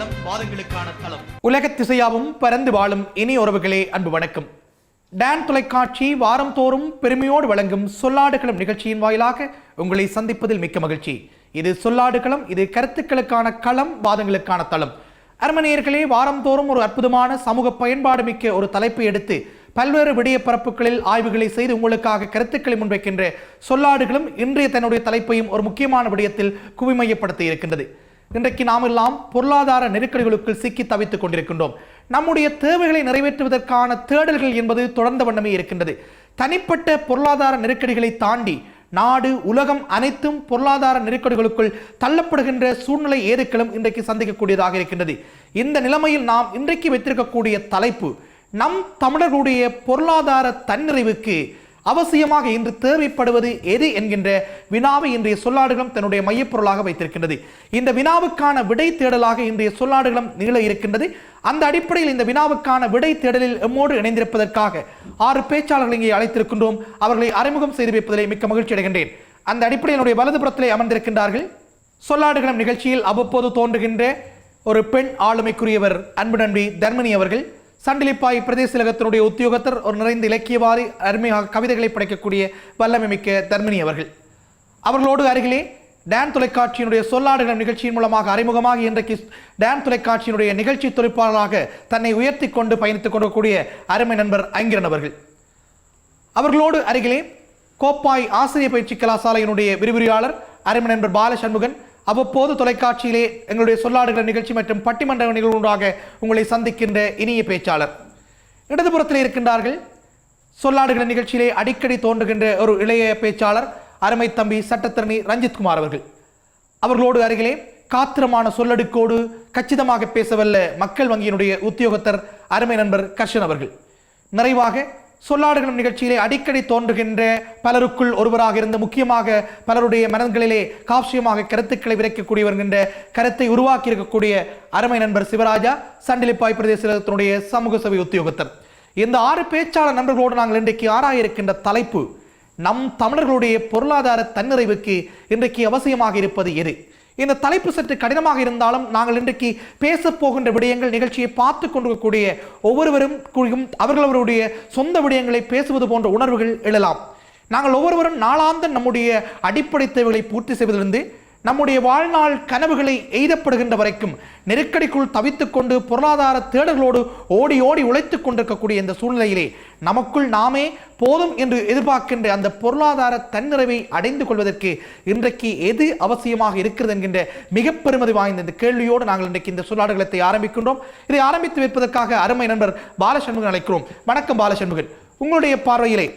களம், வாதங்களுக்கான தளம். உலகத் திசையாவும் பரந்து வாழும் இனி உறவுகளே, அன்பு வணக்கம். டான் தொலைக்காட்சி வாரந்தோறும் பெருமையோடு வழங்கும் சொல்லாடுகளம் நிகழ்ச்சியின் வாயிலாக உங்களை சந்திப்பதில் மிக்க மகிழ்ச்சி. இது சொல்லாடுகளம், இது கருத்துக்களுக்கான களம், வாதங்களுக்கான தளம். அருமநேயர்களே, வாரந்தோறும் ஒரு அற்புதமான சமூக பயன்பாடு மிக்க ஒரு தலைப்பை எடுத்து பல்வேறு விடய பரப்புகளில் ஆய்வுகளை செய்து உங்களுக்காக கருத்துக்களை முன்வைக்கின்ற சொல்லாடுகளும் இன்றைய தன்னுடைய தலைப்பையும் ஒரு முக்கியமான விடயத்தில் குவிமையப்படுத்தி இருக்கின்றது. இன்றைக்கு நாம் எல்லாம் பொருளாதார நெருக்கடிகளுக்குள் சிக்கி தவித்துக் கொண்டிருக்கின்றோம். நம்முடைய தேவைகளை நிறைவேற்றுவதற்கான தேடல்கள் என்பது தொடர்ந்த வண்ணமே இருக்கின்றது. தனிப்பட்ட பொருளாதார நெருக்கடிகளை தாண்டி நாடு, உலகம் அனைத்தும் பொருளாதார நெருக்கடிகளுக்குள் தள்ளப்படுகின்ற சூழ்நிலை ஏதுக்களும் இன்றைக்கு சந்திக்கக்கூடியதாக இருக்கின்றது. இந்த நிலைமையில் நாம் இன்றைக்கு வைத்திருக்கக்கூடிய தலைப்பு, நம் தமிழர்களுடைய பொருளாதார தன்னிறைவுக்கு அவசியமாக இன்று தேவைப்படுவது எது என்கின்ற வினாவை இன்றைய சொல்லாடுகளம் தன்னுடைய மையப்பொருளாக வைத்திருக்கின்றது. இந்த வினாவுக்கான விடை தேடலாக இன்றைய சொல்லாடுகளம் நீள இருக்கின்றது. அந்த அடிப்படையில் இந்த வினாவுக்கான விடை தேடலில் எம்மோடு இணைந்திருப்பதற்காக 6 பேச்சாளர்கள் இங்கே அழைத்திருக்கின்றோம். அவர்களை அறிமுகம் செய்து வைப்பதிலே மிக்க மகிழ்ச்சி அடைகின்றேன். அந்த அடிப்படையில் என்னுடைய வலதுபுறத்திலே அமர்ந்திருக்கின்றார்கள். சொல்லாடுகளம் நிகழ்ச்சியில் அவ்வப்போது தோன்றுகின்ற ஒரு பெண் ஆளுமைக்குரியவர் அன்பு நண்பி தர்மினி அவர்கள். சண்டிலிப்பாய் பிரதேசத்தினுடைய உத்தியோகத்தர், ஒரு நிறைந்த இலக்கியவாரி, அருமையாக கவிதைகளை படைக்கக்கூடிய வல்லமை மிக்க தர்மினி அவர்கள். அவர்களோடு அருகிலே டான் தொலைக்காட்சியினுடைய சொல்லாடுகளம் நிகழ்ச்சியின் மூலமாக அறிமுகமாக இன்றைக்கு டான் தொலைக்காட்சியினுடைய நிகழ்ச்சி தொழிற்பாளராக தன்னை உயர்த்தி கொண்டு பயணித்துக் கொண்டிருக்கக்கூடிய அருமை நண்பர் ஐங்கிரன் அவர்கள். அவர்களோடு அருகிலே கோப்பாய் ஆசிரியர் பயிற்சி கலாசாலையினுடைய விரிவுரையாளர் அருமை நண்பர் பாலசண்முகன். அவ்வப்போது தொலைக்காட்சியிலே எங்களுடைய சொல்லாடுகள நிகழ்ச்சி மற்றும் பட்டிமன்ற நிகழ்வுகளாக உங்களை சந்திக்கின்ற இனிய பேச்சாளர். இடதுபுறத்தில் இருக்கின்றார்கள். சொல்லாடுகள நிகழ்ச்சியிலே அடிக்கடி தோன்றுகின்ற ஒரு இளைய பேச்சாளர் அருமை தம்பி சட்டத்தரணி ரஞ்சித்குமார் அவர்கள். அவர்களோடு அருகிலே காத்திரமான சொல்லடுக்கோடு கச்சிதமாக பேசவல்ல மக்கள் வங்கியினுடைய உத்தியோகத்தர் அருமை நண்பர் கர்ஷன் அவர்கள். நிறைவாக சொல்லாடுகளம் நிகழ்ச்சியிலே அடிக்கடி தோன்றுகின்ற பலருக்குள் ஒருவராக இருந்து முக்கியமாக பலருடைய மனங்களிலே காப்சியமாக கருத்துக்களை விரைக்கக்கூடிய வருகின்ற கருத்தை உருவாக்கி இருக்கக்கூடிய அருமை நண்பர் சிவராஜா, சண்டிலிப்பாய் பிரதேசத்தினுடைய சமூக சபை உத்தியோகத்தர். இந்த 6 பேச்சாளர் நண்பர்களோடு நாங்கள் இன்றைக்கு ஆராய இருக்கின்ற தலைப்பு, நம் தமிழர்களுடைய பொருளாதார தன்னிறைவுக்கு இன்றைக்கு அவசியமாக இருப்பது எது? இந்த தலைப்பு சற்று கடினமாக இருந்தாலும் நாங்கள் இன்றைக்கு பேச போகின்ற விடயங்கள், நிகழ்ச்சியை பார்த்து கொண்டிருக்கக்கூடிய ஒவ்வொருவரும் அவர்களுடைய சொந்த விடயங்களை பேசுவது போன்ற உணர்வுகள் எழலாம். நாங்கள் ஒவ்வொருவரும் நாளாந்த நம்முடைய அடிப்படை தேவைகளை பூர்த்தி செய்வதிலிருந்து நம்முடைய வாழ்நாள் கனவுகளை எய்தப்படுகின்ற வரைக்கும் நெருக்கடிக்குள் தவித்துக் கொண்டு பொருளாதார தேடல்களோடு ஓடி ஓடி உழைத்துக் கொண்டிருக்கக்கூடிய இந்த சூழ்நிலையிலே நமக்குள் நாமே போதும் என்று எதிர்பார்க்கின்ற அந்த பொருளாதார தன்னிறைவை அடைந்து கொள்வதற்கு இன்றைக்கு எது அவசியமாக இருக்கிறது என்கின்ற மிக பெருமதி வாய்ந்த இந்த கேள்வியோடு நாங்கள் இன்றைக்கு இந்த சொல்லாடுகளத்தை ஆரம்பிக்கின்றோம். இதை ஆரம்பித்து வைப்பதற்காக அருமை நண்பர் பாலசண்முகன் அழைக்கிறோம். வணக்கம் பாலசண்முகன், உங்களுடைய பார்வையிலே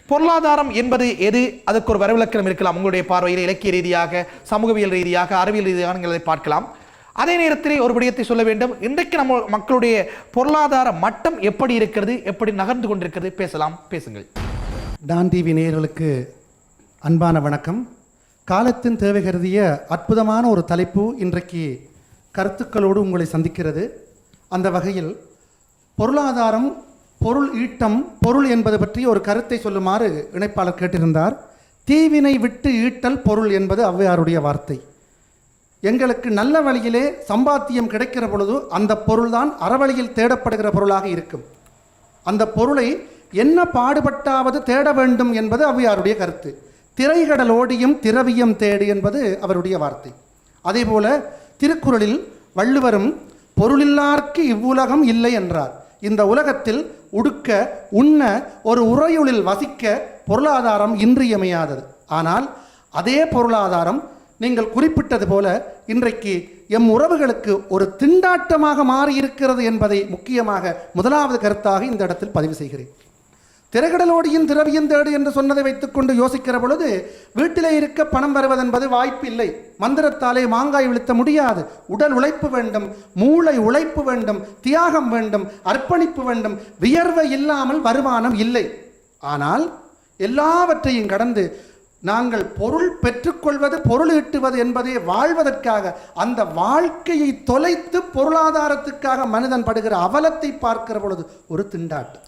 பொருளாதாரம் என்பது எது? அதற்கு ஒரு வரவிலக்கணம் இருக்கலாம். உங்களுடைய பார்வையில் இலக்கிய ரீதியாக, சமூகவியல் ரீதியாக, அறிவியல் ரீதியாக நீங்கள் அதை பார்க்கலாம். அதே நேரத்திலே ஒரு விடயத்தை சொல்ல வேண்டும். இன்றைக்கு நம்ம மக்களுடைய பொருளாதார மட்டம் எப்படி இருக்கிறது, எப்படி நகர்ந்து கொண்டிருக்கிறது? பேசலாம், பேசுங்கள். டான் டிவி நேயர்களுக்கு அன்பான வணக்கம். காலத்தின் தேவை கருதிய அற்புதமான ஒரு தலைப்பு இன்றைக்கு கருத்துக்களோடு உங்களை சந்திக்கிறது. அந்த வகையில் பொருளாதாரம், பொருள் ஈட்டம், பொருள் என்பது பற்றி ஒரு கருத்தை சொல்லுமாறு இணைப்பாளர் கேட்டிருந்தார். தீவினை விட்டு ஈட்டல் பொருள் என்பது ஔவையாருடைய வார்த்தை. எங்களுக்கு நல்ல வழியிலே சம்பாத்தியம் கிடைக்கிற பொழுது அந்த பொருள்தான் அறவழியில் தேடப்படுகிற பொருளாக இருக்கும். அந்த பொருளை என்ன பாடுபட்டாவது தேட வேண்டும் என்பது ஔவையாருடைய கருத்து. திரைகடல் ஓடியும் திரவியம் தேடு என்பது அவருடைய வார்த்தை. அதே போல திருக்குறளில் வள்ளுவரும் பொருளில்லார்க்கு இவ்வுலகம் இல்லை என்றார். இந்த உலகத்தில் உடுக்க, உண்ண, ஒரு உறையுளில் வசிக்க பொருளாதாரம் இன்றியமையாதது. ஆனால் அதே பொருளாதாரம் நீங்கள் குறிப்பிட்டது போல இன்றைக்கு எம் உறவுகளுக்கு ஒரு திண்டாட்டமாக மாறியிருக்கிறது என்பதை முக்கியமாக முதலாவது கருத்தாக இந்த இடத்தில் பதிவு செய்கிறேன். திரைகடலோடியின் திரவியம் தேடு என்று சொன்னதை வைத்துக்கொண்டு யோசிக்கிற பொழுது வீட்டிலே இருக்க பணம் வருவதென்பது வாய்ப்பு இல்லை. மந்திரத்தாலே மாங்காய் விழுத்த முடியாது. உடல் உழைப்பு வேண்டும், மூளை உழைப்பு வேண்டும், தியாகம் வேண்டும், அர்ப்பணிப்பு வேண்டும். வியர்வை இல்லாமல் வருமானம் இல்லை. ஆனால் எல்லாவற்றையும் கடந்து நாங்கள் பொருள் பெற்றுக்கொள்வது, பொருள் ஈட்டுவது என்பதே வாழ்வதற்காக, அந்த வாழ்க்கையை தொலைத்து பொருளாதாரத்துக்காக மனிதன் படுகிற அவலத்தை பார்க்கிற பொழுது ஒரு திண்டாட்டம்.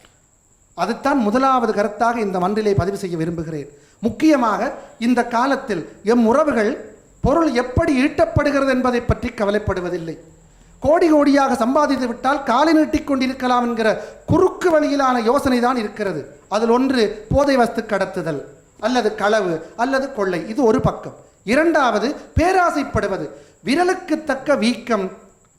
அதுதான் முதலாவது கருத்தாக இந்த மன்றிலே பதிவு செய்ய விரும்புகிறேன். முக்கியமாக இந்த காலத்தில் எம் உறவுகள் பொருள் எப்படி ஈட்டப்படுகிறது என்பதை பற்றி கவலைப்படுவதில்லை. கோடி கோடியாக சம்பாதித்து விட்டால் காலை நீட்டிக் கொண்டிருக்கலாம் என்கிற குறுக்கு வழியிலான யோசனை தான் இருக்கிறது. அதில் ஒன்று போதை வஸ்து கடத்துதல் அல்லது களவு அல்லது கொள்ளை, இது ஒரு பக்கம். இரண்டாவது பேராசைப்படுவது. விரலுக்கு தக்க வீக்கம்,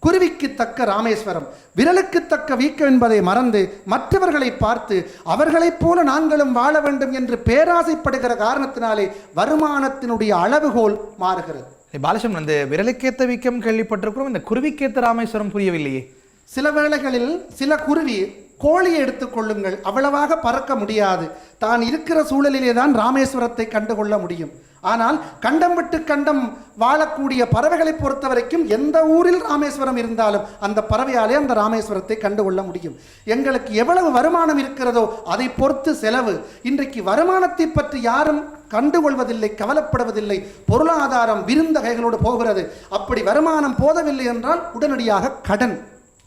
குருவிக்கு தக்க ராமேஸ்வரம். விரலுக்கு தக்க வீக்கம் என்பதை மறந்து மற்றவர்களை பார்த்து அவர்களைப் போல நாங்களும் வாழ வேண்டும் என்று பேராசைப்படுகிற காரணத்தினாலே வருமானத்தினுடைய அளவுகோல் மாறுகிறது. பாலசம், அந்த விரலுக்கேத்த வீக்கம் கேள்விப்பட்டிருக்கிறோம், இந்த குருவிக்கேத்த ராமேஸ்வரம் புரியவில்லையே. சில வேளைகளில் சில குருவி, கோழியை எடுத்துக்கொள்ளுங்கள், அவ்வளவாக பறக்க முடியாது. தான் இருக்கிற சூழலிலே தான் ராமேஸ்வரத்தை கண்டுகொள்ள முடியும். ஆனால் கண்டம் விட்டு கண்டம் வாழக்கூடிய பறவைகளை பொறுத்த வரைக்கும் எந்த ஊரில் ராமேஸ்வரம் இருந்தாலும் அந்த பறவையாலே அந்த ராமேஸ்வரத்தை கண்டுகொள்ள முடியும். எங்களுக்கு எவ்வளவு வருமானம் இருக்கிறதோ அதை பொறுத்து செலவு. இன்றைக்கு வருமானத்தை பற்றி யாரும் கண்டுகொள்வதில்லை, கவலைப்படுவதில்லை. பொருளாதாரம் விருந்தகைகளோடு போகிறது. அப்படி வருமானம் போதவில்லை என்றால் உடனடியாக கடன்,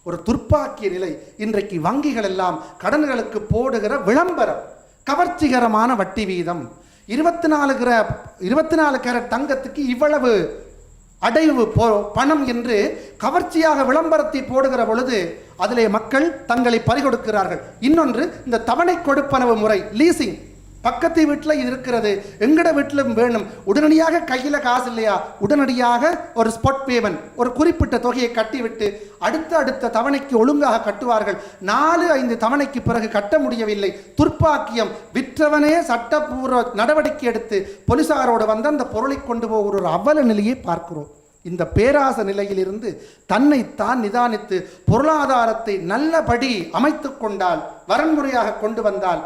ஒரு துர்ப்பாக்கிய நிலை. இன்றைக்கு வங்கிகள் எல்லாம் கடன்களுக்கு போடுகிற விளம்பரம், கவர்ச்சிகரமான வட்டி வீதம், 24 கேரட் தங்கத்துக்கு இவ்வளவு அடைவு பணம் என்று கவர்ச்சியாக விளம்பரத்தை போடுகிற பொழுது அதிலே மக்கள் தங்களை பறிகொடுக்கிறார்கள். இன்னொன்று, இந்த தவணை கொடுப்பனவு முறை, லீசிங். பக்கத்து வீட்டில் இது இருக்கிறது, எங்கட வீட்டிலும் வேணும், உடனடியாக கையில் காசு இல்லையா, உடனடியாக ஒரு ஸ்பாட் பேமெண்ட், ஒரு குறிப்பிட்ட தொகையை கட்டிவிட்டு அடுத்த தவணைக்கு ஒழுங்காக கட்டுவார்கள். 4-5 தவணைக்கு பிறகு கட்ட முடியவில்லை. துர்ப்பாக்கியம். விற்றவனே சட்டப்பூர்வ நடவடிக்கை எடுத்து போலீசாரோடு வந்து அந்த பொருளை கொண்டு போகிற ஒரு அவல நிலையை பார்க்கிறோம். இந்த பேராச நிலையிலிருந்து தன்னை தான் நிதானித்து பொருளாதாரத்தை நல்லபடி அமைத்து கொண்டால், வரன்முறையாக கொண்டு வந்தால்,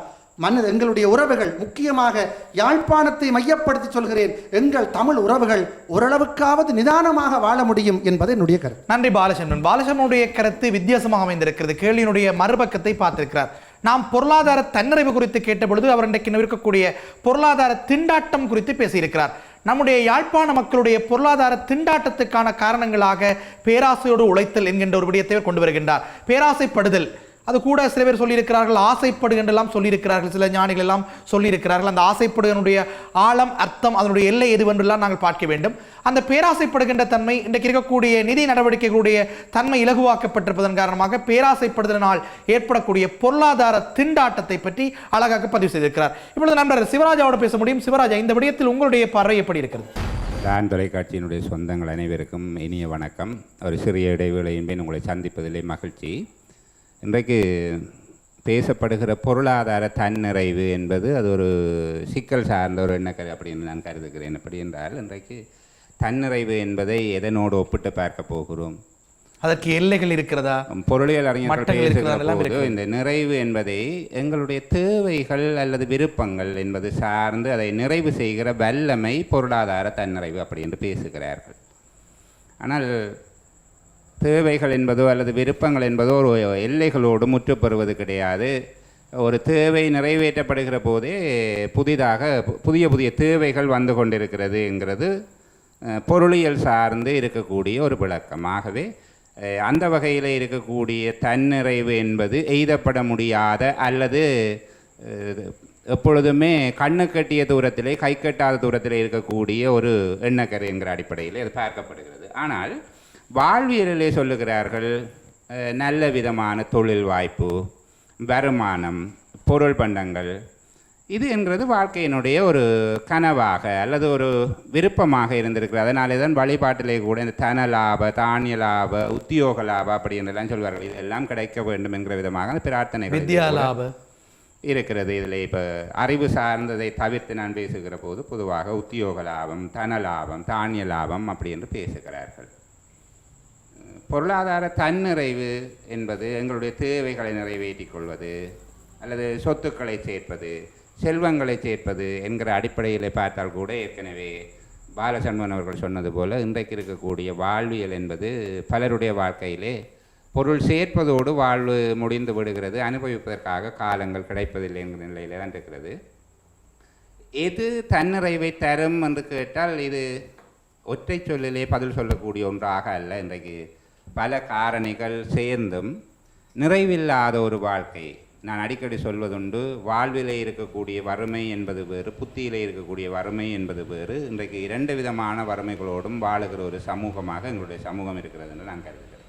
எங்களுடைய உறவுகள், முக்கியமாக யாழ்ப்பாணத்தை மையப்படுத்தி சொல்கிறேன், எங்கள் தமிழ் உறவுகள் ஓரளவுக்காவது நிதானமாக வாழ முடியும் என்பது என்னுடைய கருத்து. நன்றி பாலசந்திரன். பாலசந்திரனுடைய கருத்து வித்தியாசமாக அமைந்திருக்கிறது. கேள்வியினுடைய மறுபக்கத்தை பார்த்திருக்கிறார். நாம் பொருளாதார தன்னிறைவு குறித்து கேட்டபொழுது அவர் இன்றைக்கு இருக்கக்கூடிய பொருளாதார திண்டாட்டம் குறித்து பேசியிருக்கிறார். நம்முடைய யாழ்ப்பாண மக்களுடைய பொருளாதார திண்டாட்டத்துக்கான காரணங்களாக பேராசையோடு உழைத்தல் என்கின்ற ஒரு விடயத்தை கொண்டு வருகின்றார். பேராசைப்படுதல், அது கூட சில பேர் சொல்லியிருக்கிறார்கள், ஆசைப்படுகின்றெல்லாம் சொல்லியிருக்கிறார்கள், சில ஞானிகள் எல்லாம் சொல்லியிருக்கிறார்கள். அந்த ஆசைப்படுகின்ற ஆழம், அர்த்தம், அதனுடைய எல்லை எதுவென்றெல்லாம் நாங்கள் பார்க்க வேண்டும். அந்த பேராசைப்படுகின்ற தன்மை, இன்றைக்கு இருக்கக்கூடிய நிதி நடவடிக்கைகளுடைய தன்மை இலகுவாக்கப்பட்டிருப்பதன் காரணமாக பேராசைப்படுதலினால் ஏற்படக்கூடிய பொருளாதார திண்டாட்டத்தை பற்றி அழகாக பதிவு செய்திருக்கிறார். இப்பொழுது நண்பர் சிவராஜாவோடு பேச முடியும். சிவராஜா, இந்த விடயத்தில் உங்களுடைய பார்வை எப்படி இருக்கிறது? டான் தொலைக்காட்சியினுடைய சொந்தங்கள் அனைவருக்கும் இனிய வணக்கம். ஒரு சிறிய இடைவேளையின்பே உங்களை சந்திப்பதிலே மகிழ்ச்சி. இன்றைக்கு பேசப்படுகிற பொருளாதார தன்னிறைவு என்பது அது ஒரு சிக்கல் சார்ந்த ஒரு எண்ணக்கரு அப்படின்னு நான் கருதுகிறேன். எப்படி என்றால், இன்றைக்கு தன்னிறைவு என்பதை எதனோடு ஒப்பிட்டு பார்க்க போகிறோம்? அதற்கு எல்லைகள் இருக்கிறதா? பொருளியல் அறிஞர்கள் பேசுகிற போது இந்த நிறைவு என்பதை எங்களுடைய தேவைகள் அல்லது விருப்பங்கள் என்பது சார்ந்து அதை நிறைவு செய்கிற வல்லமை பொருளாதார தன்னிறைவு அப்படி என்று பேசுகிறார்கள். ஆனால் தேவைகள் என்பதோ அல்லது விருப்பங்கள் என்பதோ ஒரு எல்லைகளோடு முற்றுப்பெறுவது கிடையாது. ஒரு தேவை நிறைவேற்றப்படுகிற போதே புதிய தேவைகள் வந்து கொண்டிருக்கிறது என்கிறது பொருளியல் சார்ந்து இருக்கக்கூடிய ஒரு விளக்கம். ஆகவே அந்த வகையில் இருக்கக்கூடிய தன்னிறைவு என்பது எய்தப்பட முடியாத அல்லது எப்பொழுதுமே கண்ணு கட்டிய தூரத்திலே கை கட்டாத தூரத்திலே இருக்கக்கூடிய ஒரு எண்ணக்கரு என்கிற அடிப்படையில் அது பார்க்கப்படுகிறது. ஆனால் வாழ்வியலிலே சொல்லுகிறார்கள், நல்ல விதமான தொழில் வாய்ப்பு, வருமானம், பொருள் பண்டங்கள், இது என்கிறது வாழ்க்கையினுடைய ஒரு கனவாக அல்லது ஒரு விருப்பமாக இருந்திருக்கிறது. அதனாலே தான் வழிபாட்டிலே கூட இந்த தன லாப, தானிய லாப, உத்தியோக லாப அப்படி என்றெல்லாம் சொல்வார்கள். இதெல்லாம் கிடைக்க வேண்டும் என்கிற விதமாக அந்த பிரார்த்தனை இருக்கிறது. இதில் இப்போ அறிவு சார்ந்ததை தவிர்த்து நான் பேசுகிற போது பொதுவாக உத்தியோக லாபம், தன லாபம், தானிய லாபம் அப்படி என்று பேசுகிறார்கள். பொருளாதார தன்னிறைவு என்பது எங்களுடைய தேவைகளை நிறைவேற்றிக் கொள்வது அல்லது சொத்துக்களை சேர்ப்பது, செல்வங்களை சேர்ப்பது என்கிற அடிப்படையில் பார்த்தால் கூட ஏற்கனவே பாலசண்முகன் அவர்கள் சொன்னது போல் இன்றைக்கு இருக்கக்கூடிய வாழ்வியல் என்பது பலருடைய வாழ்க்கையிலே பொருள் சேர்ப்பதோடு வாழ்வு முடிந்து விடுகிறது, அனுபவிப்பதற்காக காலங்கள் கிடைப்பதில்லை என்கிற நிலையில் தான் இருக்கிறது. எது தன்னிறைவை தரும் என்று கேட்டால் இது ஒற்றை சொல்லிலே பதில் சொல்லக்கூடிய ஒன்றாக அல்ல. இன்றைக்கு பல காரணிகள் சேர்ந்தும் நிறைவில்லாத ஒரு வாழ்க்கை. நான் அடிக்கடி சொல்வதுண்டு, வாழ்விலே இருக்கக்கூடிய வறுமை என்பது வேறு, புத்தியிலே இருக்கக்கூடிய வறுமை என்பது வேறு. இன்றைக்கு 2 விதமான வறுமைகளோடும் வாழுகிற ஒரு சமூகமாக எங்களுடைய சமூகம் இருக்கிறது என்று நான் கருதுகிறேன்.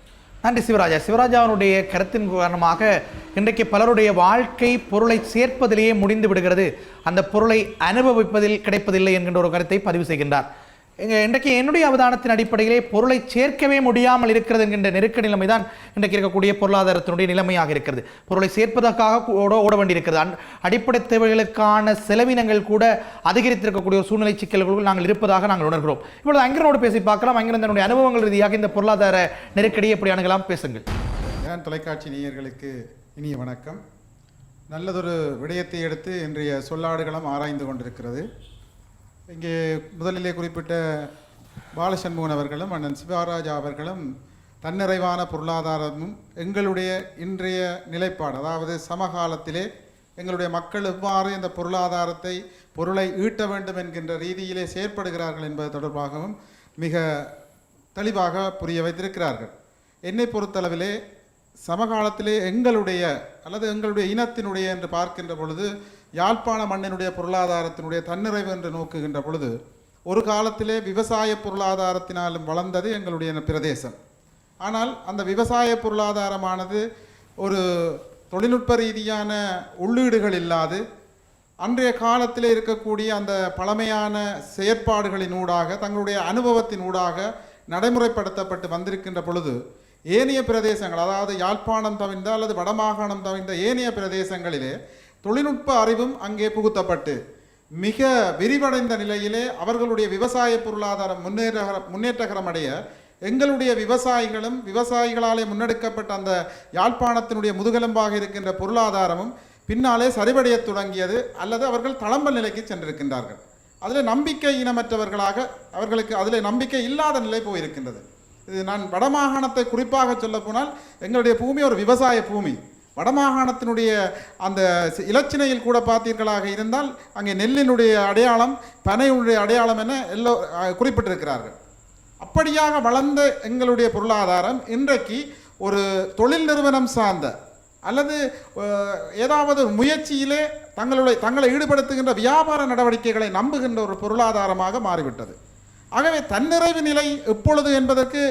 நன்றி சிவராஜா. சிவராஜாவுடைய கருத்தின் காரணமாக இன்றைக்கு பலருடைய வாழ்க்கை பொருளை சேர்ப்பதிலேயே முடிந்து விடுகிறது, அந்த பொருளை அனுபவிப்பதில் கிடைப்பதில்லை என்கின்ற ஒரு கருத்தை பதிவு செய்கின்றார். இன்றைக்கு என்னுடைய அவதானத்தின் அடிப்படையிலே பொருளை சேர்க்கவே முடியாமல் இருக்கிறது என்கின்ற நெருக்கடி நிலைமை தான் இன்றைக்கு இருக்கக்கூடிய பொருளாதாரத்தினுடைய நிலைமையாக இருக்கிறது. பொருளை சேர்ப்பதற்காக ஓட வேண்டியிருக்கிறது. அடிப்படை தேவைகளுக்கான செலவினங்கள் கூட அதிகரித்திருக்கக்கூடிய ஒரு சூழ்நிலை சிக்கல்களுக்கு நாங்கள் இருப்பதாக நாங்கள் உணர்கிறோம். இப்பொழுது அங்கிரனோடு பேசி பார்க்கலாம். அங்கிரன் தன்னுடைய அனுபவங்கள் ரீதியாக இந்த பொருளாதார நெருக்கடியை எப்படி அணுகலாம் பேசுங்கள். தொலைக்காட்சி நேயர்களுக்கு இனிய வணக்கம். நல்லதொரு விடயத்தை எடுத்து இன்றைய சொல்லாடுகளம் ஆராய்ந்து கொண்டிருக்கிறது. இங்கே முதலிலே குறிப்பிட்ட பாலசண்முகன் அவர்களும் அண்ணன் சிவராஜா அவர்களும் தன்னிறைவான பொருளாதாரமும் எங்களுடைய இன்றைய நிலைப்பாடு, அதாவது சமகாலத்திலே எங்களுடைய மக்கள் எவ்வாறு இந்த பொருளை ஈட்ட வேண்டும் என்கின்ற ரீதியிலே செயற்படுகிறார்கள் என்பது தொடர்பாகவும் மிக தெளிவாக புரிய வைத்திருக்கிறார்கள். என்னை பொறுத்தளவிலே சமகாலத்திலே எங்களுடைய இனத்தினுடைய என்று பார்க்கின்ற பொழுது, யாழ்ப்பாண மண்ணினுடைய பொருளாதாரத்தினுடைய தன்னிறைவு என்று நோக்குகின்ற பொழுது, ஒரு காலத்திலே விவசாய பொருளாதாரத்தினாலும் வளர்ந்தது எங்களுடைய பிரதேசம். ஆனால் அந்த விவசாய பொருளாதாரமானது ஒரு தொழில்நுட்ப ரீதியான உள்ளீடுகள் இல்லாது அன்றைய காலத்திலே இருக்கக்கூடிய அந்த பழமையான செயற்பாடுகளினூடாக தங்களுடைய அனுபவத்தினூடாக நடைமுறைப்படுத்தப்பட்டு வந்திருக்கின்ற பொழுது, ஏனைய பிரதேசங்கள், அதாவது யாழ்ப்பாணம் தவிர்ந்த அல்லது வடமாகாணம் தவிர்ந்த ஏனைய பிரதேசங்களிலே தொழில்நுட்ப அறிவும் அங்கே புகுத்தப்பட்டு மிக விரிவடைந்த நிலையிலே அவர்களுடைய விவசாய பொருளாதாரம் முன்னேற்றகரம் அடைய எங்களுடைய விவசாயிகளும் விவசாயிகளாலே முன்னெடுக்கப்பட்ட அந்த யாழ்ப்பாணத்தினுடைய முதுகெலும்பாக இருக்கின்ற பொருளாதாரமும் பின்னாலே சரிவடைய தொடங்கியது, அல்லது அவர்கள் தளம்பல் நிலைக்கு சென்றிருக்கின்றார்கள். அதில் நம்பிக்கை இனமற்றவர்களாக அவர்களுக்கு அதில் நம்பிக்கை இல்லாத நிலை போயிருக்கின்றது. இது நான் வடமாகாணத்தை குறிப்பாக சொல்ல போனால் எங்களுடைய பூமி ஒரு விவசாய பூமி. வடமாகாணத்தினுடைய அந்த இலச்சினையில் கூட பார்த்தீர்களாக இருந்தால் அங்கே நெல்லினுடைய அடையாளம், பனையுடைய அடையாளம் என குறிப்பிட்டிருக்கிறார்கள். அப்படியாக வளர்ந்த எங்களுடைய பொருளாதாரம் இன்றைக்கு ஒரு தொழில் நிறுவனம் சார்ந்த அல்லது ஏதாவது முயற்சியிலே தங்களை ஈடுபடுத்துகின்ற வியாபார நடவடிக்கைகளை நம்புகின்ற ஒரு பொருளாதாரமாக மாறிவிட்டது. ஆகவே தன்னிறைவு நிலை எப்பொழுது என்பதற்கு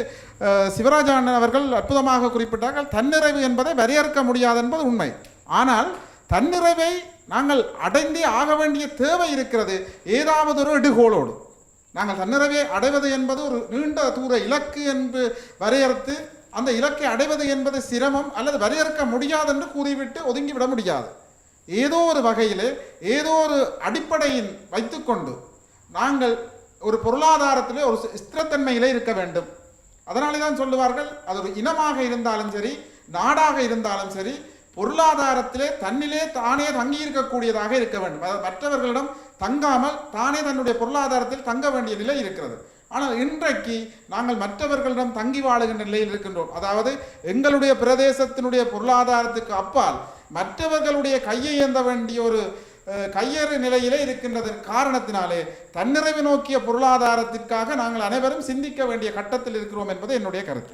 சிவராஜா அண்ணன் அவர்கள் அற்புதமாக குறிப்பிட்டார்கள். தன்னிறைவு என்பதை வரையறுக்க முடியாது என்பது உண்மை. ஆனால் தன்னிறைவை நாங்கள் அடைந்தே ஆக வேண்டிய தேவை இருக்கிறது. ஏதாவது ஒரு இடுகோளோடு நாங்கள் தன்னிறைவை அடைவது என்பது ஒரு நீண்ட தூர இலக்கு என்று வரையறுத்து அந்த இலக்கை அடைவது என்பது சிரமம் அல்லது வரையறுக்க முடியாது என்று கூறிவிட்டு ஒதுங்கிவிட முடியாது. ஏதோ ஒரு வகையிலே ஏதோ ஒரு அடிப்படையின் வைத்துக்கொண்டு நாங்கள் ஒரு பொருளாதாரத்திலே ஒரு ஸ்திரத்தன்மையிலே இருக்க வேண்டும். அதனாலே தான் சொல்லுவார்கள், அது ஒரு இனமாக இருந்தாலும் சரி, நாடாக இருந்தாலும் சரி, பொருளாதாரத்திலே தன்னிலே தானே தங்கி இருக்கக்கூடியதாக இருக்க வேண்டும். அதாவது மற்றவர்களிடம் தங்காமல் தானே தன்னுடைய பொருளாதாரத்தில் தங்க வேண்டிய நிலை இருக்கிறது. ஆனால் இன்றைக்கு நாங்கள் மற்றவர்களிடம் தங்கி வாழுகின்ற நிலையில் இருக்கின்றோம். அதாவது எங்களுடைய பிரதேசத்தினுடைய பொருளாதாரத்துக்கு அப்பால் மற்றவர்களுடைய கையை ஏந்த வேண்டிய ஒரு கையேறு நிலையிலே இருக்கின்றதன் காரணத்தினாலே தன்னிறைவு நோக்கிய பொருளாதாரத்திற்காக நாங்கள் அனைவரும் சிந்திக்க வேண்டிய கட்டத்தில் இருக்கிறோம் என்பது என்னுடைய கருத்து.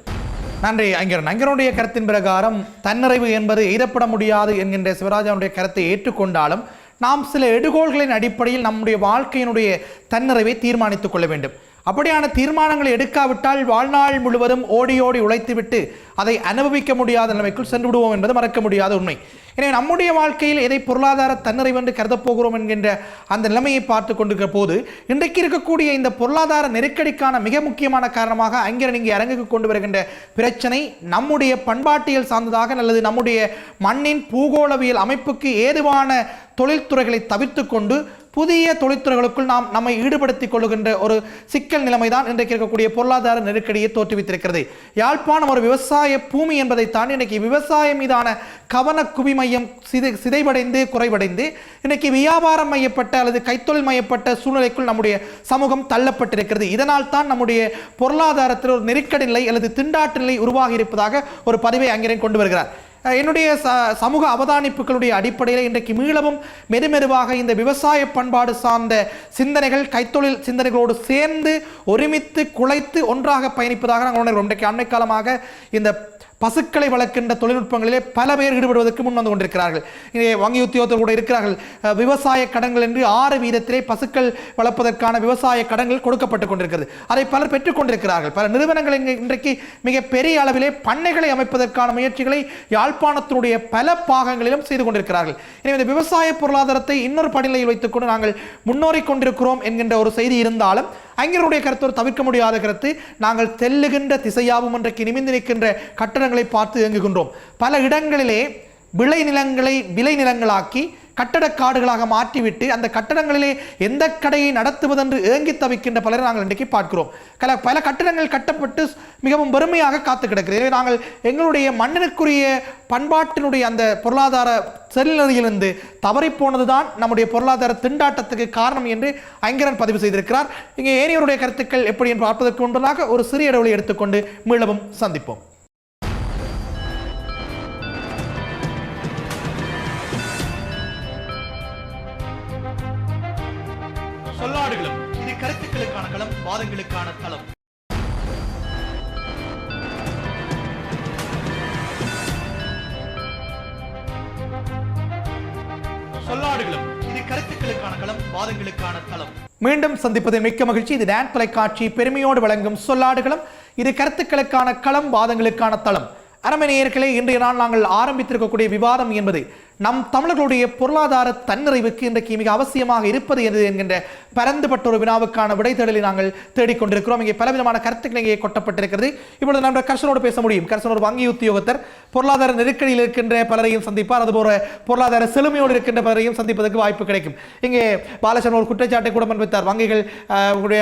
நன்றி ஐங்கரன். ஐங்கரனுடைய கருத்தின் பிரகாரம் தன்னிறைவு என்பது எய்தப்பட முடியாது என்கின்ற சிவராஜாவுடைய கருத்தை ஏற்றுக்கொண்டாலும் நாம் சில எடுகோள்களின் அடிப்படையில் நம்முடைய வாழ்க்கையினுடைய தன்னிறைவை தீர்மானித்துக் கொள்ள வேண்டும். அப்படியான தீர்மானங்களை எடுக்காவிட்டால் வாழ்நாள் முழுவதும் ஓடி ஓடி உழைத்துவிட்டு அதை அனுபவிக்க முடியாத நிலைமைக்குள் சென்று விடுவோம் என்பது மறக்க முடியாத உண்மை. எனவே நம்முடைய வாழ்க்கையில் எதை பொருளாதார தன்னிறைவு என்று கருதப்போகிறோம் என்கின்ற அந்த நிலைமையை பார்த்து கொண்டிருக்கிற போது இன்றைக்கு இருக்கக்கூடிய இந்த பொருளாதார நெருக்கடிக்கான மிக முக்கியமான காரணமாக அங்கே இங்கே அரங்குக்கு கொண்டு வருகின்ற பிரச்சனை நம்முடைய பண்பாட்டியல் சார்ந்ததாக அல்லது நம்முடைய மண்ணின் பூகோளவியல் அமைப்புக்கு ஏதுவான தொழில்துறைகளை தவிர்த்து கொண்டு புதிய தொழில்துறைகளுக்குள் நாம் நம்மை ஈடுபடுத்திக் கொள்ளுகின்ற ஒரு சிக்கல் நிலைமைதான் இன்றைக்கு இருக்கக்கூடிய பொருளாதார நெருக்கடியை தோற்றுவித்திருக்கிறது. யாழ்ப்பாணம் ஒரு விவசாய பூமி என்பதை தாண்டி இன்றைக்கு விவசாயம் மீதான கவன குவிமையம் சிதைவடைந்து குறைவடைந்து இன்றைக்கு வியாபாரம் மையப்பட்ட அல்லது கைத்தொழில் மையப்பட்ட சூழ்நிலைக்குள் நம்முடைய சமூகம் தள்ளப்பட்டிருக்கிறது. இதனால் தான் நம்முடைய பொருளாதாரத்தில் ஒரு நெருக்கடி நிலை அல்லது திண்டாட்டு நிலை உருவாகி இருப்பதாக ஒரு பதிவை அங்கே கொண்டு வருகிறார். என்னுடைய சமூக அவதானிப்புகளுடைய அடிப்படையில் இன்றைக்கு மீளவும் மெதுமெதுவாக இந்த விவசாய பண்பாடு சார்ந்த சிந்தனைகள் கைத்தொழில் சிந்தனைகளோடு சேர்ந்து ஒருமித்து குலைத்து ஒன்றாக பயணிப்பதாக நாங்கள் உணர்கிறோம். இன்றைக்கு அண்மை காலமாக இந்த பசுக்களை வளர்க்கின்ற தொழில்நுட்பங்களிலே பல பேர் ஈடுபடுவதற்கு முன் வந்து கொண்டிருக்கிறார்கள். இங்கே வங்கி உத்தியோகத்தர் கூட இருக்கிறார்கள். விவசாய கடன்கள் என்று 6% பசுக்கள் வளர்ப்பதற்கான விவசாய கடன்கள் கொடுக்கப்பட்டுக் கொண்டிருக்கிறது. அதை பலர் பெற்றுக் கொண்டிருக்கிறார்கள். பல நிறுவனங்கள் இன்றைக்கு மிக பெரிய அளவிலே பண்ணைகளை அமைப்பதற்கான முயற்சிகளை யாழ்ப்பாணத்தினுடைய பல பாகங்களிலும் செய்து கொண்டிருக்கிறார்கள். எனவே இந்த விவசாய பொருளாதாரத்தை இன்னொரு படிநிலையில் வைத்துக்கொண்டு நாங்கள் முன்னோறி கொண்டிருக்கிறோம் என்கின்ற ஒரு செய்தி இருந்தாலும் அறிஞருடைய கருத்து ஒரு தவிர்க்க முடியாத கருத்து. நாங்கள் தெல்லுகின்ற திசையாவும் இன்றைக்கு நிமிந்து நிற்கின்ற கட்டடங்களை பார்த்து இயங்குகின்றோம். பல இடங்களிலே விளை நிலங்களை விளை நிலங்களாக்கி கட்டடக்காடுகளாக மாற்றிவிட்டு அந்த கட்டடங்களிலே எந்த கடையை நடத்துவதென்று ஏங்கி தவிக்கின்ற பலரை நாங்கள் இன்றைக்கு பார்க்கிறோம். பல கட்டடங்கள் கட்டப்பட்டு மிகவும் பெருமையாக காத்து கிடக்கிறது. எனவே நாங்கள் எங்களுடைய மண்ணிற்குரிய பண்பாட்டினுடைய அந்த பொருளாதார செல்நிலையிலிருந்து தவறிப்போனதுதான் நம்முடைய பொருளாதார திண்டாட்டத்துக்கு காரணம் என்று ஐங்கரன் பதிவு செய்திருக்கிறார். இங்கே ஏனையோருடைய கருத்துக்கள் எப்படி என்று பார்ப்பதற்கு முன்பதாக ஒரு சிறிய இடைவெளி எடுத்துக்கொண்டு மீளவும் சந்திப்போம். சொல்லாடுகளும் இது கருத்துக்களுக்கான களம், வாதங்களுக்கான களம். சொல்லாடுகளும் இது கருத்துக்களுக்கான களம், வாதங்களுக்கான களம். மீண்டும் சந்திப்பதில் மிக்க மகிழ்ச்சி. இது டான் தொலைக்காட்சி பெருமையோடு வழங்கும் சொல்லாடுகளும் இது கருத்துக்களுக்கான களம், வாதங்களுக்கான தளம். அரமை நேயர்களே, இன்றைய நாள் நாங்கள் ஆரம்பித்திருக்கக்கூடிய விவாதம் என்பது நம் தமிழர்களுடைய பொருளாதார தன்னிறைவுக்கு இன்றைக்கு மிக அவசியமாக இருப்பது எது என்கின்ற பரந்துபட்ட ஒரு வினாவுக்கான விடைத்தேடலை நாங்கள் தேடிக்கொண்டிருக்கிறோம். இங்கே பலவிதமான கருத்துக்கள் இங்கே கொட்டப்பட்டிருக்கிறது. இப்பொழுது நம்ம கர்சனோடு பேச முடியும். கர்சன் ஒரு வங்கி உத்தியோகத்தர், பொருளாதார நெருக்கடியில் இருக்கின்ற பலரையும் சந்திப்பார். அதுபோல பொருளாதார செழுமையோடு இருக்கின்ற பலரையும் சந்திப்பதற்கு வாய்ப்பு கிடைக்கும். இங்கே பாலசன் ஒரு குற்றச்சாட்டை கூட முன்வைத்தார். வங்கிகள்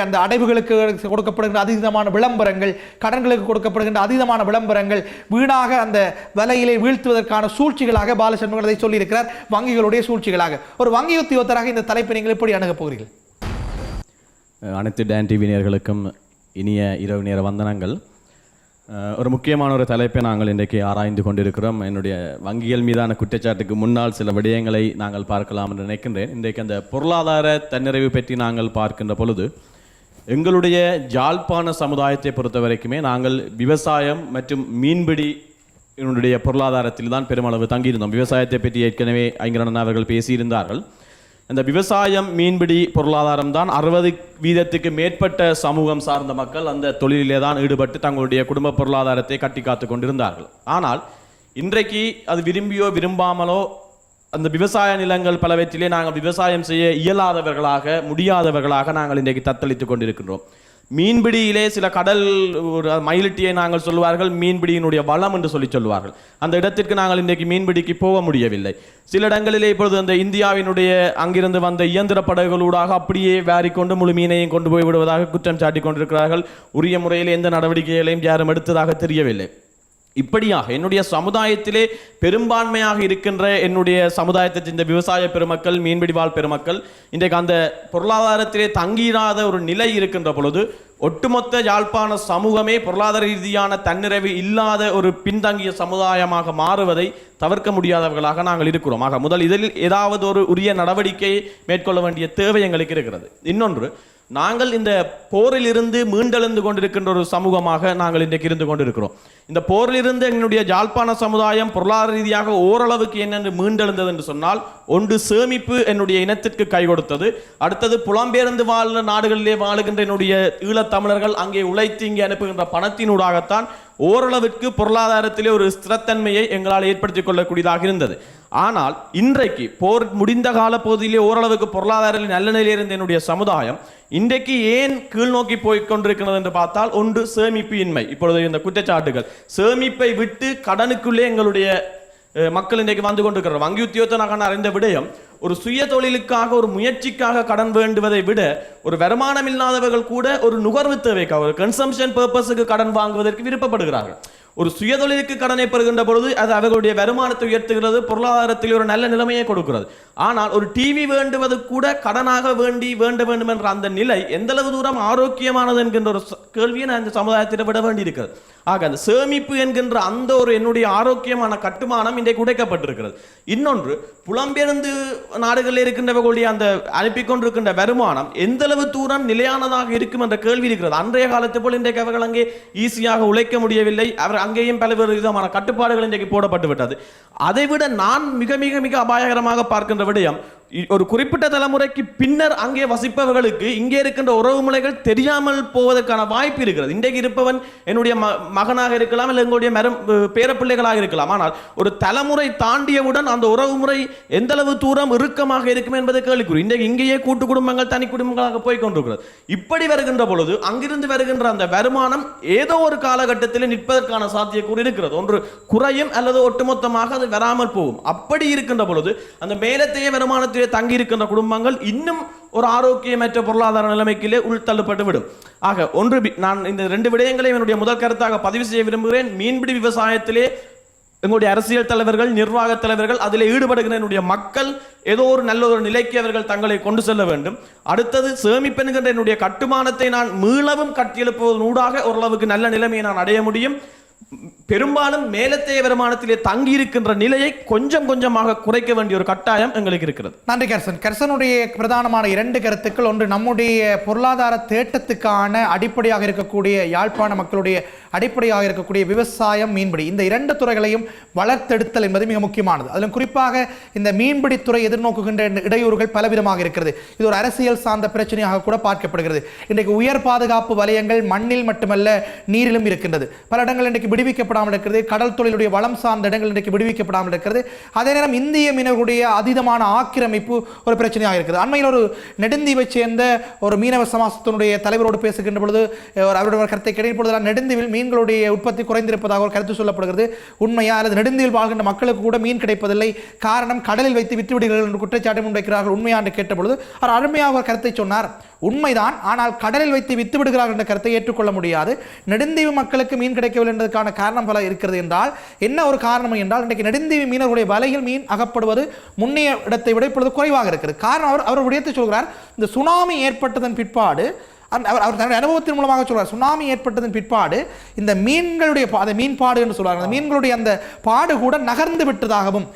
அந்த அடைவுகளுக்கு கொடுக்கப்படுகின்ற அதீதமான விளம்பரங்கள், கடன்களுக்கு கொடுக்கப்படுகின்ற அதீதமான விளம்பரங்கள் வீணாக அந்த விலையிலே வீழ்த்துவதற்கான சூழ்ச்சிகளாக பாலசன் அதை சொல்லியிருக்கிறார். வங்கிகளுடைய சூழ்ச்சிகளாக ஒரு வங்கி உத்தியோகத்தராக இந்த தலைப்பை நீங்கள் எப்படி அணுகப் போகிறீர்கள்? அனைத்து டான் டிவி நேயர்களுக்கும் இனிய இரவு நேர வந்தனங்கள். ஒரு முக்கியமான ஒரு தலைப்பை நாங்கள் இன்றைக்கு ஆராய்ந்து கொண்டிருக்கிறோம். என்னுடைய வங்கிகள் மீதான குற்றச்சாட்டுக்கு முன்னால் சில விடயங்களை நாங்கள் பார்க்கலாம் என்று நினைக்கின்றேன். இன்றைக்கு அந்த பொருளாதார தன்னிறைவு பற்றி நாங்கள் பார்க்கின்ற பொழுது எங்களுடைய ஜாழ்ப்பாண சமுதாயத்தை பொறுத்த வரைக்குமே நாங்கள் விவசாயம் மற்றும் மீன்பிடி என்னுடைய பொருளாதாரத்தில் தான் பெருமளவு தங்கியிருந்தோம். விவசாயத்தை பற்றி ஏற்கனவே ஐங்கரன் அவர்கள் பேசியிருந்தார்கள். அந்த விவசாயம் மீன்பிடி பொருளாதாரம் தான் 60% மேற்பட்ட சமூகம் சார்ந்த மக்கள் அந்த தொழிலிலே தான் ஈடுபட்டு தங்களுடைய குடும்ப பொருளாதாரத்தை கட்டி காத்து கொண்டிருந்தார்கள். ஆனால் இன்றைக்கு அது விரும்பியோ விரும்பாமலோ அந்த விவசாய நிலங்கள் பலவற்றிலே நாங்கள் விவசாயம் செய்ய இயலாதவர்களாக முடியாதவர்களாக நாங்கள் இன்றைக்கு தத்தளித்துக் கொண்டிருக்கின்றோம். மீன்பிடியிலே சில கடல் மயிலிட்டியை நாங்கள் சொல்வார்கள், மீன்பிடியினுடைய வளம் என்று சொல்லுவார்கள். அந்த இடத்திற்கு நாங்கள் இன்றைக்கு மீன்பிடிக்கு போக முடியவில்லை. சில இடங்களிலே இப்பொழுது அந்த இந்தியாவினுடைய அங்கிருந்து வந்த இயந்திர படகுகளூடாக அப்படியே வாரிக்கொண்டு முழு மீனையும் கொண்டு போய் விடுவதாக குற்றம் சாட்டி கொண்டிருக்கிறார்கள். உரிய முறையில் எந்த நடவடிக்கைகளையும் யாரும் எடுத்ததாக தெரியவில்லை. இப்படியாக என்னுடைய சமுதாயத்திலே பெரும்பான்மையாக இருக்கின்ற என்னுடைய சமுதாயத்தை சேர்ந்த விவசாய பெருமக்கள், மீன்பிடி வாழ் பெருமக்கள் இன்றைக்கு அந்த பொருளாதாரத்திலே தங்கியிராத ஒரு நிலை இருக்கின்ற பொழுது ஒட்டுமொத்த யாழ்ப்பாண சமூகமே பொருளாதார ரீதியான தன்னிறைவு இல்லாத ஒரு பின்தங்கிய சமுதாயமாக மாறுவதை தவிர்க்க முடியாதவர்களாக நாங்கள் இருக்கிறோம். ஆக முதல் இதில் ஏதாவது ஒரு உரிய நடவடிக்கையை மேற்கொள்ள வேண்டிய தேவை எங்களுக்கு இருக்கிறது. இன்னொன்று, நாங்கள் இந்த போரிலிருந்து மீண்டெழுந்து கொண்டிருக்கின்ற ஒரு சமூகமாக நாங்கள் இன்றைக்கு இருந்து கொண்டிருக்கிறோம். இந்த போரிலிருந்து எங்களுடைய ஜாழ்ப்பாண சமுதாயம் பொருளாதார ரீதியாக ஓரளவுக்கு என்னென்று மீண்டெழுந்தது என்று சொன்னால், ஒன்று சேமிப்பு என்னுடைய இனத்திற்கு கை கொடுத்தது. அடுத்தது புலம்பெயர்ந்து வாழ்ந்த நாடுகளிலே வாழுகின்ற என்னுடைய ஈழத்தமிழர்கள் அங்கே உழைத்து இங்கே அனுப்புகின்ற பணத்தினூடாகத்தான் ஓரளவிற்கு பொருளாதாரத்திலே ஒரு ஸ்திரத்தன்மையை எங்களால் ஏற்படுத்திக் கொள்ளக்கூடியதாக இருந்தது. ஆனால் இன்றைக்கு போர் முடிந்த கால பகுதியிலே ஓரளவுக்கு பொருளாதார நல்ல நிலையில் இருந்த என்னுடைய சமுதாயம் இன்றைக்கு ஏன் கீழ் நோக்கி போய் கொண்டிருக்கிறது என்று பார்த்தால், ஒன்று சேமிப்பு இன்மை. இப்பொழுது இந்த குற்றச்சாட்டுகள் சேமிப்பை விட்டு கடனுக்குள்ளே எங்களுடைய மக்கள் இன்றைக்கு வந்து கொண்டிருக்கிறார். வங்கி உத்தியோகத்தனாக அறிந்த விடயம், ஒரு சுய தொழிலுக்காக ஒரு முயற்சிக்காக கடன் வேண்டுவதை விட ஒரு வருமானம் இல்லாதவர்கள் கூட ஒரு நுகர்வு தேவைக்காக ஒரு கன்சம்ஷன் பர்பஸுக்கு கடன் வாங்குவதற்கு விருப்பப்படுகிறார்கள். ஒரு சுயதொழிலுக்கு கடனை பெறுகின்ற பொழுது அது அவர்களுடைய வருமானத்தை உயர்த்துகிறது, பொருளாதாரத்தில் ஒரு நல்ல நிலைமையை கொடுக்கிறது. ஆனால் ஒரு டிவி வேண்டுவது கூட கடனாக வேண்ட வேண்டும் என்ற அந்த நிலை எந்த அளவு தூரம் ஆரோக்கியமானது என்கின்ற ஒரு கேள்வியை நான் இந்த சமுதாயத்தில் விட வேண்டி இருக்கிறது. ஆக அந்த சேமிப்பு என்கின்ற அந்த ஒரு என்னுடைய ஆரோக்கியமான கட்டுமானம் இன்றைக்கு உடைக்கப்பட்டிருக்கிறது. இன்னொன்று, புலம்பெயர்ந்து நாடுகளில் இருக்கின்றவர்களுடைய அந்த அனுப்பி கொண்டிருக்கின்ற வருமானம் எந்த அளவு தூரம் நிலையானதாக இருக்கும் என்ற கேள்வி இருக்கிறது. அன்றைய காலத்து போல் இன்றைக்கு அவர்கள் அங்கே ஈஸியாக உழைக்க முடியவில்லை. அவர் அங்கேயும் பல்வேறு விதமான கட்டுப்பாடுகள் இன்றைக்கு போடப்பட்டு விட்டது. அதைவிட நான் மிக மிக மிக அபாயகரமாக பார்க்கின்ற விடயம், ஒரு குறிப்பிட்ட தலைமுறைக்கு பின்னர் அங்கே வசிப்பவர்களுக்கு இங்கே இருக்கின்ற உறவு முறைகள் தெரியாமல் போவதற்கான வாய்ப்பு இருக்கிறது. இன்றைக்கு இருப்பவன் என்னுடைய மகனாக இருக்கலாம், இல்லை எங்களுடைய பேரப்பிள்ளைகளாக இருக்கலாம். ஆனால் ஒரு தலைமுறை தாண்டியவுடன் அந்த உறவு முறை எந்த அளவு தூரம் இறுக்கமாக இருக்கும் என்பது கேள்விக்குறி. இன்றைக்கு இங்கேயே கூட்டு குடும்பங்கள் தனி குடும்பங்களாக போய் கொண்டிருக்கிறது. இப்படி வருகின்ற பொழுது அங்கிருந்து வருகின்ற அந்த வருமானம் ஏதோ ஒரு காலகட்டத்தில் நிற்பதற்கான சாத்தியக்கூறு இருக்கிறது. ஒன்று குறையும் அல்லது ஒட்டுமொத்தமாக அது வராமல் போகும். அப்படி இருக்கின்ற பொழுது அந்த மேலத்தைய வருமானத்தை தங்கி இருக்கின்ற குடும்பங்கள் இன்னும் ஒரு ஆரோக்கியமற்ற பொருளாதார நிலைமைக்கிலே உள்தள்ளப்பட்டு விடும். ஆக ஒன்று, நான் இந்த 2 விடயங்களையும் என்னுடைய முதல் கருத்தாக பதிவு செய்ய விரும்புகிறேன். மீன்பிடி விவசாயத்திலே எங்களுடைய அரசியல் தலைவர்கள், நிர்வாக தலைவர்கள், அதில் ஈடுபடுகிற என்னுடைய மக்கள் ஏதோ ஒரு நல்ல ஒரு நிலைக்கு அவர்கள் தங்களை கொண்டு செல்ல வேண்டும். அடுத்தது, சேமிப்பென்கின்ற என்னுடைய கட்டுமானத்தை நான் மீளவும் கட்டியெழுப்புவதனூடாக ஓரளவுக்கு நல்ல நிலைமையை நான் அடைய முடியும். பெரும்பாலும் மேலத்தைய வருமானத்திலே தங்கி இருக்கின்ற நிலையை கொஞ்சம் கொஞ்சமாக குறைக்க வேண்டிய ஒரு கட்டாயம் எங்களுக்கு இருக்கிறது. நன்றி கர்சன். கர்சனுடைய பிரதானமான 2 கருத்துக்கள். ஒன்று, நம்முடைய பொருளாதார தேட்டத்துக்கான அடிப்படையாக இருக்கக்கூடிய யாழ்ப்பாண மக்களுடைய அடிப்படையாக இருக்கக்கூடிய விவசாயம், மீன்பிடி, இந்த 2 துறைகளையும் வளர்த்தெடுத்தல் என்பது மிக முக்கியமானது. அதிலும் குறிப்பாக இந்த மீன்பிடித்துறை எதிர்நோக்குகின்ற இடையூறுகள் பலவிதமாக இருக்கிறது. இது ஒரு அரசியல் சார்ந்த பிரச்சனையாக கூட பார்க்கப்படுகிறது. இன்றைக்கு உயர் பாதுகாப்பு வலயங்கள் மண்ணில் மட்டுமல்ல நீரிலும் இருக்கின்றது. பல இடங்கள் இன்றைக்கு விடுவிக்கப்படாமல் இருக்கிறது. கடல் தொழிலுடைய வளம் சார்ந்த இடங்கள் இன்றைக்கு விடுவிக்கப்படாமல் இருக்கிறது. அதே நேரம் இந்திய மீனவர்களுடைய அதீதமான ஆக்கிரமிப்பு ஒரு பிரச்சனையாக இருக்கிறது. அண்மையில் ஒரு நெடுந்தீவை சேர்ந்த ஒரு மீனவ சமாசத்தினுடைய தலைவரோடு பேசுகின்ற பொழுது அவருடைய கருத்தை கிடைக்கும் பொழுது, நெடுந்தீவில் மீன்களுடைய உற்பத்தி குறைந்திருப்பதாக ஒரு கருத்து சொல்லப்படுகிறது. உண்மையா அல்லது நெடுந்தீவில் வாழ்கின்ற மக்களுக்கு கூட மீன் கிடைப்பதில்லை, காரணம் கடலில் வைத்து விற்றுவிடுகிறார்கள் என்று குற்றச்சாட்டு முன்வைக்கிறார்கள், உண்மையா என்று கேட்டபொழுது அவர் அருமையாக ஒரு கருத்தை சொன்னார். உண்மைதான், ஆனால் கடலில் வைத்து வித்து விடுகிறார்கள் என்ற கருத்தை ஏற்றுக்கொள்ள முடியாது. நெடுந்தீவு மக்களுக்கு மீன் கிடைக்கவில்லை என்பதற்கான காரணம் பல இருக்கிறது என்றால் என்ன ஒரு காரணம் என்றால், இன்றைக்கு நெடுந்தீவு மீனவர்களுடைய வலையில் மீன் அகப்படுவது முன்னைய இடத்தை விட இப்பொழுது குறைவாக இருக்கிறது. காரணம் அவர் விடயத்தை சொல்கிறார், இந்த சுனாமி ஏற்பட்டதன் பிற்பாடு அவர் தன்னுடைய அனுபவத்தின் மூலமாக சொல்றார், சுனாமி ஏற்பட்டதன் பிற்பாடு இந்த மீன்களுடைய மீன்பாடு என்று சொல்றாங்க, அந்த மீன்களுடைய அந்த பாடு கூட நகர்ந்து விட்டதாகவும்,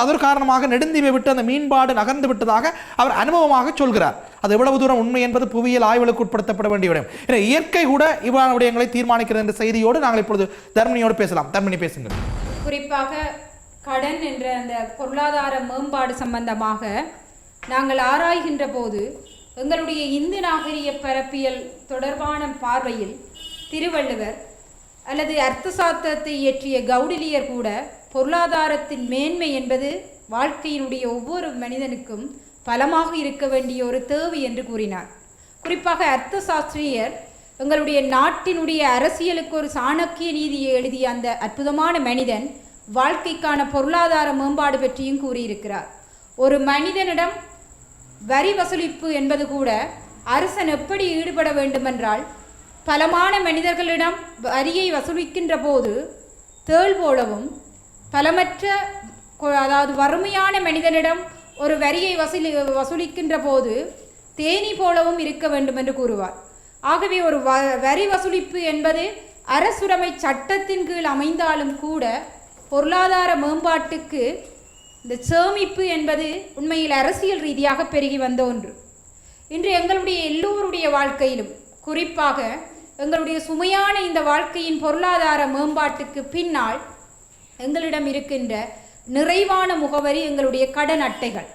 அதற்கு காரணமாக நெடுந்தீவை விட்டு அந்த மீன்பாடு நகர்ந்து விட்டதாக அவர் அனுபவமாக சொல்கிறார். அது எவ்வளவு தூரம் உண்மை என்பது புவியியல் ஆய்வுகளுக்கு உட்படுத்தப்பட வேண்டிய விடயம். இயற்கை கூட இவ்வாறான விடயங்களை தீர்மானிக்கிறது என்ற செய்தியோடு நாங்கள் இப்பொழுது தர்மினியோடு பேசலாம். தர்மினி, பேசுங்கள். குறிப்பாக கடன் என்ற அந்த பொருளாதார மேம்பாடு சம்பந்தமாக நாங்கள் ஆராய்கின்ற போது எங்களுடைய இந்து நாகரிக பரப்பியல் தொடர்பான பார்வையில் திருவள்ளுவர் அல்லது அர்த்த சாஸ்திரத்தை இயற்றிய கௌடிலியர் கூட பொருளாதாரத்தின் மேன்மை என்பது வாழ்க்கையினுடைய ஒவ்வொரு மனிதனுக்கும் பலமாக இருக்க வேண்டிய ஒரு தேவை என்று கூறினார். குறிப்பாக அர்த்த சாஸ்திரியர் எங்களுடைய நாட்டினுடைய அரசியலுக்கு ஒரு சாணக்கிய நீதியை எழுதிய அந்த அற்புதமான மனிதன் வாழ்க்கைக்கான பொருளாதார மேம்பாடு பற்றியும் கூறியிருக்கிறார். ஒரு மனிதனிடம் வரி வசூலிப்பு என்பது கூட அரசன் எப்படி ஈடுபட வேண்டுமென்றால், பலமான மனிதர்களிடம் வரியை வசூலிக்கின்ற போது தேள் போலவும், பலமற்ற அதாவது வறுமையான மனிதனிடம் ஒரு வரியை வசூலிக்கின்ற போது தேனி போலவும் இருக்க வேண்டும் என்று கூறுவார். ஆகவே ஒரு வரி வசூலிப்பு என்பது அரசுடைமை சட்டத்தின் கீழ் அமைந்தாலும் கூட பொருளாதார மேம்பாட்டுக்கு இந்த சேமிப்பு என்பது உண்மையில் அரசியல் ரீதியாக பெருகி வந்த ஒன்று. இன்று எங்களுடைய எல்லோருடைய வாழ்க்கையிலும், குறிப்பாக எங்களுடைய சுமையான இந்த வாழ்க்கையின் பொருளாதார மேம்பாட்டுக்கு பின்னால் எங்களிடம் இருக்கின்ற நிறைவான முகவரி எங்களுடைய கடன் அட்டைகள்.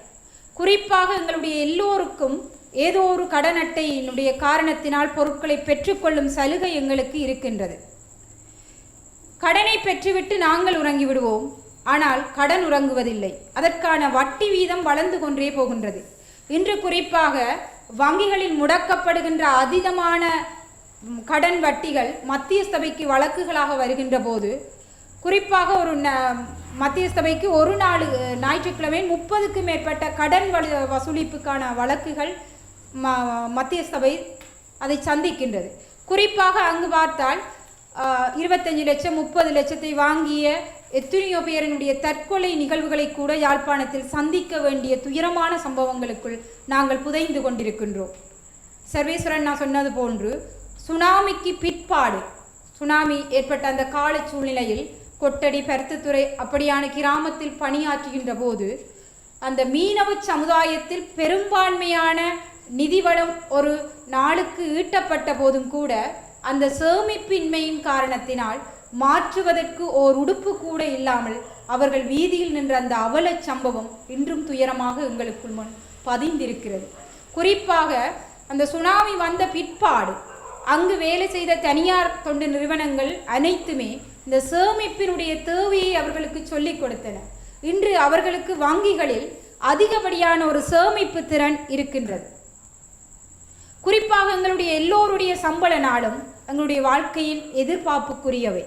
குறிப்பாக எங்களுடைய எல்லோருக்கும் ஏதோ ஒரு கடன் அட்டையினுடைய காரணத்தினால் பொருட்களை பெற்றுக்கொள்ளும் சலுகை எங்களுக்கு இருக்கின்றது. கடனை பெற்றுவிட்டு நாங்கள் உறங்கி விடுவோம், ஆனால் கடன் உறங்குவதில்லை. அதற்கான வட்டி வீதம் வளர்ந்து கொண்டே போகின்றது. இன்று குறிப்பாக வங்கிகளில் முடக்கப்படுகின்ற அதீதமான கடன் வட்டிகள் மத்திய சபைக்கு வழக்குகளாக வருகின்ற போது, குறிப்பாக ஒரு மத்திய சபைக்கு ஒரு நாள் ஞாயிற்றுக்கிழமை 30க்கும் மேற்பட்ட கடன் வசூலிப்புக்கான வழக்குகள் மத்திய சபை அதை சந்திக்கின்றது. குறிப்பாக அங்கு பார்த்தால் 25 லட்சம் 30 லட்சத்தை வாங்கிய எத்தனையோ பேரினுடைய தற்கொலை நிகழ்வுகளை கூட யாழ்ப்பாணத்தில் சந்திக்க வேண்டிய துயரமான சம்பவங்களுக்குள் நாங்கள் புதைந்து கொண்டிருக்கின்றோம். சர்வேஸ்வரன் நான் சொன்னது போன்று சுனாமிக்கு பிற்பாடு, சுனாமி ஏற்பட்ட அந்த கால சூழ்நிலையில் கொட்டடி, பருத்தித்துறை அப்படியான கிராமத்தில் பணியாற்றுகின்ற போது அந்த மீனவ சமுதாயத்தில் பெரும்பான்மையான நிதி வளம் ஒரு நாளுக்கு ஈட்டப்பட்ட போதும் கூட அந்த சேமிப்பின்மையின் காரணத்தினால் மாற்றுவதற்கு ஓர் உடுப்பு கூட இல்லாமல் அவர்கள் வீதியில் நின்ற அந்த அவல சம்பவம் இன்றும் துயரமாக எங்களுக்குள் முன் பதிந்திருக்கிறது. குறிப்பாக அந்த சுனாமி வந்த பிற்பாடு அங்கு வேலை செய்த தனியார் தொண்டு நிறுவனங்கள் அனைத்துமே இந்த சேமிப்பினுடைய தேவையை அவர்களுக்கு சொல்லிக் கொடுத்தன. இன்று அவர்களுக்கு வங்கிகளில் அதிகப்படியான ஒரு சேமிப்பு திறன் இருக்கின்றது. குறிப்பாக எங்களுடைய எல்லோருடைய சம்பள நாளும் எங்களுடைய வாழ்க்கையில் எதிர்பார்ப்புக்குரியவை.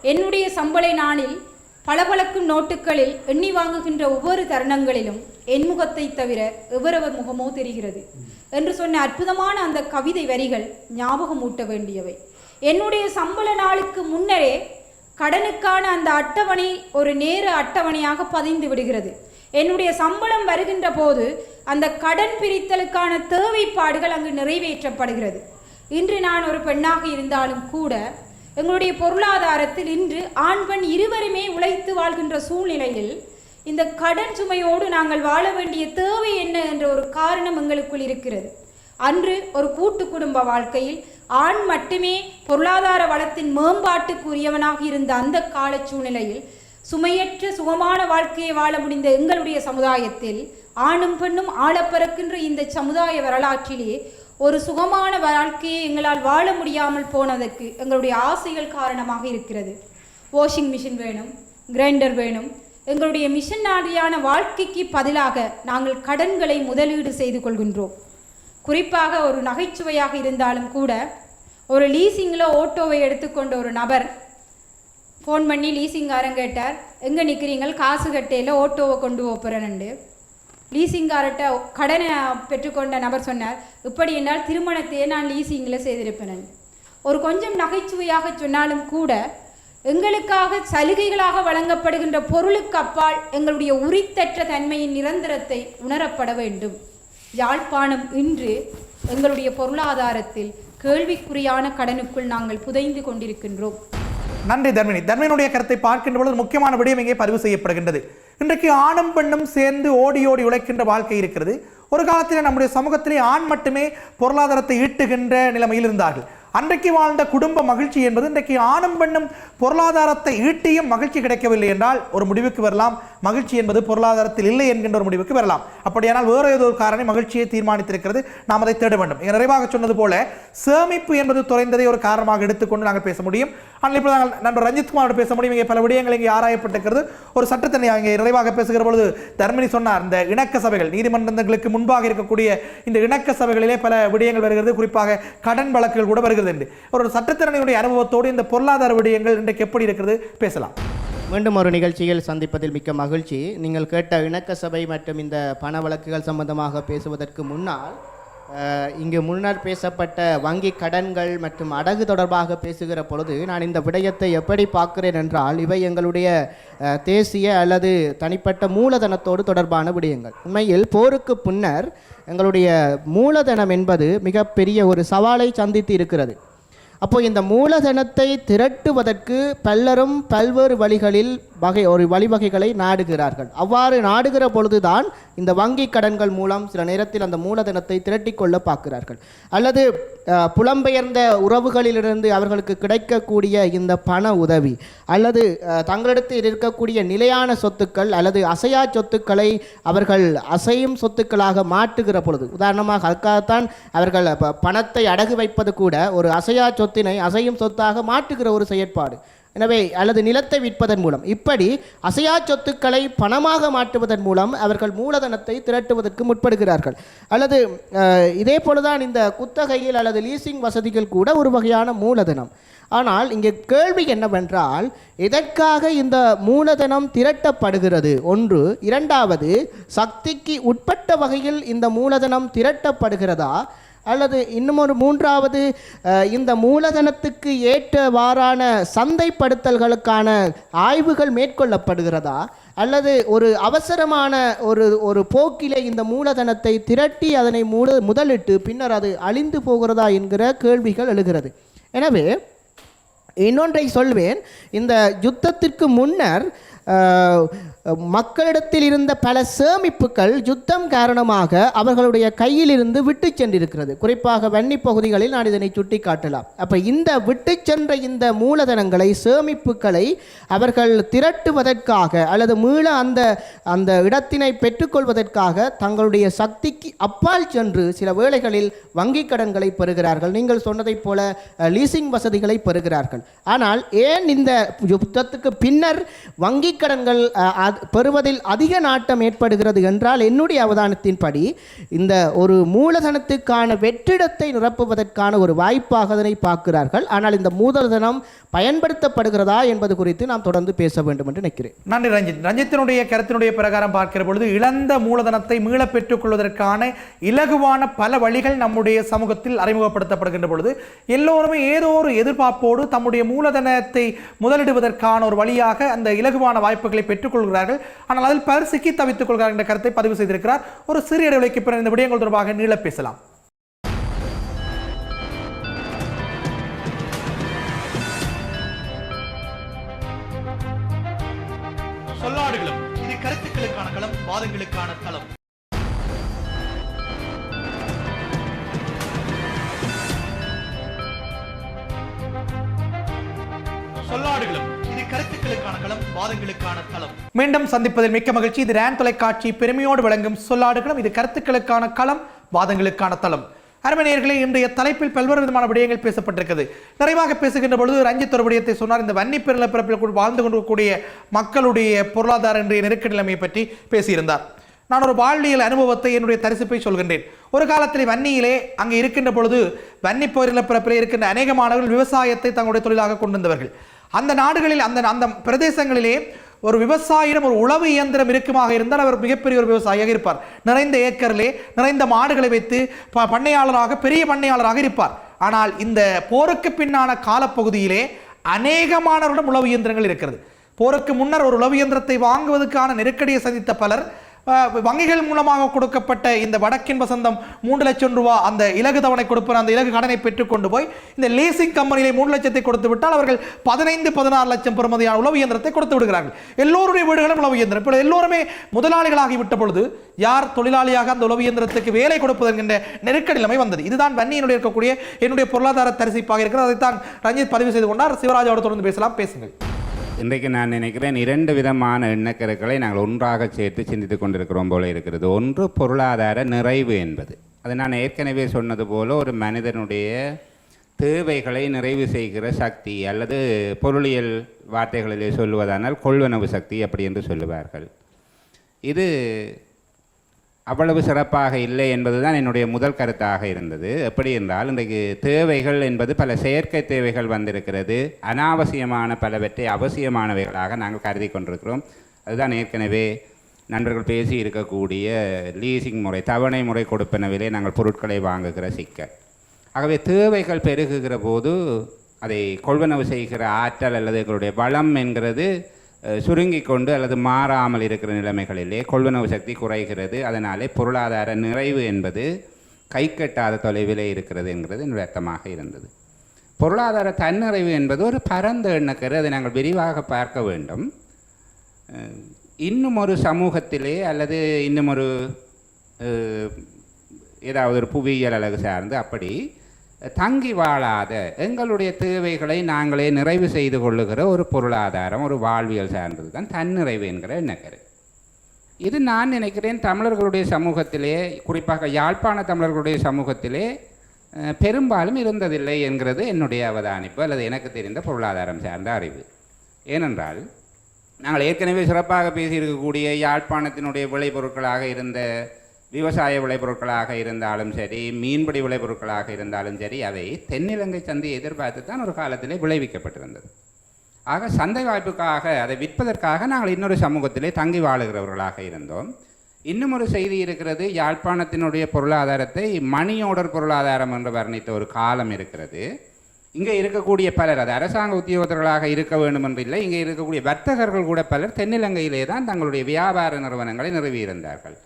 என்னுடைய சம்பள நாளில் பளபளக்கும் நோட்டுகளில் எண்ணி வாங்குகின்ற ஒவ்வொரு தருணங்களிலும் என் முகத்தை தவிர எவரவர் முகமோ தெரிகிறது என்று சொன்ன அற்புதமான அந்த கவிதை வரிகள் ஞாபகம் ஊட்ட வேண்டியவை. என்னுடைய சம்பள நாளுக்கு முன்னரே கடனுக்கான அந்த அட்டவணை ஒரு நேர அட்டவணையாக பதிந்து விடுகிறது. என்னுடைய சம்பளம் வருகின்ற போது அந்த கடன் பிரித்தலுக்கான தேவைப்பாடுகள் அங்கு நிறைவேற்றப்படுகிறது. இன்று நான் ஒரு பெண்ணாக இருந்தாலும் கூட எங்களுடைய பொருளாதாரத்தில் இன்று ஆண் பெண் இருவருமே உழைத்து வாழ்கின்ற சூழ்நிலையில் இந்த கடன் சுமையோடு நாங்கள் வாழ வேண்டிய தேவை என்ன என்ற ஒரு காரணம் எங்களுக்குள் இருக்கிறது. அன்று ஒரு கூட்டு குடும்ப வாழ்க்கையில் ஆண் மட்டுமே பொருளாதார வளத்தின் மேம்பாட்டுக்குரியவனாக இருந்த அந்த கால சூழ்நிலையில் சுமையற்ற சுகமான வாழ்க்கையை வாழ முடிந்த எங்களுடைய சமுதாயத்தில் ஆணும் பெண்ணும் ஆளப்பறக்கின்ற இந்த சமுதாய வரலாற்றிலே ஒரு சுகமான வாழ்க்கையை எங்களால் வாழ முடியாமல் போனதற்கு எங்களுடைய ஆசைகள் காரணமாக இருக்கிறது. வாஷிங் மிஷின் வேணும், கிரைண்டர் வேணும். எங்களுடைய மிஷனாரியான வாழ்க்கைக்கு பதிலாக நாங்கள் கடன்களை முதலீடு செய்து கொள்கின்றோம். குறிப்பாக ஒரு நகைச்சுவையாக இருந்தாலும் கூட ஒரு லீசிங்கில் ஓட்டோவை எடுத்துக்கொண்ட ஒரு நபர் ஃபோன் பண்ணி லீசிங்காரன் கேட்டார், எங்கே நிற்கிறீங்கள், காசு கட்டையில் ஓட்டோவை கொண்டு போகிறேன்னு. லீசிங்கார்ட்ட கடனை பெற்றுக்கொண்ட நபர் சொன்னார், இப்படி என்றால் திருமணத்தையே நான் லீசிங்கில் செய்திருப்பேன். ஒரு கொஞ்சம் நகைச்சுவையாக சொன்னாலும் கூட எங்களுக்காக சலுகைகளாக வழங்கப்படுகின்ற பொருளுக்கு அப்பால் எங்களுடைய உரித்தற்ற தன்மையின் நிரந்தரத்தை உணரப்பட வேண்டும். யாழ்ப்பாணம் இன்று எங்களுடைய பொருளாதாரத்தில் கேள்விக்குறியான கடனுக்குள் நாங்கள் புதைந்து கொண்டிருக்கின்றோம். நன்றி தர்மினி. தர்மினுடைய கருத்தை பார்க்கின்ற பொழுது முக்கியமான விடயம் இங்கே பதிவு செய்யப்படுகின்றது. இன்றைக்கு ஆணும் பெண்ணும் சேர்ந்து ஓடி ஓடி உழைக்கின்ற வாழ்க்கை இருக்கிறது. ஒரு காலத்தில் நம்முடைய சமூகத்திலே ஆண் மட்டுமே பொருளாதாரத்தை ஈட்டுகின்ற நிலைமையில் இருந்தார்கள். அன்றைக்கு வாழ்ந்த குடும்ப மகிழ்ச்சி என்பது இன்றைக்கு ஆணும் பெண்ணும் பொருளாதாரத்தை ஈட்டியும் மகிழ்ச்சி கிடைக்கவில்லை என்றால் ஒரு முடிவுக்கு வரலாம், மகிழ்ச்சி என்பது பொருளாதாரத்தில் இல்லை என்கின்ற ஒரு முடிவுக்கு வரலாம். அப்படியானால் வேறு ஏதோ ஒரு காரணம் மகிழ்ச்சியை தீர்மானித்திருக்கிறது, நாம் அதை தேட வேண்டும். நிறைவாக சொன்னது போல சேமிப்பு என்பது குறைந்ததை ஒரு காரணமாக எடுத்துக்கொண்டு நாங்கள் பேச முடியும். ஆனால் இப்போ நாங்கள் நண்பர் ரஞ்சித்குமாரோடு பேச முடியும். இங்கே பல விடயங்கள் இங்கே ஆராயப்பட்டிருக்கிறது. ஒரு சட்டத்தனை இங்கே நிறைவாக பேசுகிற பொழுது தர்மினி சொன்னார், இந்த இணக்க சபைகள், நீதிமன்றங்களுக்கு முன்பாக இருக்கக்கூடிய இந்த இணக்க சபைகளிலே பல விடயங்கள் வருகிறது, குறிப்பாக கடன் வழக்குகள் கூட வருகிறது என்று. ஒரு சட்டத்திறனையுடைய அனுபவத்தோடு இந்த பொருளாதார விடயங்கள் இன்றைக்கு எப்படி இருக்கிறது பேசலாம். மீண்டும் ஒரு நிகழ்ச்சியில் சந்திப்பதில் மிக்க மகிழ்ச்சி. நீங்கள் கேட்ட இணக்க சபை மற்றும் இந்த பண வழக்குகள் சம்பந்தமாக பேசுவதற்கு முன்னால் இங்கு முன்னர் பேசப்பட்ட வங்கி கடன்கள் மற்றும் அடகு தொடர்பாக பேசுகிற பொழுது நான் இந்த விடயத்தை எப்படி பார்க்கிறேன் என்றால், இவை எங்களுடைய தேசிய அல்லது தனிப்பட்ட மூலதனத்தோடு தொடர்பான விடயங்கள். உண்மையில் போருக்கு பின்னர் எங்களுடைய மூலதனம் என்பது மிகப்பெரிய ஒரு சவாலை சந்தித்து இருக்கிறது. அப்போது இந்த மூலதனத்தை திரட்டுவதற்கு பலரும் பல்வேறு வழிகளில் வழிவகைகளை நாடுகிறார்கள். அவ்வாறு நாடுகிற பொழுதுதான் இந்த வங்கி கடன்கள் மூலம் சில நேரத்தில் அந்த மூலதனத்தை திரட்டி கொள்ள பார்க்கிறார்கள். அல்லது புலம்பெயர்ந்த உறவுகளிலிருந்து அவர்களுக்கு கிடைக்கக்கூடிய இந்த பண உதவி அல்லது தங்களிடத்தில் இருக்கக்கூடிய நிலையான சொத்துக்கள் அல்லது அசையா சொத்துக்களை அவர்கள் அசையும் சொத்துக்களாக மாற்றுகிற பொழுது, உதாரணமாக அதுக்காகத்தான் அவர்கள் பணத்தை அடகு வைப்பது கூட ஒரு அசையா சொத்தினை அசையும் சொத்தாக மாற்றுகிற ஒரு செயற்பாடு. எனவே அல்லது நிலத்தை விற்பதன் மூலம் இப்படி அசையா சொத்துக்களை பணமாக மாற்றுவதன் மூலம் அவர்கள் மூலதனத்தை திரட்டுவதற்கு முற்படுகிறார்கள். அல்லது இதே போலதான் இந்த குத்தகையில் அல்லது லீசிங் வசதிகள் கூட ஒரு வகையான மூலதனம். ஆனால் இங்கே கேள்வி என்னவென்றால், எதற்காக இந்த மூலதனம் திரட்டப்படுகிறது? ஒன்று. இரண்டாவது, சக்திக்கு உட்பட்ட வகையில் இந்த மூலதனம் திரட்டப்படுகிறதா? அல்லது இன்னும் ஒரு மூன்றாவது, இந்த மூலதனத்துக்கு ஏற்றவாறான சந்தைப்படுத்தல்களுக்கான ஆய்வுகள் மேற்கொள்ளப்படுகிறதா? அல்லது ஒரு அவசரமான ஒரு போக்கிலே இந்த மூலதனத்தை திரட்டி அதனை முதலிட்டு பின்னர் அது அழிந்து போகிறதா என்கிற கேள்விகள் எழுகிறது. எனவே இன்னொன்றை சொல்வேன், இந்த யுத்தத்திற்கு முன்னர் மக்களிடத்தில் இருந்த பல சேமிப்புகள் யுத்தம் காரணமாக அவர்களுடைய கையிலிருந்து விட்டு சென்றிருக்கிறது. குறிப்பாக வன்னி பகுதிகளில் நான் இதனை சுட்டி காட்டலாம். அப்போ இந்த விட்டு சென்ற இந்த மூலதனங்களை, சேமிப்புகளை அவர்கள் திரட்டுவதற்காக அல்லது மீள அந்த இடத்தினை பெற்றுக்கொள்வதற்காக தங்களுடைய சக்திக்கு அப்பால் சென்று சில வேளைகளில் வங்கிக் கடன்களை பெறுகிறார்கள். நீங்கள் சொன்னதைப் போல லீசிங் வசதிகளை பெறுகிறார்கள். ஆனால் ஏன் இந்த யுத்தத்துக்கு பின்னர் வங்கிக் கடன்கள் பெறுவதில் அதிக நாட்டம் ஏற்படுகிறது என்றால், என்னுடைய அவதானத்தின்படி இந்த ஒரு மூலதனத்துக்கான வெற்றிடத்தை நிரப்புவதற்கான ஒரு வாய்ப்பாக அதனை பார்க்கிறார்கள். ஆனால் இந்த மூலதனம் பயன்படுத்தப்படுகிறதா என்பது குறித்து நாம் தொடர்ந்து பேச வேண்டும் என்று நினைக்கிறேன். நன்றி ரஞ்சித். ரஞ்சித்தினுடைய கருத்தினுடைய பிரகாரம் பார்க்கிற பொழுது இழந்த மூலதனத்தை மீள பெற்றுக் கொள்வதற்கான இலகுவான பல வழிகள் நம்முடைய சமூகத்தில் அறிமுகப்படுத்தப்படுகின்ற பொழுது எல்லோருமே ஏதோ ஒரு எதிர்பார்ப்போடு தம்முடைய மூலதனத்தை முதலிடுவதற்கான ஒரு வழியாக அந்த இலகுவான வாய்ப்புகளை பெற்றுக்கொள்கிறார்கள். ஆனால் அதில் பலர் சிக்கி தவித்துக் கொள்கிறார் என்ற கருத்தை பதிவு செய்திருக்கிறார். ஒரு சிறிய இடைவெளிக்கு பிறகு இந்த விடயங்கள் தொடர்பாக நீள பேசலாம். சொல்லாடுகளும் இது கருத்துக்களுக்கான களம், வாதங்களுக்கான களம். சொல்லாடுகளும் இது கருத்துக்களுக்கான களம், வாதங்களுக்கான களம். மீண்டும் சந்திப்பதில் மிக்க மகிழ்ச்சி. இது ரேன் தொலைக்காட்சி பெருமையோடு வழங்கும் சொல்லாடுகளும் இது கருத்துக்களுக்கான களம், வாதங்களுக்கான தளம். அருமையர்களே, இன்றைய தலைப்பில் பல்வேறு விதமான விடயங்கள் பேசப்பட்டிருக்கிறது. நிறைவாக பேசுகின்ற பொழுது ரஞ்சித் ஒரு விடயத்தை சொன்னார். இந்த வன்னி பெருநிலப்பரப்பில் வாழ்ந்து கொண்டிருக்கக்கூடிய மக்களுடைய பொருளாதார இன்றைய நெருக்கடி நிலைமையை பற்றி பேசியிருந்தார். நான் ஒரு வாழ்வியல் அனுபவத்தை, என்னுடைய தரிசிப்பை சொல்கின்றேன். ஒரு காலத்தில் வன்னியிலே அங்கே இருக்கின்ற பொழுது வன்னி பெருநிலப்பரப்பிலே இருக்கின்ற அநேக மாணவர்கள் விவசாயத்தை தங்களுடைய தொழிலாக கொண்டிருந்தவர்கள். அந்த நாடுகளில் அந்த பிரதேசங்களிலே ஒரு விவசாயிடம் ஒரு உழவு இயந்திரம் இருக்குமாக இருந்தால் அவர் மிகப்பெரிய ஒரு விவசாயியாக இருப்பார். நிறைந்த ஏக்கரிலே நிறைந்த மாடுகளை வைத்து பண்ணையாளராக, பெரிய பண்ணையாளராக இருப்பார். ஆனால் இந்த போருக்கு பின்னான காலப்பகுதியிலே அநேகமானவரிடம் உழவு இயந்திரங்கள் இருக்கிறது. போருக்கு முன்னர் ஒரு உழவு இயந்திரத்தை வாங்குவதற்கான நெருக்கடியை சந்தித்த பலர் வங்கிகள் மூலமாக கொடுக்கப்பட்ட இந்த வடக்கின் வசந்தம் 3 லட்சம் ரூபாய் அந்த இலகு தவணை கொடுப்பர் அந்த இலகு கடனை பெற்றுக் கொண்டு போய் இந்த லீசிங் கம்பெனியிலே 3 லட்சத்தை கொடுத்து விட்டால் அவர்கள் 15-16 லட்சம் பெறுமதியான உளவு இயந்திரத்தை கொடுத்து விடுகிறார்கள். எல்லோருடைய வீடுகளும் உளவு இயந்திரம். இப்போ எல்லோருமே முதலாளிகளாகி விட்ட பொழுது யார் தொழிலாளியாக அந்த உளவு இயந்திரத்துக்கு வேலை கொடுப்பது என்கின்ற நெருக்கடி நிலைமை வந்தது. இதுதான் வன்னியினுடைய இருக்கக்கூடிய என்னுடைய பொருளாதார தரிசிப்பாக இருக்கிறது. அதைத்தான் ரஞ்சித் பதிவு செய்து கொண்டார். சிவராஜோடு தொடர்ந்து பேசலாம். பேசுங்கள். இன்றைக்கு நான் நினைக்கிறேன் 2 விதமான எண்ணக்கருக்களை நாங்கள் ஒன்றாக சேர்த்து சிந்தித்து கொண்டிருக்கிறோம் போல இருக்கிறது. ஒன்று பொருளாதார நிறைவு என்பது. அது நான் ஏற்கனவே சொன்னது போல ஒரு மனிதனுடைய தேவைகளை நிறைவு செய்கிற சக்தி, அல்லது பொருளியல் வார்த்தைகளிலே சொல்லுவதானால் கொள்வனவு சக்தி அப்படி என்று சொல்லுவார்கள். இது அவ்வளவு சிறப்பாக இல்லை என்பதுதான் என்னுடைய முதல் கருத்தாக இருந்தது. எப்படி என்றால், இன்றைக்கு தேவைகள் என்பது பல செயற்கை தேவைகள் வந்திருக்கிறது. அனாவசியமான பலவற்றை அவசியமானவைகளாக நாங்கள் கருதி கொண்டிருக்கிறோம். அதுதான் ஏற்கனவே நண்பர்கள் பேசி இருக்கக்கூடிய லீசிங் முறை, தவணை முறை கொடுப்பனவிலே நாங்கள் பொருட்களை வாங்குகிற சிக்கல். ஆகவே தேவைகள் பெருகுகிற போது அதை கொள்வனவு செய்கிற ஆற்றல் அல்லது எங்களுடைய வளம் என்கிறது சுருங்கி கொண்டு அல்லது மாறாமல் இருக்கிற நிலைமைகளிலே கொள்வனவு சக்தி குறைகிறது. அதனாலே பொருளாதார நிறைவு என்பது கை கட்டாத தொலைவிலே இருக்கிறது என்கிறது என்னுடைய அர்த்தமாக இருந்தது. பொருளாதார தன்னிறைவு என்பது ஒரு பரந்த எண்ணக்கரு. அதை நாங்கள் விரிவாக பார்க்க வேண்டும். இன்னும் ஒரு சமூகத்திலே அல்லது இன்னும் ஒரு ஏதாவது ஒரு புவியியல் அழகு சார்ந்து அப்படி தங்கி வாழாத எங்களுடைய தேவைகளை நாங்களே நிறைவு செய்து கொள்ளுகிற ஒரு பொருளாதாரம், ஒரு வாழ்வியல் சார்ந்தது தான் தன்னிறைவு என்கிற எண்ணக்கரு. இது நான் நினைக்கிறேன் தமிழர்களுடைய சமூகத்திலே, குறிப்பாக யாழ்ப்பாண தமிழர்களுடைய சமூகத்திலே பெரும்பாலும் இருந்ததில்லை என்கிறது என்னுடைய அவதானிப்பு அல்லது எனக்கு தெரிந்த பொருளாதாரம் சார்ந்த அறிவு. ஏனென்றால் நாங்கள் ஏற்கனவே சிறப்பாக பேசியிருக்கக்கூடிய யாழ்ப்பாணத்தினுடைய விளைபொருட்களாக இருந்த விவசாய விளைபொருட்களாக இருந்தாலும் சரி, மீன்பிடி விளைபொருட்களாக இருந்தாலும் சரி, அவை தென்னிலங்கை சந்தையை எதிர்பார்த்து தான் ஒரு காலத்திலே விளைவிக்கப்பட்டிருந்தது. ஆக சந்தை வாய்ப்புக்காக, அதை விற்பதற்காக நாங்கள் இன்னொரு சமூகத்திலே தங்கி வாழுகிறவர்களாக இருந்தோம். இன்னும் ஒரு செய்தி இருக்கிறது. யாழ்ப்பாணத்தினுடைய பொருளாதாரத்தை மணி ஆர்டர் பொருளாதாரம் என்று வர்ணித்த ஒரு காலம் இருக்கிறது. இங்கே இருக்கக்கூடிய பலர், அது அரசாங்க உத்தியோகத்தர்களாக இருக்க வேண்டும் என்று இல்லை, இங்கே இருக்கக்கூடிய வர்த்தகர்கள் கூட பலர் தென்னிலங்கையிலே தான் தங்களுடைய வியாபார நிறுவனங்களை நிறுவியிருந்தார்கள்.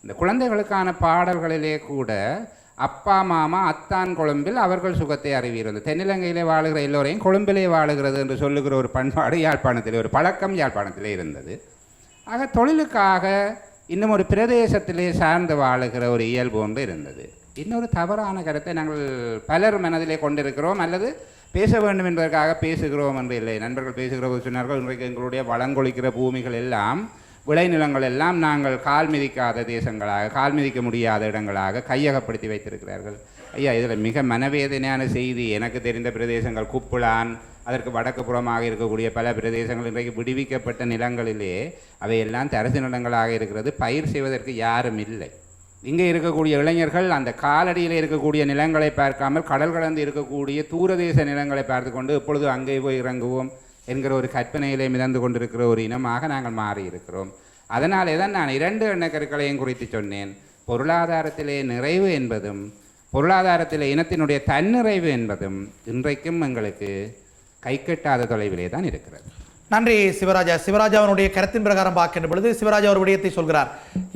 இந்த குழந்தைகளுக்கான பாடல்களிலே கூட அப்பா மாமா அத்தான் கொழும்பில் அவர்கள் சுகத்தை அறிவீர்கள். தென்னிலங்கையிலே வாழுகிற எல்லோரையும் கொழும்பிலே வாழுகிறது என்று சொல்லுகிற ஒரு பண்பாடு யாழ்ப்பாணத்திலே, ஒரு பழக்கம் யாழ்ப்பாணத்திலே இருந்தது. ஆக தொழிலுக்காக இன்னும் ஒரு பிரதேசத்திலே சார்ந்து வாழுகிற ஒரு இயல்பு ஒன்று இருந்தது. இன்னொரு தவறான கருத்தை நாங்கள் பலர் மனதிலே கொண்டிருக்கிறோம், அல்லது பேச வேண்டும் என்பதற்காக பேசுகிறோம் என்று இல்லை. நண்பர்கள் பேசுகிற போது சொன்னார்கள், இன்றைக்கு எங்களுடைய வளங்கொழிக்கிற பூமிகள் எல்லாம், விளைநிலங்கள் எல்லாம் நாங்கள் கால் மிதிக்காத தேசங்களாக, கால் மிதிக்க முடியாத இடங்களாக கையகப்படுத்தி வைத்திருக்கிறார்கள். ஐயா, இதில் மிக மனவேதனையான செய்தி. எனக்கு தெரிந்த பிரதேசங்கள் குப்புளான், அதற்கு வடக்கு புறமாக இருக்கக்கூடிய பல பிரதேசங்கள் இன்றைக்கு விடுவிக்கப்பட்ட நிலங்களிலே அவையெல்லாம் தரிசு நிலங்களாக இருக்கிறது. பயிர் செய்வதற்கு யாரும் இல்லை. இங்கே இருக்கக்கூடிய இளைஞர்கள் அந்த காலடியில் இருக்கக்கூடிய நிலங்களை பார்க்காமல் கடல் கடந்து இருக்கக்கூடிய தூரதேச நிலங்களை பார்த்து கொண்டு இப்பொழுது அங்கே போய் இறங்குவோம் என்கிற ஒரு கற்பனையிலே மிதந்து கொண்டிருக்கிற ஒரு இனமாக நாங்கள் மாறி இருக்கிறோம். அதனாலே தான் நான் 2 எண்ணக்கருக்களையும் குறித்து சொன்னேன். பொருளாதாரத்திலே நிறைவு என்பதும் பொருளாதாரத்திலே இனத்தினுடைய தன்னிறைவு என்பதும் இன்றைக்கும் எங்களுக்கு கைக்கட்டாத தொலைவிலே தான் இருக்கிறது. நன்றி சிவராஜா. சிவராஜாவினுடைய கருத்தின் பிரகாரம் பார்க்கின்ற பொழுது சிவராஜா ஒரு விடயத்தை சொல்கிறார்.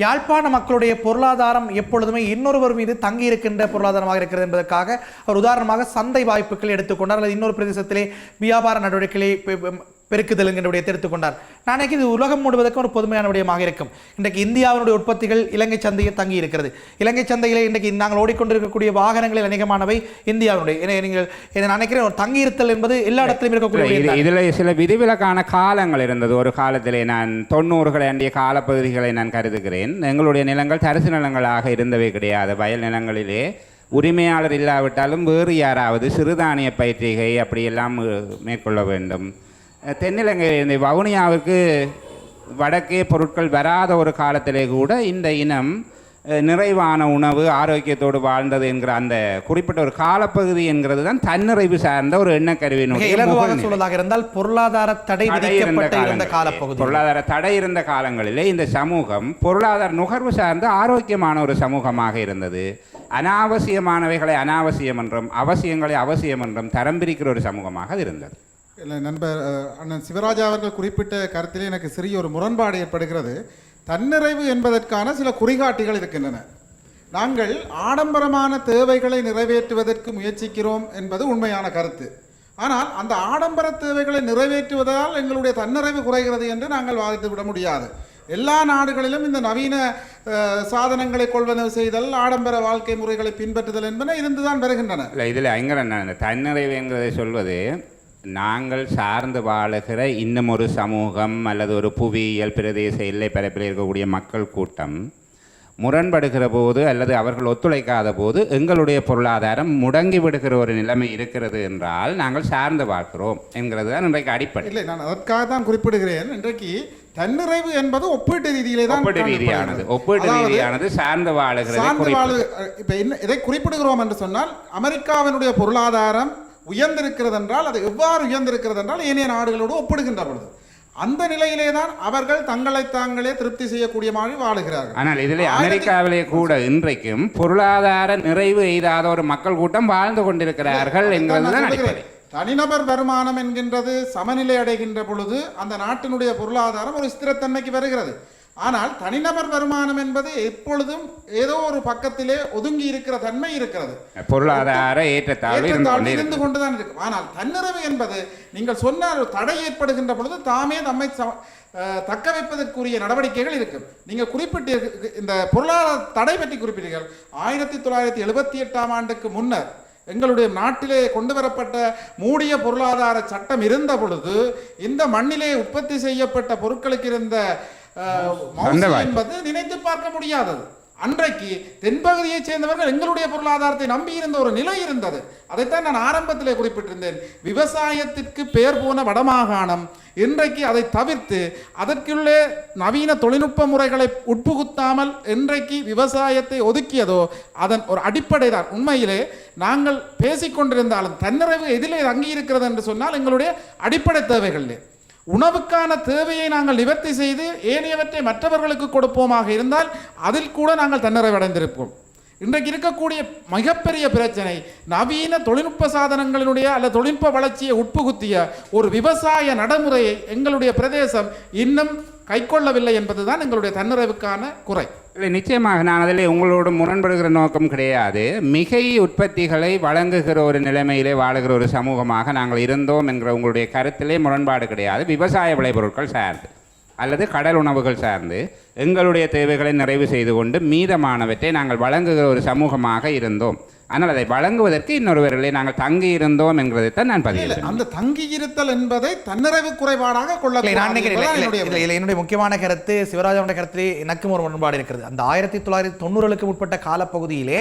யாழ்ப்பாண மக்களுடைய பொருளாதாரம் எப்பொழுதுமே இன்னொருவர் மீது தங்கி இருக்கின்ற பொருளாதாரமாக இருக்கிறது என்பதற்காக அவர் உதாரணமாக சந்தை வாய்ப்புகள் எடுத்துக்கொண்டார், அல்லது இன்னொரு பிரதேசத்திலே வியாபார நடவடிக்கைகளை பெருக்குதல் என்கிற விடயத்தை எடுத்துக்கொண்டார். நாளைக்கு இது உலகம் மூடுவதற்கு ஒரு பொதுமையான விடயமாக இருக்கும். இன்றைக்கு இந்தியாவினுடைய உற்பத்திகள் இலங்கை சந்தையில் தங்கி இருக்கிறது. இலங்கை சந்தையிலே இன்றைக்கு நாங்கள் ஓடிக்கொண்டிருக்கக்கூடிய வாகனங்களில் அநேகமானவை இந்தியாவினுடைய. நீங்கள் நினைக்கிறேன், ஒரு தங்கி இருத்தல் என்பது எல்லா இடத்திலும் இருக்கக்கூடிய. இதில் சில விதிவிலக்கான காலங்கள் இருந்தது. ஒரு காலத்திலே நான் 90களை அண்டிய காலப்பகுதிகளை நான் கருதுகிறேன். எங்களுடைய நிலங்கள் தரிசு நிலங்களாக இருந்தவை கிடையாது. வயல் நிலங்களிலே உரிமையாளர் இல்லாவிட்டாலும் வேறு யாராவது சிறுதானிய பயிற்சிகை அப்படியெல்லாம் மேற்கொள்ள வேண்டும். தென்னிலங்கையில் வவுனியாவிற்கு வடக்கே பொருட்கள் வராத ஒரு காலத்திலே கூட இந்த இனம் நிறைவான உணவு ஆரோக்கியத்தோடு வாழ்ந்தது என்கிற அந்த குறிப்பிட்ட ஒரு காலப்பகுதி என்கிறது தான் தன்னிறைவு சார்ந்த ஒரு எண்ணக்கருவியினுடைய சொல்வதாக இருந்தால் பொருளாதார தடை இருந்த காலப்பகுதி. பொருளாதார தடை இருந்த காலங்களிலே இந்த சமூகம் பொருளாதார நுகர்வு சார்ந்த ஆரோக்கியமான ஒரு சமூகமாக இருந்தது. அனாவசியமானவைகளை அனாவசியம் என்றும் அவசியங்களை அவசியம் என்றும் தரம் பிரிக்கிற ஒரு சமூகமாக இருந்தது. இல்லை, நண்பர் அண்ணன் சிவராஜா அவர்கள் குறிப்பிட்ட கருத்திலே எனக்கு சிறிய ஒரு முரண்பாடு ஏற்படுகிறது. தன்னிறைவு என்பதற்கான சில குறிகாட்டிகள் இருக்கின்றன. நாங்கள் ஆடம்பரமான தேவைகளை நிறைவேற்றுவதற்கு முயற்சிக்கிறோம் என்பது உண்மையான கருத்து. ஆனால் அந்த ஆடம்பர தேவைகளை நிறைவேற்றுவதால் எங்களுடைய தன்னிறைவு குறைகிறது என்று நாங்கள் வாதித்து விட முடியாது. எல்லா நாடுகளிலும் இந்த நவீன சாதனங்களை கொள்வனவு செய்தல், ஆடம்பர வாழ்க்கை முறைகளை பின்பற்றுதல் என்பன இருந்துதான் வருகின்றன. இல்லை, இதில் எங்கே தன்னிறைவு என்கிறதை சொல்வது, நாங்கள் சார்ந்து வாழுகிற இன்னும் ஒரு சமூகம் அல்லது ஒரு புவியியல் பிரதேச எல்லை பரப்பில் இருக்கக்கூடிய மக்கள் கூட்டம் முரண்படுகிற போது அல்லது அவர்கள் ஒத்துழைக்காத போது எங்களுடைய பொருளாதாரம் முடங்கி விடுகிற ஒரு நிலைமை இருக்கிறது என்றால் நாங்கள் சார்ந்து வாழ்கிறோம் என்கிறது தான் இன்றைக்கு அடிப்படை. இல்லை, நான் அதற்காக தான் குறிப்பிடுகிறேன். இன்றைக்கு தன்னிறைவு என்பது ஒப்பீட்டு ரீதியிலே தான் ஒப்பீட்டு ரீதியானது சார்ந்து வாழுகிறது. இப்போ இதை குறிப்பிடுகிறோம் என்று சொன்னால், அமெரிக்காவினுடைய பொருளாதாரம் உயர்ந்திருக்கிறது என்றால் அது எவ்வாறு உயர்ந்திருக்கிறது என்றால் ஏனைய நாடுகளோடு ஒப்பிடுகின்ற பொழுது அந்த நிலையிலே தான் அவர்கள் தங்களை தாங்களே திருப்தி செய்யக்கூடிய மாதிரி வாழுகிறார்கள். ஆனால் இதிலே அமெரிக்காவிலே கூட இன்றைக்கும் பொருளாதார நிறைவு எய்தாத ஒரு மக்கள் கூட்டம் வாழ்ந்து கொண்டிருக்கிறார்கள் என்பதுதான் அடிப்படை. தனிநபர் வருமானம் என்கின்றது சமநிலை அடைகின்ற பொழுது அந்த நாட்டினுடைய பொருளாதாரம் ஒரு ஸ்திரத்தன்மைக்கு வருகிறது. ஆனால் தனிநபர் வருமானம் என்பது எப்பொழுதும் ஏதோ ஒரு பக்கத்திலே ஒதுங்கி இருக்கிற தன்மை இருக்கிறது. பொருளாதார ஏற்றத்தாழ்வு இருந்து கொண்டுதான் இருக்கும். ஆனால் தன்னிறைவு என்பது நீங்கள் சொன்ன தடை ஏற்படுகின்ற பொழுது தாமே தம்மை தக்க வைப்பதற்குரிய நடவடிக்கைகள் இருக்கும். நீங்கள் குறிப்பிட்ட இந்த பொருளாதார தடை பற்றி குறிப்பிட்டீர்கள். 1978ஆம் ஆண்டுக்கு முன்னர் எங்களுடைய நாட்டிலே கொண்டு வரப்பட்ட மூடிய பொருளாதார சட்டம் இருந்த பொழுது இந்த மண்ணிலே உற்பத்தி செய்யப்பட்ட பொருட்களுக்கு இருந்த என்பது நினைத்து பார்க்க முடியாதது. அன்றைக்கு தென்பகுதியைச் சேர்ந்தவர்கள் எங்களுடைய பொருளாதாரத்தை நம்பி இருந்த ஒரு நிலை இருந்தது. அதைத்தான் நான் ஆரம்பத்திலே குறிப்பிட்டிருந்தேன். விவசாயத்திற்கு பெயர் போன வடமாகாணம் இன்றைக்கு அதை தவிர்த்து அதற்குள்ளே நவீன தொழில்நுட்ப முறைகளை உட்புகுத்தாமல் இன்றைக்கு விவசாயத்தை ஒதுக்கியதோ அதன் ஒரு அடிப்படை தான். உண்மையிலே நாங்கள் பேசிக்கொண்டிருந்தாலும் தன்னிறைவு எதிலே தங்கி இருக்கிறது என்று சொன்னால் எங்களுடைய அடிப்படை தேவைகளிலே உணவுக்கான தேவையை நாங்கள் நிவர்த்தி செய்து ஏனையவற்றை மற்றவர்களுக்கு கொடுப்போமாக இருந்தால் அதில் கூட நாங்கள் தன்னிறைவடைந்திருப்போம். இன்றைக்கு இருக்கக்கூடிய மிகப்பெரிய பிரச்சனை நவீன தொழில்நுட்ப சாதனங்களினுடைய அல்லது தொழில்நுட்ப வளர்ச்சியை உட்புகுத்திய ஒரு விவசாய நடைமுறையை எங்களுடைய பிரதேசம் இன்னும் கைக்கொள்ளவில்லை என்பதுதான் எங்களுடைய தன்னிறைவுக்கான குறை. இல்லை, நிச்சயமாக நான் அதில் உங்களோட முரண்படுகிற நோக்கம் கிடையாது. மிகை உற்பத்திகளை வழங்குகிற ஒரு நிலைமையிலே வாழுகிற ஒரு சமூகமாக நாங்கள் இருந்தோம் என்கிற உங்களுடைய கருத்திலே முரண்பாடு கிடையாது. விவசாய விளைபொருட்கள் சார்ந்து அல்லது கடல் உணவுகள் சார்ந்து எங்களுடைய தேவைகளை நிறைவு செய்து கொண்டு மீதமானவற்றை நாங்கள் வழங்குகிற ஒரு சமூகமாக இருந்தோம். ஆனால் அதை வழங்குவதற்கு இன்னொருவர்களே நாங்கள் தங்கி இருந்தோம் என்கிறதைத்தான் நான் பதிவு. அந்த தங்கி இருத்தல் என்பதை தன்னிறைவு குறைபாடாக என்னுடைய முக்கியமான கருத்து சிவராஜனுடைய கருத்திலே எனக்கும் ஒரு முரண்பாடு இருக்கிறது. அந்த 1990களுக்கு உட்பட்ட காலப்பகுதியிலே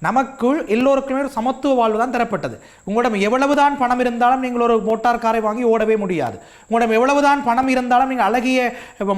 நமக்குள் எல்லோருக்குமே ஒரு சமத்துவ வாழ்வு தான் தரப்பட்டது. உங்களிடம் எவ்வளவுதான் பணம் இருந்தாலும் நீங்கள் ஒரு மோட்டார் காரை வாங்கி ஓடவே முடியாது. உங்களிடம் எவ்வளவுதான் பணம் இருந்தாலும் நீங்கள் அழகிய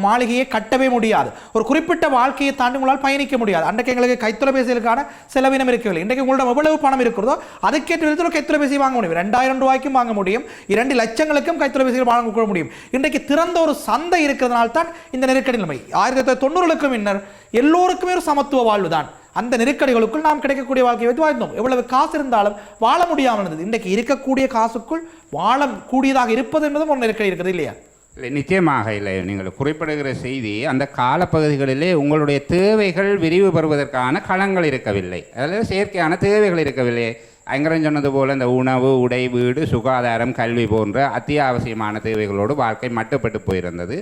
மாளிகையை கட்டவே முடியாது. ஒரு குறிப்பிட்ட வாழ்க்கையை தாண்டி உங்களால் பயணிக்க முடியாது. அன்றைக்கு எங்களுக்கு கைத்தொலைபேசிகளுக்கான செலவினம் இருக்கவில்லை. இன்றைக்கு உங்களிடம் எவ்வளவு பணம் இருக்கிறதோ அதுக்கேற்ற விதத்தில் ஒரு கைத்தொலைபேசி வாங்க முடியும். 2000 ரூபாய்க்கும் வாங்க முடியும், 2 லட்சங்களுக்கும் கைத்தொலைபேசிகள் வாங்க முடியும். இன்றைக்கு திறந்த ஒரு சந்தை இருக்கிறதுனால தான் இந்த நெருக்கடி நிலைமை. 1990களுக்கு முன்னர் எல்லோருக்குமே ஒரு சமத்துவ வாழ்வு தான். அந்த நெருக்கடிகளுக்குள் நாம் கிடைக்கக்கூடிய வாழ்க்கையை வைத்து வாழ்ந்தோம். எவ்வளவு காசு இருந்தாலும் வாழ முடியாமல் இருந்தது. இன்றைக்கு இருக்கக்கூடிய காசுக்குள் வாழ கூடியதாக இருப்பது என்பதும் ஒரு நெருக்கடி இருக்கிறது இல்லையா? இல்லை, நிச்சயமாக இல்லை. நீங்கள் குறிப்பிடுகிற செய்தி அந்த காலப்பகுதிகளிலே உங்களுடைய தேவைகள் விரிவு பெறுவதற்கான களங்கள் இருக்கவில்லை, அதாவது செயற்கையான தேவைகள் இருக்கவில்லை. அங்கரன் சொன்னது போல் இந்த உணவு, உடை, வீடு, சுகாதாரம், கல்வி போன்ற அத்தியாவசியமான தேவைகளோடு வாழ்க்கை மட்டுப்பட்டு போயிருந்தது.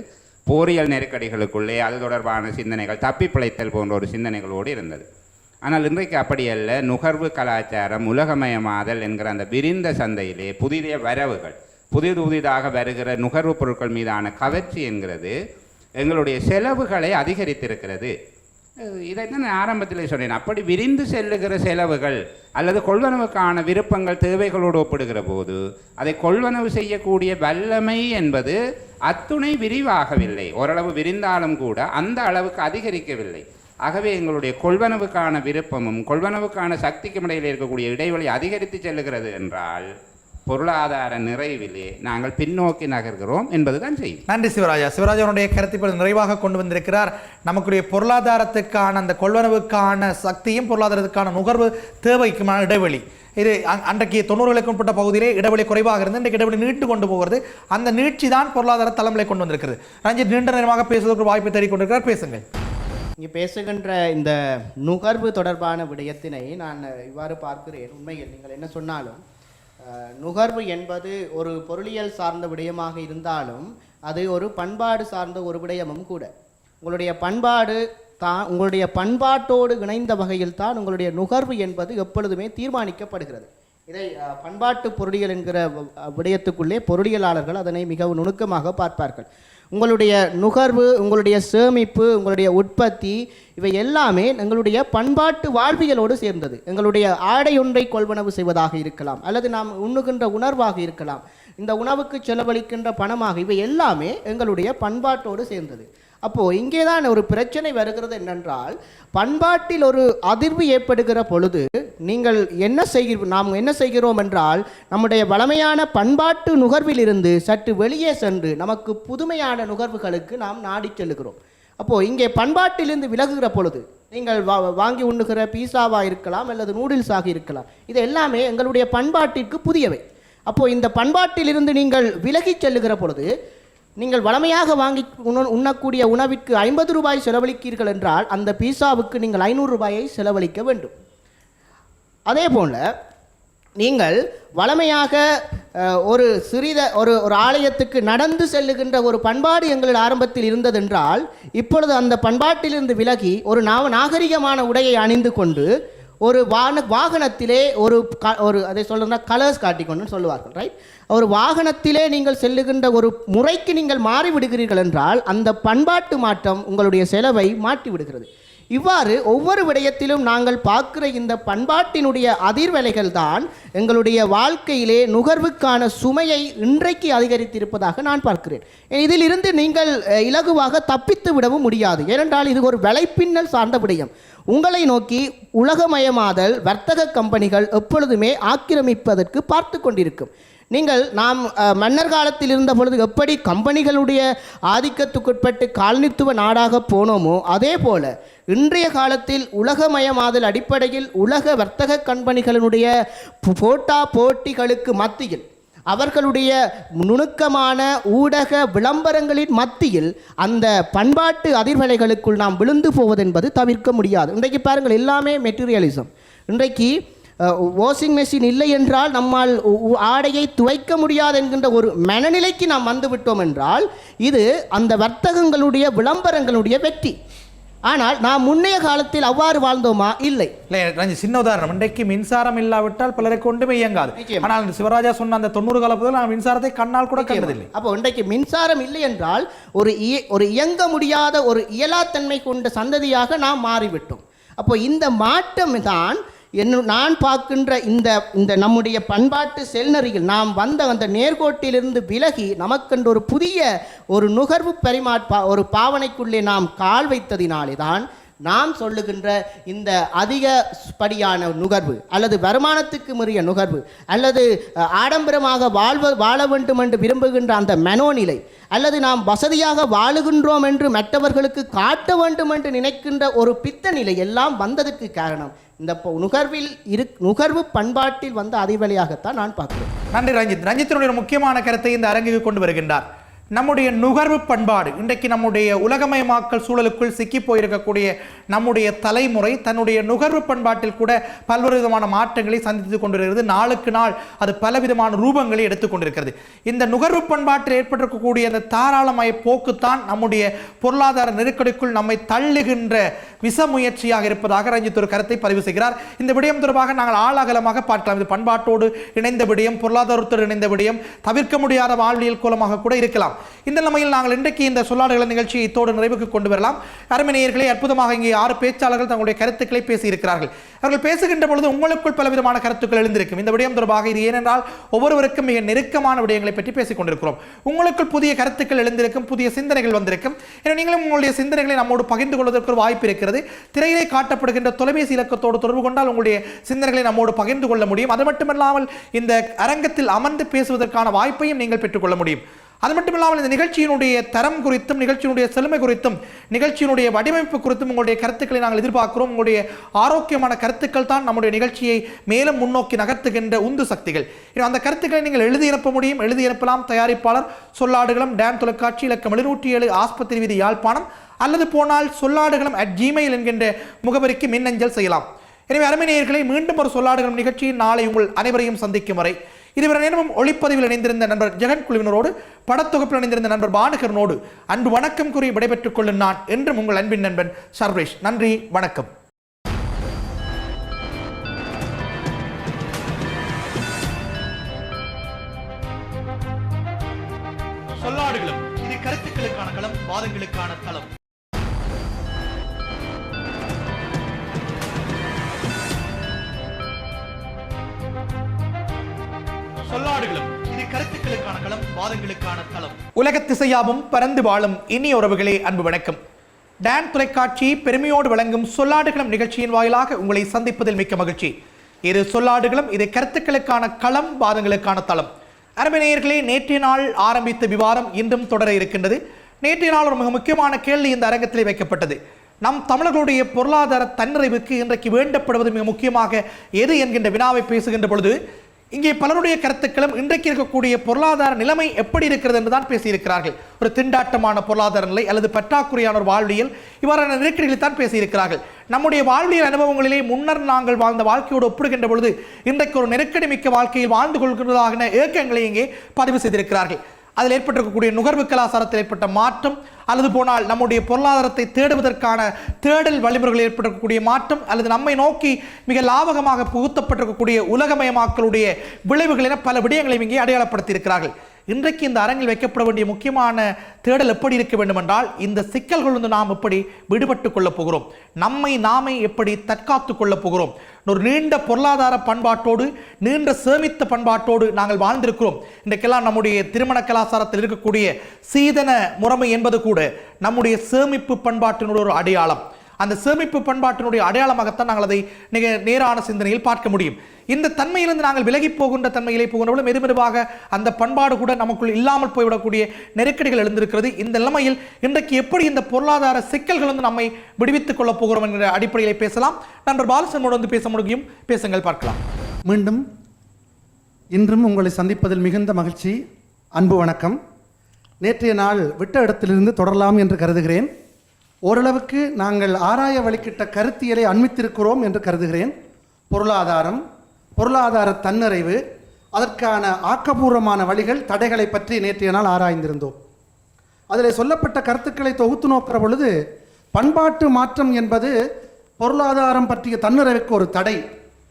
போரியல் நெருக்கடிகளுக்குள்ளே அது தொடர்பான சிந்தனைகள், தப்பி பிழைத்தல் போன்ற ஒரு சிந்தனைகளோடு இருந்தது. ஆனால் இன்றைக்கு அப்படியல்ல. நுகர்வு கலாச்சாரம், உலகமயமாதல் என்கிற அந்த விரிந்த சந்தையிலே புதிய வரவுகள், புதிதாக வருகிற நுகர்வு பொருட்கள் மீதான கவர்ச்சி என்கிறது எங்களுடைய செலவுகளை அதிகரித்திருக்கிறது. இதைத்தான் நான் ஆரம்பத்தில் சொன்னேன். அப்படி விரிந்து செல்லுகிற செலவுகள் அல்லது கொள்வனவுக்கான விருப்பங்கள் தேவைகளோடு ஒப்பிடுகிற போது அதை கொள்வனவு செய்யக்கூடிய வல்லமை என்பது அத்துணை விரிவாகவில்லை. ஓரளவு விரிந்தாலும் கூட அந்த அளவுக்கு அதிகரிக்கவில்லை. ஆகவே எங்களுடைய கொள்வனவுக்கான விருப்பமும் கொள்வனவுக்கான சக்திக்கும் இடையில் இருக்கக்கூடிய இடைவெளி அதிகரித்து செல்லுகிறது என்றால் பொருளாதார நிறைவிலே நாங்கள் பின்னோக்கி நகர்கிறோம் என்பதுதான் செய்யும். நன்றி சிவராஜா. சிவராஜனுடைய கருத்தை நிறைவாக கொண்டு வந்திருக்கிறார். நமக்குடைய பொருளாதாரத்துக்கான அந்த கொள்வனவுக்கான சக்தியும் பொருளாதாரத்துக்கான நுகர்வு தேவைக்குமான இடைவெளி இது அன்றைக்கு 90களுக்கு உட்பட்ட பகுதியிலே இடைவெளி குறைவாக இருந்து இன்றைக்கு இடைவெளி நீட்டு கொண்டு போகிறது. அந்த நீட்சி தான் பொருளாதார தலைமுறை கொண்டு வந்திருக்கிறது. ரஞ்சித் நீண்ட நேரமாக பேசுவதற்கு வாய்ப்பை தேடிக்கொண்டிருக்கிறார், பேசுங்கள். இங்கே பேசுகின்ற இந்த நுகர்வு தொடர்பான விடயத்தினை நான் இவ்வாறு பார்க்கிறேன். உண்மையில் நீங்கள் என்ன சொன்னாலும் நுகர்வு என்பது ஒரு பொருளியல் சார்ந்த விடயமாக இருந்தாலும் அது ஒரு பண்பாடு சார்ந்த ஒரு விடயமும் கூட. உங்களுடைய பண்பாடு தான், உங்களுடைய பண்பாட்டோடு இணைந்த வகையில் தான் உங்களுடைய நுகர்வு என்பது எப்பொழுதுமே தீர்மானிக்கப்படுகிறது. இதை பண்பாட்டு பொருளியல் என்கிற விடயத்துக்குள்ளே பொருளியலாளர்கள் அதனை மிகவும் நுணுக்கமாக பார்ப்பார்கள். உங்களுடைய நுகர்வு, உங்களுடைய சேமிப்பு, உங்களுடைய உற்பத்தி இவை எல்லாமே எங்களுடைய பண்பாட்டு வாழ்வியலோடு சேர்ந்தது. எங்களுடைய ஆடை ஒன்றை கொள்வனவு செய்வதாக இருக்கலாம், அல்லது நாம் உண்ணுகின்ற உணர்வாக இருக்கலாம், இந்த உணவுக்கு செலவழிக்கின்ற பணமாக, இவை எல்லாமே எங்களுடைய பண்பாட்டோடு சேர்ந்தது. அப்போது இங்கே தான் ஒரு பிரச்சனை வருகிறது. என்னென்றால் பண்பாட்டில் ஒரு அதிர்வு ஏற்படுகிற பொழுது நாம் என்ன செய்கிறோம் என்றால் நம்முடைய வளமையான பண்பாட்டு நுகர்விலிருந்து சற்று வெளியே சென்று நமக்கு புதுமையான நுகர்வுகளுக்கு நாம் நாடி செல்லுகிறோம். அப்போது இங்கே பண்பாட்டிலிருந்து விலகுகிற பொழுது நீங்கள் வாங்கி உண்ணுகிற பீஸாவாக இருக்கலாம் அல்லது நூடுல்ஸாக இருக்கலாம், இது எல்லாமே எங்களுடைய பண்பாட்டிற்கு புதியவை. அப்போது இந்த பண்பாட்டிலிருந்து நீங்கள் விலகிச் செல்லுகிற பொழுது நீங்கள் வளமையாக வாங்கி உண்ணக்கூடிய உணவிற்கு 50 ரூபாய் செலவழிக்கிறீர்கள் என்றால் அந்த பீஸாவுக்கு நீங்கள் 500 ரூபாயை செலவழிக்க வேண்டும். அதே போல் நீங்கள் வளமையாக ஒரு ஒரு ஆலயத்துக்கு நடந்து செல்லுகின்ற ஒரு பண்பாடு எங்கள் ஆரம்பத்தில் இருந்ததென்றால் இப்பொழுது அந்த பண்பாட்டிலிருந்து விலகி ஒரு நாகரிகமான உடையை அணிந்து கொண்டு ஒரு வாகனத்திலே ஒரு அதை சொல்லுன்னா கலர்ஸ் காட்டிக்கொண்டு சொல்லுவார்கள், ரைட்? ஒரு வாகனத்திலே நீங்கள் செல்லுகின்ற ஒரு முறைக்கு நீங்கள் மாறிவிடுகிறீர்கள் என்றால் அந்த பண்பாட்டு மாற்றம் உங்களுடைய செலவை மாற்றி விடுகிறது. இவ்வாறு ஒவ்வொரு விடயத்திலும் நாங்கள் பார்க்கிற இந்த பண்பாட்டினுடைய அதிர்வலைகள் தான் எங்களுடைய வாழ்க்கையிலே நுகர்வுக்கான சுமையை இன்றைக்கு அதிகரித்திருப்பதாக நான் பார்க்கிறேன். இதிலிருந்து நீங்கள் இலகுவாக தப்பித்து விடவும் முடியாது. ஏனென்றால் இது ஒரு விலைப்பின்னல் சார்ந்த விடயம். உங்களை நோக்கி உலகமயமாதல் வர்த்தக கம்பெனிகள் எப்பொழுதுமே ஆக்கிரமிப்பதற்கு பார்த்து கொண்டிருக்கும். நாம் மன்னர் காலத்தில் இருந்த பொழுது எப்படி கம்பெனிகளுடைய ஆதிக்கத்துக்குட்பட்டு காலனித்துவ நாடாக போனோமோ அதே போல இன்றைய காலத்தில் உலகமயமாதல் அடிப்படையில் உலக வர்த்தக கம்பெனிகளினுடைய போட்டிகளுக்கு மத்தியில் அவர்களுடைய நுணுக்கமான ஊடக விளம்பரங்களின் மத்தியில் அந்த பண்பாட்டு அதிர்வலைகளுக்குள் நாம் விழுந்து போவதென்பது தவிர்க்க முடியாது. இன்றைக்கு பாருங்கள், எல்லாமே மெட்டீரியலிசம். இன்றைக்கு வாஷிங் மெஷின் இல்லை என்றால் நம்மால் ஆடையை துவைக்க முடியாது என்கின்ற ஒரு மனநிலைக்கு நாம் வந்துவிட்டோம் என்றால் இது அந்த வர்த்தகங்களுடைய விளம்பரங்களுடைய வெற்றி. ஆனால் நாம் முன்னைய காலத்தில் அவ்வாறு வாழ்ந்தோமா? இல்லை. சின்ன உதாரணம், இன்றைக்கு மின்சாரம் இல்லாவிட்டால் பலருக்கு கொண்டுமே இயங்காது. ஆனால் சிவராஜா சொன்ன அந்த 90 காலத்தில் நான் மின்சாரத்தை கண்ணால் கூட கண்டதில்லை. அப்போ இன்றைக்கு மின்சாரம் இல்லை என்றால் ஒரு இயங்க முடியாத ஒரு இயலாத்தன்மை கொண்ட சந்ததியாக நாம் மாறிவிட்டோம். அப்போ இந்த மாற்றம் தான் நான் பார்க்கின்ற இந்த நம்முடைய பண்பாட்டு செல்நெறியில் நாம் வந்த அந்த நேர்கோட்டிலிருந்து விலகி நமக்கென்று ஒரு புதிய ஒரு நுகர்வு ஒரு பாவனைக்குள்ளே நாம் கால் வைத்ததினாலே தான் நாம் சொல்லுகின்ற இந்த அதிகப்படியான நுகர்வு அல்லது வருமானத்துக்கு மீறிய நுகர்வு அல்லது ஆடம்பரமாக வாழ வேண்டும் என்று விரும்புகின்ற அந்த மனோநிலை அல்லது நாம் வசதியாக வாழுகின்றோம் என்று மற்றவர்களுக்கு காட்ட வேண்டும் என்று நினைக்கின்ற ஒரு பித்த நிலை எல்லாம் வந்ததற்கு காரணம் இந்த நுகர்வு பண்பாட்டில் வந்த அதிர்வலையாகத்தான் நான் பார்க்கிறேன். நன்றி ரஞ்சித். ரஞ்சித்தினுடைய முக்கியமான கருத்தை இந்த அரங்குக்கு கொண்டு வருகின்றார். நம்முடைய நுகர்வு பண்பாடு இன்றைக்கு நம்முடைய உலகமயமாக்கல் சூழலுக்குள் சிக்கி போயிருக்கக்கூடிய நம்முடைய தலைமுறை தன்னுடைய நுகர்வு பண்பாட்டில் கூட பல்வேறு விதமான மாற்றங்களை சந்தித்து கொண்டிருக்கிறது. நாளுக்கு நாள் அது பலவிதமான ரூபங்களை எடுத்துக்கொண்டிருக்கிறது. இந்த நுகர்வு பண்பாட்டில் ஏற்பட்டிருக்கக்கூடிய அந்த தாராளமய போக்குத்தான் நம்முடைய பொருளாதார நெருக்கடிக்குள் நம்மை தள்ளுகின்ற விச முயற்சியாக இருப்பதாக ரஞ்சித் ஒரு கருத்தை பதிவு செய்கிறார். இந்த விடயம் தொடர்பாக நாங்கள் ஆழாகலமாக பார்க்கலாம். இது பண்பாட்டோடு இணைந்த விடயம், பொருளாதாரத்தோடு இணைந்த விடயம், தவிர்க்க முடியாத வாழ்வியல் கோலமாக கூட இருக்கலாம். இந்த நிலைமையில் நாங்கள் இன்றைக்கு இந்த சொல்லாடுகள் நிகழ்ச்சியை இத்தோடு நிறைவுக்கு கொண்டு வரலாம். அருமை நேயர்களே, அற்புதமாக இங்கே 6 பேச்சாளர்கள் தங்களுடைய கருத்துக்களை பேசியிருக்கிறார்கள். அவர்கள் பேசுகின்ற பொழுது உங்களுக்குள் பலவிதமான கருத்துக்கள் எழுந்திருக்கும். இந்த விடயம் தொடர்பாக இது ஏனென்றால் ஒவ்வொருவருக்கும் மிக நெருக்கமான விடயங்களை பற்றி பேசிக் கொண்டிருக்கிறோம். உங்களுக்குள் புதிய கருத்துக்கள் எழுந்திருக்கும், புதிய சிந்தனைகள் வந்திருக்கும். எனவே நீங்களும் உங்களுடைய சிந்தனைகளை நம்மோடு பகிர்ந்து கொள்வதற்கு ஒரு வாய்ப்பு இருக்கிறது. திரையிலே காட்டப்படுகின்ற தொலைபேசி இலக்கத்தோடு தொடர்பு கொண்டால் உங்களுடைய சிந்தனைகளை நம்மோடு பகிர்ந்து கொள்ள முடியும். அது மட்டுமல்லாமல் இந்த அரங்கத்தில் அமர்ந்து பேசுவதற்கான வாய்ப்பையும் நீங்கள் பெற்றுக்கொள்ள முடியும். அது மட்டுமில்லாமல் இந்த நிகழ்ச்சியினுடைய தரம் குறித்தும், நிகழ்ச்சியினுடைய செழுமை குறித்தும், நிகழ்ச்சியினுடைய வடிவமைப்பு குறித்தும் உங்களுடைய கருத்துக்களை நாங்கள் எதிர்பார்க்கிறோம். உங்களுடைய ஆரோக்கியமான கருத்துக்கள் தான் நம்முடைய நிகழ்ச்சியை மேலும் முன்னோக்கி நகர்த்துகின்ற உந்து சக்திகள். அந்த கருத்துக்களை நீங்கள் எழுதி அனுப்ப முடியும். எழுதி அனுப்பலாம். தயாரிப்பாளர் சொல்லாடுகளம், டான் தொலைக்காட்சி, இலக்கம் 707, ஆஸ்பத்திரி வீதி, யாழ்ப்பாணம். அல்லது போனால் சொல்லாடுகளம் @gmail என்கின்ற முகவரிக்கு மின்னஞ்சல் செய்யலாம். எனவே அருமை நேயர்களை, மீண்டும் ஒரு சொல்லாடுகளம் நிகழ்ச்சியில் நாளை உங்கள் அனைவரையும் சந்திக்கும் வரை இதுவரை நேரமும் ஒளிப்பதிவில் இணைந்திருந்த நண்பர் ஜெகன் குழுவினரோடு, படத்தொகுப்பில் இணைந்திருந்த நண்பர் பானுகரனோடு அன்பு வணக்கம் கூறி விடைபெற்றுக் கொள்ளும் நான் என்றும் உங்கள் அன்பின் நண்பன் சர்வேஷ். நன்றி, வணக்கம். சொல்லாடுகளும் இது கருத்துக்களுக்கான களம், வாதங்களுக்கான களம். சொல்லாடுகளும் இது கருத்துக்களுக்கான களம், வாதங்களுக்கான களம். உலக திசையாவும் பறந்து வாழும் இனிய உறவுகளே, அன்பு வணக்கம். டான் தொலைக்காட்சி பெருமையோடு வழங்கும் சொல்லாடுகளம் நிகழ்ச்சியின் வாயிலாக உங்களை சந்திப்பதில் மிக்க மகிழ்ச்சி. இது சொல்லாடுகளம், இது கருத்துக்களுக்கான களம், வாதங்களுக்கான தளம். அருமை நேயர்களே, நேற்றைய நாள் ஆரம்பித்த விவாதம் இன்றும் தொடர இருக்கின்றது. நேற்றைய நாள் ஒரு மிக முக்கியமான கேள்வி இந்த அரங்கத்தில் வைக்கப்பட்டது. நம் தமிழர்களுடைய பொருளாதார தன்னிறைவுக்கு இன்றைக்கு வேண்டப்படுவது மிக முக்கியமாக எது என்கின்ற வினாவை பேசுகின்ற பொழுது இங்கே பலருடைய கருத்துக்களும் இன்றைக்கு இருக்கக்கூடிய பொருளாதார நிலைமை எப்படி இருக்கிறது என்றுதான் பேசியிருக்கிறார்கள். ஒரு திண்டாட்டமான பொருளாதார நிலை அல்லது பற்றாக்குறையான ஒரு வாழ்வியல், இவ்வாறான நெருக்கடிகளில் தான் பேசியிருக்கிறார்கள். நம்முடைய வாழ்வியல் அனுபவங்களிலே முன்னர் நாங்கள் வாழ்ந்த வாழ்க்கையோடு ஒப்பிடுகின்ற பொழுது இன்றைக்கு ஒரு நெருக்கடி மிக்க வாழ்க்கையில் வாழ்ந்து கொள்கிறதான இயக்கங்களை இங்கே பதிவு செய்திருக்கிறார்கள். அதில் ஏற்பட்டிருக்கக்கூடிய நுகர்வு கலாச்சாரத்தில் ஏற்பட்ட மாற்றம், அல்லது போனால் நம்முடைய பொருளாதாரத்தை தேடுவதற்கான தேடல் வழிமுறைகள் ஏற்பட்டிருக்கக்கூடிய மாற்றம், அல்லது நம்மை நோக்கி மிக லாபகமாக புகுத்தப்பட்டிருக்கக்கூடிய உலகமயமாக்கலுடைய விளைவுகள் என பல விடயங்களையும் இங்கே அடையாளப்படுத்தி இருக்கிறார்கள். இன்றைக்கு இந்த அரங்கில் வைக்கப்பட வேண்டிய முக்கியமான தேடல் எப்படி இருக்க வேண்டும் என்றால், இந்த சிக்கல்களிலிருந்து நாம் எப்படி விடுபட்டுக் கொள்ளப் போகிறோம், நம்மை நாமே எப்படி தற்காத்துக் கொள்ளப் போகிறோம். ஒரு நீண்ட பொருளாதார பண்பாட்டோடு, நீண்ட சேமித்த பண்பாட்டோடு நாங்கள் வாழ்ந்திருக்கிறோம். இன்றைக்கெல்லாம் நம்முடைய திருமண கலாச்சாரத்தில் இருக்கக்கூடிய சீதன முறைமை என்பது கூட நம்முடைய சேமிப்பு பண்பாட்டினுடைய ஒரு அடையாளம். அந்த சேமிப்பு பண்பாட்டினுடைய அடையாளமாகத்தான் நாங்கள் அதை நேரான சிந்தனையில் பார்க்க முடியும். இந்த தன்மையிலிருந்து நாங்கள் விலகி போகின்ற தன்மையிலே போகின்றவர்களும் மெதுமெதுவாக அந்த பண்பாடு கூட நமக்குள் இல்லாமல் போய்விடக்கூடிய நெருக்கடிகள் எழுந்திருக்கிறது. இந்த நிலைமையில் இன்றைக்கு எப்படி இந்த பொருளாதார சிக்கல்கள் வந்து நம்மை விடுவித்துக் கொள்ளப் போகிறோம் என்கிற அடிப்படையில் பேசலாம். நண்பர் பாலசனோடு வந்து பேச முடியும். பேசுங்கள், பார்க்கலாம். மீண்டும் இன்றும் உங்களை சந்திப்பதில் மிகுந்த மகிழ்ச்சி. அன்பு வணக்கம். நேற்றைய நாள் விட்ட இடத்திலிருந்து தொடரலாம் என்று கருதுகிறேன். ஓரளவுக்கு நாங்கள் ஆராய வழிக்கிட்ட கருத்தியலை அண்மித்திருக்கிறோம் என்று கருதுகிறேன். பொருளாதாரம், பொருளாதார தன்னிறைவு, அதற்கான ஆக்கபூர்வமான வழிகள், தடைகளை பற்றி நேற்றைய நாள் ஆராய்ந்திருந்தோம். அதில் சொல்லப்பட்ட கருத்துக்களை தொகுத்து நோக்கிற பொழுது பண்பாட்டு மாற்றம் என்பது பொருளாதாரம் பற்றிய தன்னிறைவுக்கு ஒரு தடை.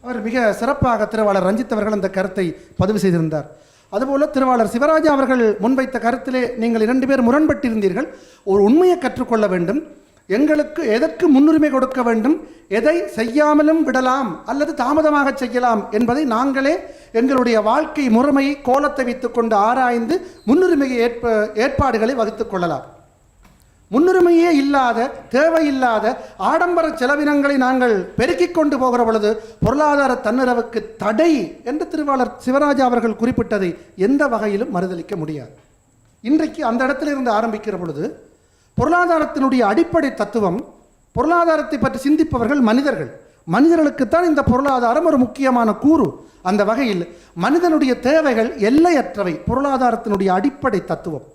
அவர் மிக சிறப்பாக திருவாளர் ரஞ்சித் அவர்கள் அந்த கருத்தை பதிவு செய்திருந்தார். அதுபோல திருவாளர் சிவராஜா அவர்கள் முன்வைத்த கருத்திலே நீங்கள் 2 பேர் முரண்பட்டிருந்தீர்கள். ஒரு உண்மையை கற்றுக்கொள்ள வேண்டும், எங்களுக்கு எதற்கு முன்னுரிமை கொடுக்க வேண்டும், எதை செய்யாமலும் விடலாம் அல்லது தாமதமாக செய்யலாம் என்பதை நாங்களே எங்களுடைய வாழ்க்கை முறைமையை கோலத்தை வைத்துக்கொண்டு ஆராய்ந்து முன்னுரிமையை ஏற்பாடுகளை வகுத்துக் கொள்ளலாம். முன்னுரிமையே இல்லாத, தேவையில்லாத ஆடம்பர செலவினங்களை நாங்கள் பெருக்கிக் கொண்டு போகிற பொழுது பொருளாதார தன்னிறைவுக்கு தடை என்று திருவாளர் சிவராஜா அவர்கள் குறிப்பிட்டதை எந்த வகையிலும் மறுதளிக்க முடியாது. இன்றைக்கு அந்த இடத்திலிருந்து ஆரம்பிக்கிற பொழுது பொருளாதாரத்தினுடைய அடிப்படை தத்துவம், பொருளாதாரத்தை பற்றி சிந்திப்பவர்கள் மனிதர்கள். மனிதர்களுக்குத்தான் இந்த பொருளாதாரம் ஒரு முக்கியமான கூறு. அந்த வகையில் மனிதனுடைய தேவைகள் எல்லையற்றவை. பொருளாதாரத்தினுடைய அடிப்படை தத்துவம்,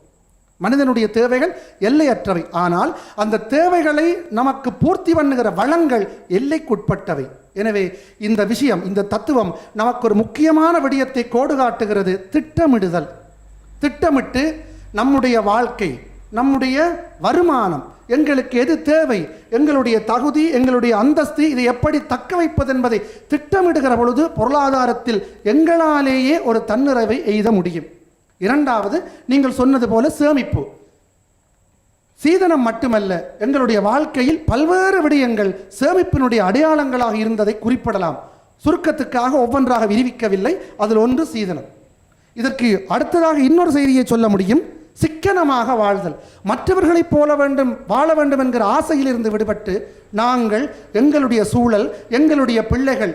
மனிதனுடைய தேவைகள் எல்லையற்றவை. ஆனால் அந்த தேவைகளை நமக்கு பூர்த்தி பண்ணுகிற வளங்கள் எல்லைக்குட்பட்டவை. எனவே இந்த விஷயம், இந்த தத்துவம் நமக்கு ஒரு முக்கியமான விடயத்தை கோடு காட்டுகிறது. திட்டமிடுதல். திட்டமிட்டு நம்முடைய வாழ்க்கை, நம்முடைய வருமானம், எங்களுக்கு எது தேவை, எங்களுடைய தகுதி, எங்களுடைய அந்தஸ்து, இதை எப்படி தக்க வைப்பது என்பதை திட்டமிடுகிற பொழுது பொருளாதாரத்தில் எங்களாலேயே ஒரு தன்னிறைவை எய்த முடியும். இரண்டாவது, நீங்கள் சொன்னது போல சேமிப்பு. சீதனம் மட்டுமல்ல, எங்களுடைய வாழ்க்கையில் பல்வேறு விடயங்கள் சேமிப்பினுடைய அடையாளங்களாக இருந்ததை குறிப்பிடலாம். சுருக்கத்துக்காக ஒவ்வொன்றாக விரிவிக்கவில்லை. அதில் ஒன்று சீதனம். இதற்கு அடுத்ததாக இன்னொரு செய்தியை சொல்ல முடியும். சிக்கனமாக வாழ்தல். மற்றவர்களைப் போல வாழ வேண்டும் என்கிற ஆசையிலிருந்து விடுபட்டு நாங்கள் எங்களுடைய சூழல், எங்களுடைய பிள்ளைகள்,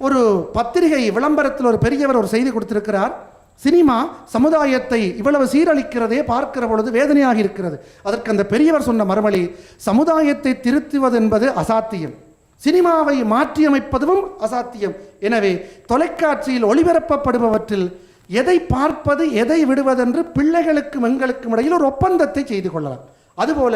ஒரு பத்திரிகை விளம்பரத்தில் ஒரு பெரியவர் ஒரு செய்தி கொடுத்திருக்கிறார். சினிமா சமுதாயத்தை இவ்வளவு சீரழிக்கிறதே பார்க்கிற பொழுது வேதனையாக இருக்கிறது. அதற்கு அந்த பெரியவர் சொன்ன மறுமொழி, சமுதாயத்தை திருத்துவது என்பது அசாத்தியம், சினிமாவை மாற்றியமைப்பதும் அசாத்தியம். எனவே தொலைக்காட்சியில் ஒளிபரப்பப்படுபவற்றில் எதை பார்ப்பது, எதை விடுவதென்று பிள்ளைகளுக்கும் எங்களுக்கும் இடையில் ஒரு ஒப்பந்தத்தை செய்து கொள்ளலாம். அதுபோல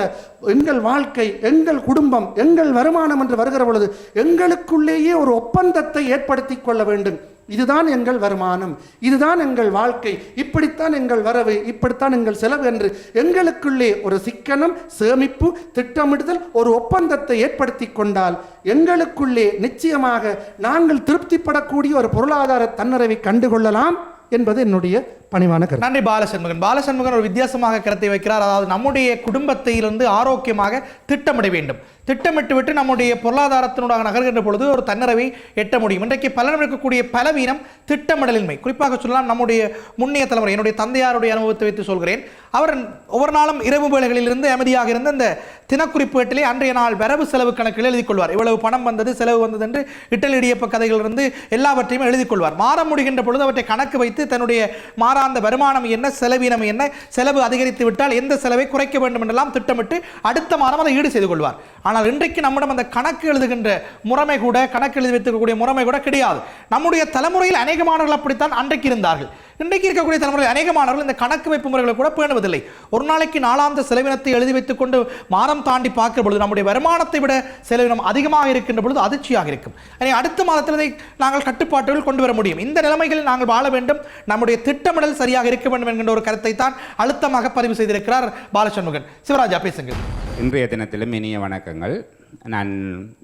எங்கள் வாழ்க்கை, எங்கள் குடும்பம், எங்கள் வருமானம் என்று வருகிற பொழுது எங்களுக்குள்ளேயே ஒரு ஒப்பந்தத்தை ஏற்படுத்தி கொள்ள வேண்டும். இதுதான் எங்கள் வருமானம், இதுதான் எங்கள் வாழ்க்கை, இப்படித்தான் எங்கள் வரவு, இப்படித்தான் எங்கள் செலவு என்று எங்களுக்குள்ளே ஒரு சிக்கனம், சேமிப்பு, திட்டமிடுதல், ஒரு ஒப்பந்தத்தை ஏற்படுத்தி கொண்டால் எங்களுக்குள்ளே நிச்சயமாக நாங்கள் திருப்திப்படக்கூடிய ஒரு பொருளாதார தன்னிறைவை கண்டுகொள்ளலாம் என்பது என்னுடைய பணிவான கருத்து. நன்றி பாலசண்முகன். பாலசண்முகன் ஒரு வித்தியாசமாக கருத்தை வைக்கிறார். அதாவது நம்முடைய குடும்பத்திலிருந்து ஆரோக்கியமாக திட்டமிட வேண்டும். திட்டமிட்டு விட்டு நம்முடைய பொருளாதாரத்தினூடாக நகர்கின்ற பொழுது ஒரு தன்னிறைவை எட்ட முடியும். இன்றைக்கு பலரும் இருக்கக்கூடிய பலவீனம் திட்டமிடலின்மை. குறிப்பாக சொல்லலாம் நம்முடைய முன்னைய தலைமுறை, என்னுடைய தந்தையாருடைய அனுபவத்தை வைத்து சொல்கிறேன். அவர் ஒவ்வொரு நாளும் இரவு வேளைகளிலிருந்து அமைதியாக இருந்த இந்த தினக்குறிப்பேட்டிலே அன்றைய நாள் வரவு செலவு கணக்கில் எழுதி கொள்வார். இவ்வளவு பணம் வந்தது, செலவு வந்தது என்று இட்டல் இடியப்ப கதைகளிலிருந்து எல்லாவற்றையும் எழுதி கொள்வார். மாதம் முடிகின்ற பொழுது அவற்றை கணக்கு வைத்து தன்னுடைய மாறாந்த வருமானம் என்ன, செலவீனம் என்ன, செலவு அதிகரித்து விட்டால் எந்த செலவை குறைக்க வேண்டும் என்றெல்லாம் திட்டமிட்டு அடுத்த மாதம் அதை ஈடு செய்து கொள்வார். ஆனால் இன்றைக்கு நம்மிடம் அந்த கணக்கு எழுதுகின்ற முறைமை கூட, கணக்கு எழுதி வைத்திருக்கக்கூடிய முறைமை கூட கிடையாது. நம்முடைய தலைமுறையில் அநேக மாணவர்கள் அப்படித்தான் அன்றைக்கு இருந்தார்கள். இன்றைக்கு இருக்கக்கூடிய தலைமுறையில் அநேக மாணவர்கள் இந்த கணக்கு வைப்பு முறைகளை கூட பேணுவதில்லை. ஒரு நாளைக்கு நாளாந்த செலவினத்தை எழுதி வைத்துக் கொண்டு மாதம் தாண்டி பார்க்கிற பொழுது நம்முடைய வருமானத்தை விட செலவினம் அதிகமாக இருக்கின்ற பொழுது அதிர்ச்சியாக இருக்கும். அடுத்த மாதத்தில் இதை நாங்கள் கட்டுப்பாட்டுகள் கொண்டு வர முடியும். இந்த நிலைமைகளில் நாங்கள் வாழ வேண்டும், நம்முடைய திட்டமிடல் சரியாக இருக்க வேண்டும் என்கின்ற ஒரு கருத்தை தான் அழுத்தமாக பதிவு செய்திருக்கிறார் பாலசண்முகன். சிவராஜா பேசுங்கள். இன்றைய தினத்திலும் இனிய வணக்கங்கள்.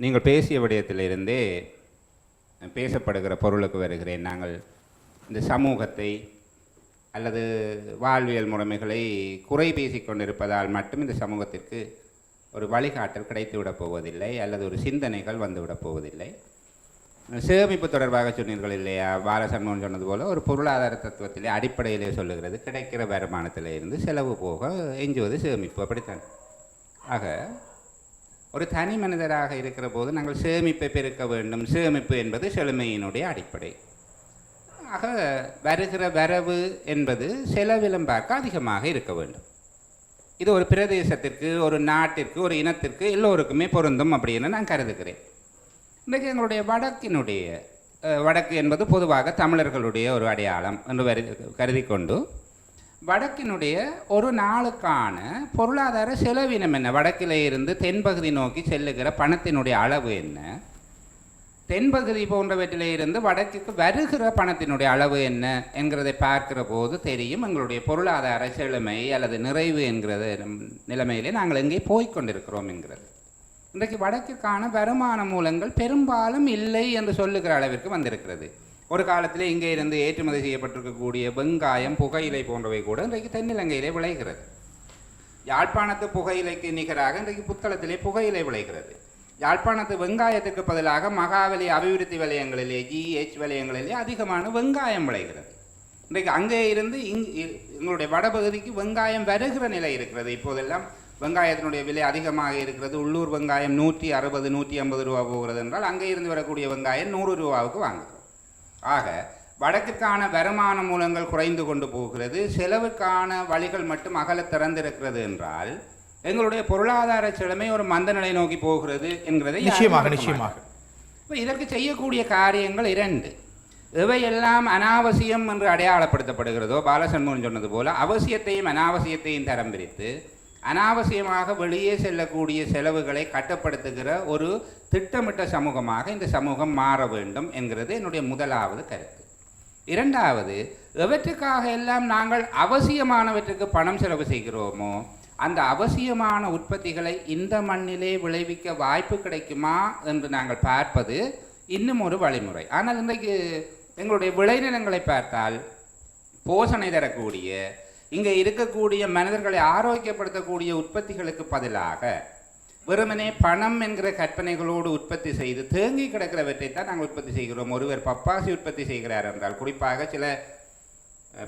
நீங்கள் பேசிய விடயத்திலிருந்தே பேசப்படுகிற பொருளுக்கு வருகிறேன். நாங்கள் இந்த சமூகத்தை அல்லது வாழ்வியல் முறைமைகளை குறை பேசிக் கொண்டிருப்பதால் மட்டும் இந்த சமூகத்திற்கு ஒரு வழிகாட்டல் கிடைத்துவிடப் போவதில்லை, அல்லது ஒரு சிந்தனைகள் வந்துவிடப் போவதில்லை. சேமிப்பு தொடர்பாக சொன்னீர்கள் இல்லையா, பாலசண்முகன் சொன்னது போல் ஒரு பொருளாதார தத்துவத்திலே அடிப்படையிலே சொல்லுகிறது, கிடைக்கிற வருமானத்திலே இருந்து செலவு போக எஞ்சுவது சேமிப்பு. அப்படித்தான். ஆக ஒரு தனி மனிதராக இருக்கிற போது நாங்கள் சேமிப்பை பெருக்க வேண்டும். சேமிப்பு என்பது செழுமையினுடைய அடிப்படை. ஆக வருகிற வரவு என்பது செலவிலும் பார்க்க அதிகமாக இருக்க வேண்டும். இது ஒரு பிரதேசத்திற்கு, ஒரு நாட்டிற்கு, ஒரு இனத்திற்கு எல்லோருக்குமே பொருந்தும் அப்படின்னு நான் கருதுகிறேன். இன்றைக்கு எங்களுடைய வடக்கினுடைய வடக்கு என்பது பொதுவாக தமிழர்களுடைய ஒரு அடையாளம் என்று கருதி கொண்டு வடக்கினுடைய ஒரு நாளுக்கான பொருளாதார செலவினம் என்ன, வடக்கிலே இருந்து தென்பகுதி நோக்கி செல்லுகிற பணத்தினுடைய அளவு என்ன, தென்பகுதி போன்றவற்றிலே இருந்து வடக்குக்கு வருகிற பணத்தினுடைய அளவு என்ன என்கிறதை பார்க்கிற போது தெரியும் எங்களுடைய பொருளாதார செழுமை அல்லது நிறைவு என்கிறது நிலைமையிலே நாங்கள் எங்கே போய்கொண்டிருக்கிறோம் என்கிறது. இன்றைக்கு வடக்கிற்கான வருமான மூலங்கள் பெரும்பாலும் இல்லை என்று சொல்லுகிற அளவிற்கு வந்திருக்கிறது. ஒரு காலத்திலே இங்கே இருந்து ஏற்றுமதி செய்யப்பட்டிருக்கக்கூடிய வெங்காயம், புகையிலை போன்றவை கூட இன்றைக்கு தென்னிலங்கையிலே விளைகிறது. யாழ்ப்பாணத்து புகையிலைக்கு நிகராக இன்றைக்கு புத்தளத்திலே புகையிலை விளைகிறது. யாழ்ப்பாணத்து வெங்காயத்துக்கு பதிலாக மகாவலி அபிவிருத்தி வலயங்களிலே, GH வலயங்களிலே அதிகமான வெங்காயம் விளைகிறது. இன்றைக்கு அங்கே இருந்து எங்களுடைய வடபகுதிக்கு வெங்காயம் வருகிற நிலை இருக்கிறது. இப்போதெல்லாம் வெங்காயத்தினுடைய விலை அதிகமாக இருக்கிறது. உள்ளூர் வெங்காயம் 160 150 ரூபா போகிறது என்றால் அங்கே இருந்து வரக்கூடிய வெங்காயம் 100 ரூபாவுக்கு வாங்குகிறோம். ஆக வடக்கிற்கான வருமான மூலங்கள் குறைந்து கொண்டு போகிறது, செலவுக்கான வழிகள் மட்டும் அகல திறந்திருக்கிறது என்றால் எங்களுடைய பொருளாதார செழுமை ஒரு மந்த நிலை நோக்கி போகிறது என்கிறதை நிச்சயமாக. இப்போ இதற்கு செய்யக்கூடிய காரியங்கள் 2. எவையெல்லாம் அனாவசியம் என்று அடையாளப்படுத்தப்படுகிறதோ, பாலசண்முகன் சொன்னது போல அவசியத்தையும் அனாவசியத்தையும் தரம் பிரித்து அனாவசியமாக வெளியே செல்லக்கூடிய செலவுகளை கட்டுப்படுத்துகிற ஒரு திட்டமிட்ட சமூகமாக இந்த சமூகம் மாற வேண்டும் என்கிறது என்னுடைய முதலாவது கருத்து. 2வது, எவற்றுக்காக எல்லாம் நாங்கள் அவசியமானவற்றுக்கு பணம் செலவு செய்கிறோமோ அந்த அவசியமான உற்பத்திகளை இந்த மண்ணிலே விளைவிக்க வாய்ப்பு கிடைக்குமா என்று நாங்கள் பார்ப்பது இன்னும் ஒரு வழிமுறை. ஆனால் இன்றைக்கு எங்களுடைய விளைநிலங்களை பார்த்தால் போஷணை தரக்கூடிய, இங்கே இருக்கக்கூடிய மனிதர்களை ஆரோக்கியப்படுத்தக்கூடிய உற்பத்திகளுக்கு பதிலாக வெறுமனே பணம் என்கிற கற்பனைகளோடு உற்பத்தி செய்து தேங்கி கிடக்கிறவற்றை தான் நாங்கள் உற்பத்தி செய்கிறோம். ஒருவர் பப்பாசி உற்பத்தி செய்கிறார் என்றால், குறிப்பாக சில